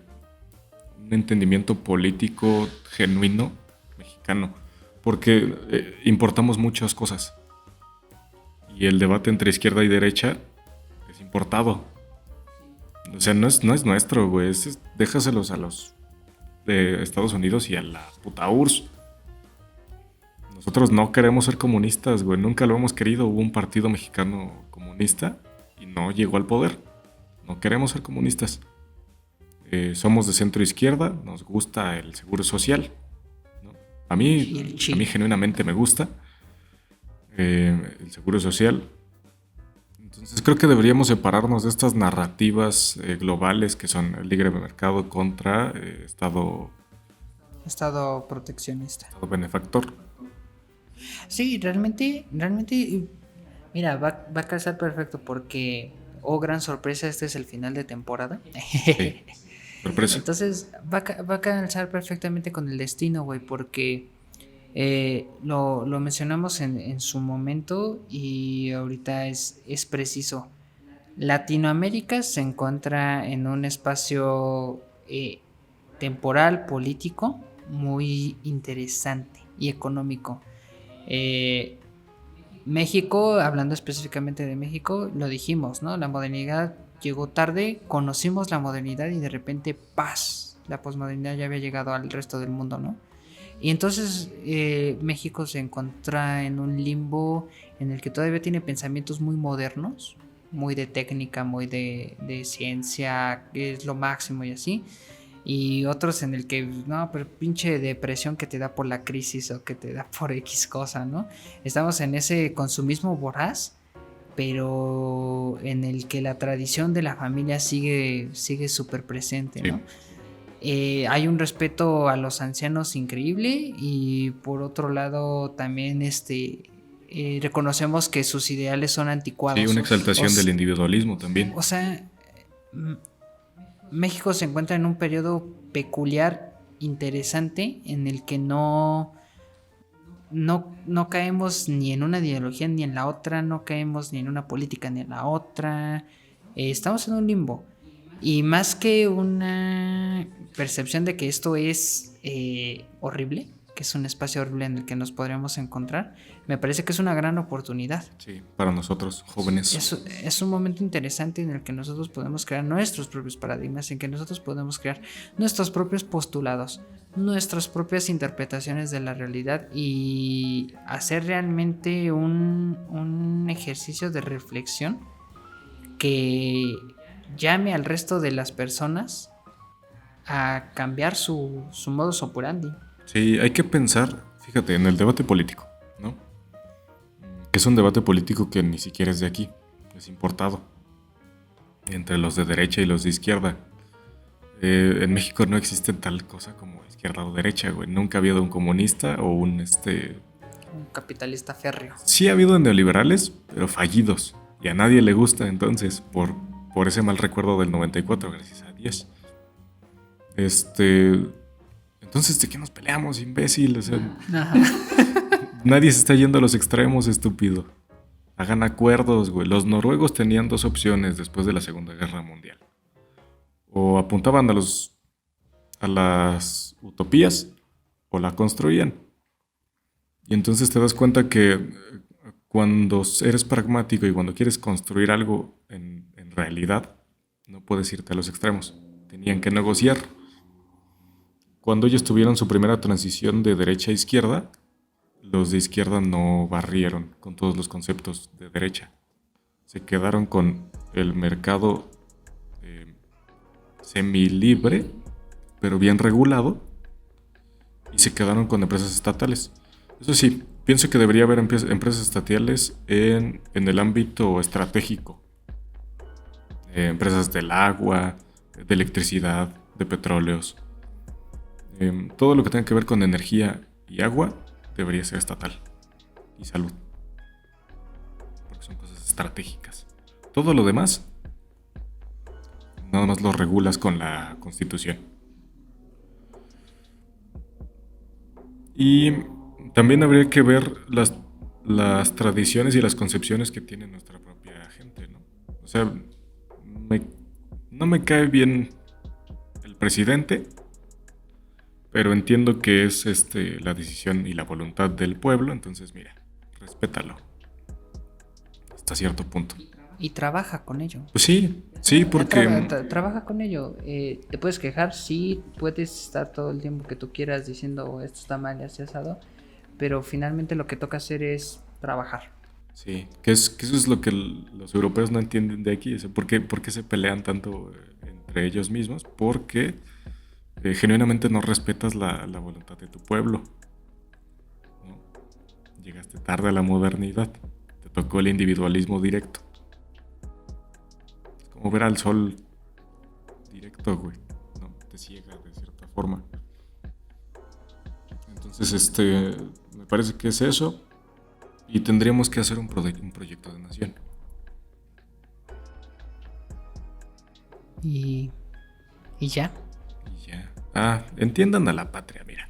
Speaker 1: entendimiento político genuino mexicano, porque importamos muchas cosas y el debate entre izquierda y derecha importado. O sea, no es nuestro, güey. Déjaselos a los de Estados Unidos y a la puta URSS. Nosotros no queremos ser comunistas, güey. Nunca lo hemos querido. Hubo un partido mexicano comunista y no llegó al poder. No queremos ser comunistas. Somos de centro izquierda. Nos gusta el seguro social, ¿no? A mí genuinamente me gusta el seguro social. Entonces creo que deberíamos separarnos de estas narrativas globales que son el libre mercado contra Estado
Speaker 2: proteccionista.
Speaker 1: Estado benefactor.
Speaker 2: Sí, realmente, mira, va a casar perfecto porque, oh, gran sorpresa, este es el final de temporada.
Speaker 1: Sí, sorpresa.
Speaker 2: Entonces va a calzar perfectamente con el destino, güey, porque lo mencionamos en su momento y ahorita es preciso. Latinoamérica se encuentra en un espacio temporal, político, muy interesante y económico. México, hablando específicamente de México, lo dijimos, ¿no? La modernidad llegó tarde, conocimos la modernidad y de repente, ¡paz! La posmodernidad ya había llegado al resto del mundo, ¿no? Y entonces México se encuentra en un limbo en el que todavía tiene pensamientos muy modernos, muy de técnica, muy de ciencia, que es lo máximo y así. Y otros en el que, no, pero pinche depresión que te da por la crisis o que te da por X cosa, ¿no? Estamos en ese consumismo voraz, pero en el que la tradición de la familia sigue súper presente, ¿no? Sí. Hay un respeto a los ancianos increíble y por otro lado también reconocemos que sus ideales son anticuados.
Speaker 1: Sí, una exaltación del individualismo también.
Speaker 2: O sea, México se encuentra en un periodo peculiar, interesante, en el que no caemos ni en una ideología ni en la otra, no caemos ni en una política ni en la otra. Estamos en un limbo. Y más que una percepción de que esto es horrible, que es un espacio horrible en el que nos podríamos encontrar, me parece que es una gran oportunidad.
Speaker 1: Sí, para nosotros, jóvenes.
Speaker 2: Es un momento interesante en el que nosotros podemos crear nuestros propios paradigmas, en que nosotros podemos crear nuestros propios postulados, nuestras propias interpretaciones de la realidad y hacer realmente un ejercicio de reflexión que llame al resto de las personas a cambiar su modus operandi.
Speaker 1: Sí, hay que pensar, fíjate, en el debate político, ¿no? Que es un debate político que ni siquiera es de aquí, es importado, entre los de derecha y los de izquierda. En México no existe tal cosa como izquierda o derecha, güey. Nunca ha habido un comunista o un
Speaker 2: capitalista férreo.
Speaker 1: Sí ha habido neoliberales, pero fallidos. Y a nadie le gusta, entonces, por ese mal recuerdo del 94, gracias a Dios. Entonces, ¿de qué nos peleamos, imbécil? O sea, nadie se está yendo a los extremos, estúpido. Hagan acuerdos, güey. Los noruegos tenían dos opciones después de la Segunda Guerra Mundial. O apuntaban a las utopías o la construían. Y entonces te das cuenta que cuando eres pragmático y cuando quieres construir algo en realidad, no puedes irte a los extremos. Tenían que negociar. Cuando ellos tuvieron su primera transición de derecha a izquierda, los de izquierda no barrieron con todos los conceptos de derecha. Se quedaron con el mercado semilibre, pero bien regulado, y se quedaron con empresas estatales. Eso sí, pienso que debería haber empresas estatales en el ámbito estratégico. Empresas del agua, de electricidad, de petróleos. Todo lo que tenga que ver con energía y agua debería ser estatal. Y salud. Porque son cosas estratégicas. Todo lo demás, nada más lo regulas con la Constitución. Y también habría que ver las tradiciones y las concepciones que tiene nuestra propia gente, ¿no? O sea, no me cae bien el presidente, pero entiendo que es la decisión y la voluntad del pueblo, entonces mira, respétalo hasta cierto punto.
Speaker 2: y trabaja con ello.
Speaker 1: Pues sí, porque...
Speaker 2: Trabaja con ello. Te puedes quejar, sí, puedes estar todo el tiempo que tú quieras diciendo esto está mal y así asado, pero finalmente lo que toca hacer es trabajar.
Speaker 1: Sí, que eso es lo que los europeos no entienden de aquí. ¿Por qué se pelean tanto entre ellos mismos? Porque genuinamente no respetas la voluntad de tu pueblo, ¿no? Llegaste tarde a la modernidad. Te tocó el individualismo directo. Es como ver al sol directo, güey. No, te ciega de cierta forma. Entonces, me parece que es eso. Y tendríamos que hacer un proyecto de nación.
Speaker 2: Y ya.
Speaker 1: Y ya. Entiendan a la patria, mira.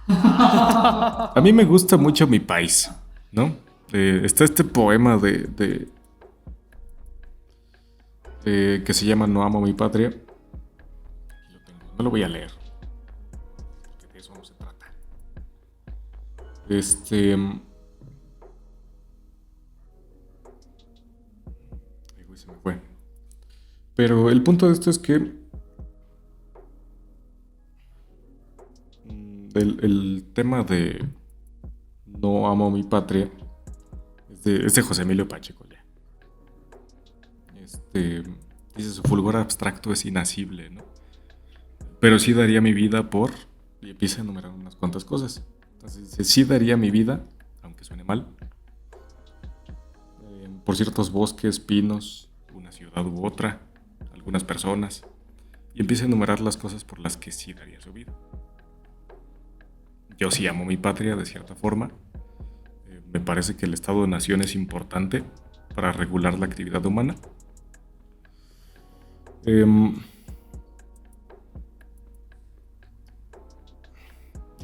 Speaker 1: A mí me gusta mucho mi país, ¿no? Está este poema que se llama No amo mi patria. Lo tengo. No lo voy a leer, porque de eso no se trata. Ay, güey, se me fue. Pero el punto de esto es que el tema de No amo mi patria es de José Emilio Pacheco ya. Dice su fulgor abstracto es inasible, ¿no? Pero sí daría mi vida por... Y empieza a enumerar unas cuantas cosas. Entonces dice, sí daría mi vida, aunque suene mal, por ciertos bosques, pinos, una ciudad u otra, algunas personas. Y empieza a enumerar las cosas por las que sí daría su vida. Yo sí amo mi patria de cierta forma. Me parece que el Estado de Nación es importante para regular la actividad humana.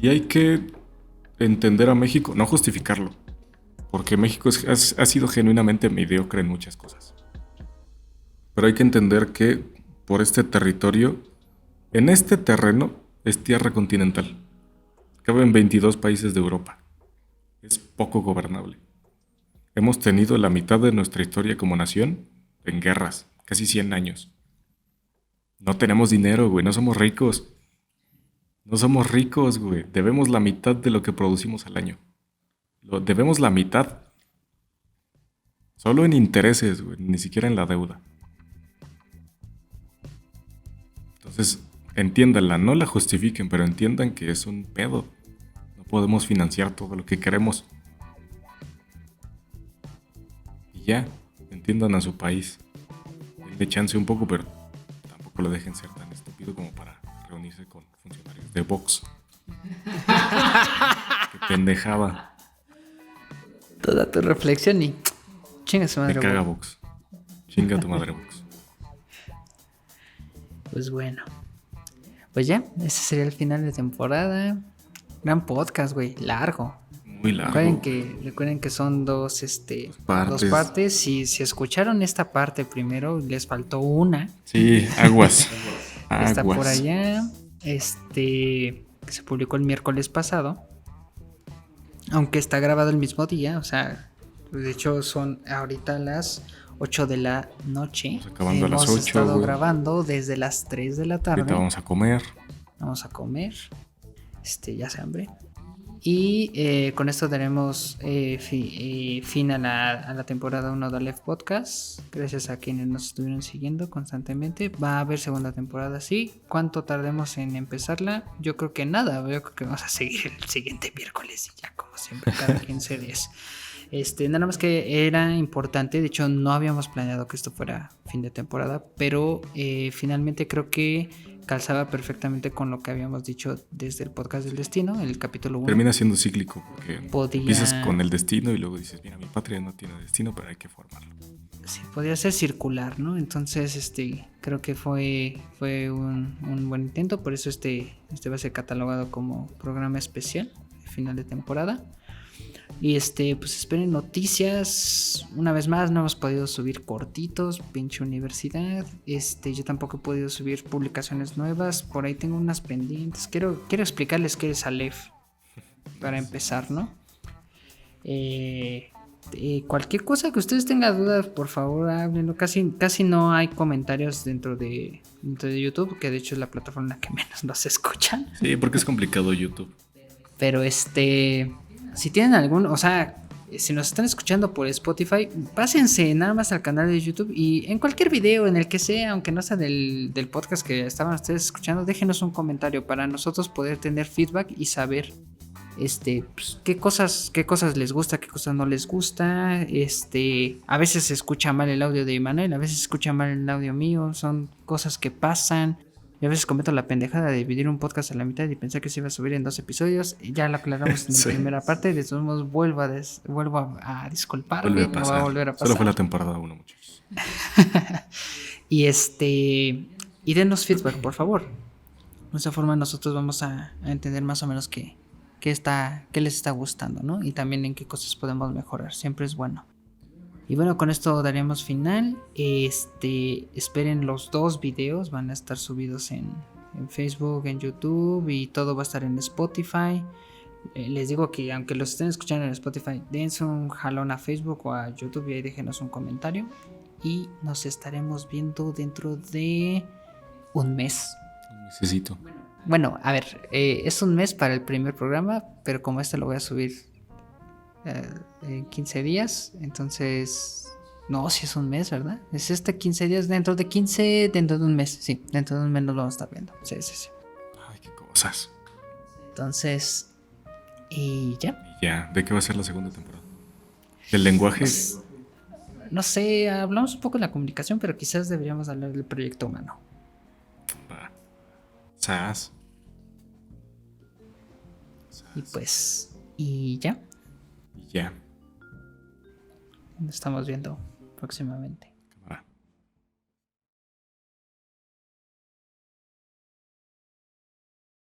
Speaker 1: Y hay que entender a México, no justificarlo, porque México ha sido genuinamente mediocre en muchas cosas. Pero hay que entender que por este territorio, en este terreno, es tierra continental. Caben 22 países de Europa. Es poco gobernable. Hemos tenido la mitad de nuestra historia como nación en guerras, casi 100 años. No tenemos dinero, güey, no somos ricos. No somos ricos, güey. Debemos la mitad de lo que producimos al año. Debemos la mitad. Solo en intereses, güey, ni siquiera en la deuda. Entonces, entiéndanla, no la justifiquen, pero entiendan que es un pedo. No podemos financiar todo lo que queremos. Y ya, entiendan a su país. Denle chance un poco, pero tampoco lo dejen ser tan estúpido como para reunirse con funcionarios de Vox. Qué pendejada.
Speaker 2: Toda tu reflexión y chinga su madre.
Speaker 1: Me caga Vox. Chinga tu madre Vox.
Speaker 2: Pues bueno. Pues ya, ese sería el final de temporada. Gran podcast, güey, largo.
Speaker 1: Muy largo.
Speaker 2: Recuerden que son dos partes. Si escucharon esta parte primero, les faltó una.
Speaker 1: Sí, aguas.
Speaker 2: Está por allá. Que se publicó el miércoles pasado. Aunque está grabado el mismo día. O sea, de hecho son ahorita las 8 de la noche.
Speaker 1: Estamos acabando a las 8.
Speaker 2: Hemos estado grabando desde las 3 de la tarde.
Speaker 1: Ahorita vamos a comer.
Speaker 2: Ya se hambre. Y con esto daremos fin a la temporada 1 de Aleph Podcast. Gracias a quienes nos estuvieron siguiendo constantemente. Va a haber segunda temporada, sí. ¿Cuánto tardemos en empezarla? Yo creo que nada. Yo creo que vamos a seguir el siguiente miércoles y ya, como siempre, cada 15 días. Nada más que era importante. De hecho, no habíamos planeado que esto fuera fin de temporada. Pero finalmente creo que calzaba perfectamente con lo que habíamos dicho desde el podcast del destino, el capítulo 1.
Speaker 1: Termina siendo cíclico, porque empiezas con el destino y luego dices, mira, mi patria no tiene destino, pero hay que formarlo.
Speaker 2: Sí, podría ser circular, ¿no? Entonces, creo que fue un buen intento, por eso este va a ser catalogado como programa especial, final de temporada. Y pues esperen noticias. Una vez más, no hemos podido subir cortitos, pinche universidad. Yo tampoco he podido subir publicaciones nuevas. Por ahí tengo unas pendientes. Quiero explicarles qué es Aleph para empezar, ¿no? cualquier cosa que ustedes tengan dudas, por favor, háblenlo. Casi no hay comentarios dentro de YouTube, que de hecho es la plataforma en la que menos nos escuchan.
Speaker 1: Sí, porque es complicado YouTube.
Speaker 2: Pero si tienen algún, o sea, si nos están escuchando por Spotify, pásense nada más al canal de YouTube y en cualquier video, en el que sea, aunque no sea del podcast que estaban ustedes escuchando, déjenos un comentario para nosotros poder tener feedback y saber pues, qué cosas les gusta, qué cosas no les gusta. A veces se escucha mal el audio de Manuel, a veces se escucha mal el audio mío, son cosas que pasan. Y a veces cometo la pendejada de dividir un podcast a la mitad y pensar que se iba a subir en 2 episodios. Ya lo aclaramos en la primera parte. De todos modos, vuelvo a disculparme.
Speaker 1: Vuelve a pasar.
Speaker 2: No va a volver a pasar.
Speaker 1: Solo fue la temporada 1, muchachos.
Speaker 2: Y denos feedback, por favor. De esa forma nosotros vamos a entender más o menos qué les está gustando, ¿no? Y también en qué cosas podemos mejorar. Siempre es bueno. Y bueno, con esto daremos final. Esperen los 2 videos. Van a estar subidos en Facebook, en YouTube. Y todo va a estar en Spotify. Les digo que aunque los estén escuchando en Spotify, dense un jalón a Facebook o a YouTube y ahí déjenos un comentario. Y nos estaremos viendo dentro de un mes.
Speaker 1: Necesito.
Speaker 2: Bueno, a ver, es un mes para el primer programa, pero como lo voy a subir en 15 días, entonces no, si es un mes, ¿verdad? Es 15 días, dentro de un mes, sí, dentro de un mes nos vamos a estar viendo, sí.
Speaker 1: Ay, qué cosas.
Speaker 2: Entonces, y ya.
Speaker 1: ¿Y ya? ¿De qué va a ser la segunda temporada? ¿Del lenguaje?
Speaker 2: No sé, hablamos un poco de la comunicación, pero quizás deberíamos hablar del proyecto humano.
Speaker 1: Va. Sas.
Speaker 2: Y pues, y ya.
Speaker 1: Y ya.
Speaker 2: Nos estamos viendo próximamente.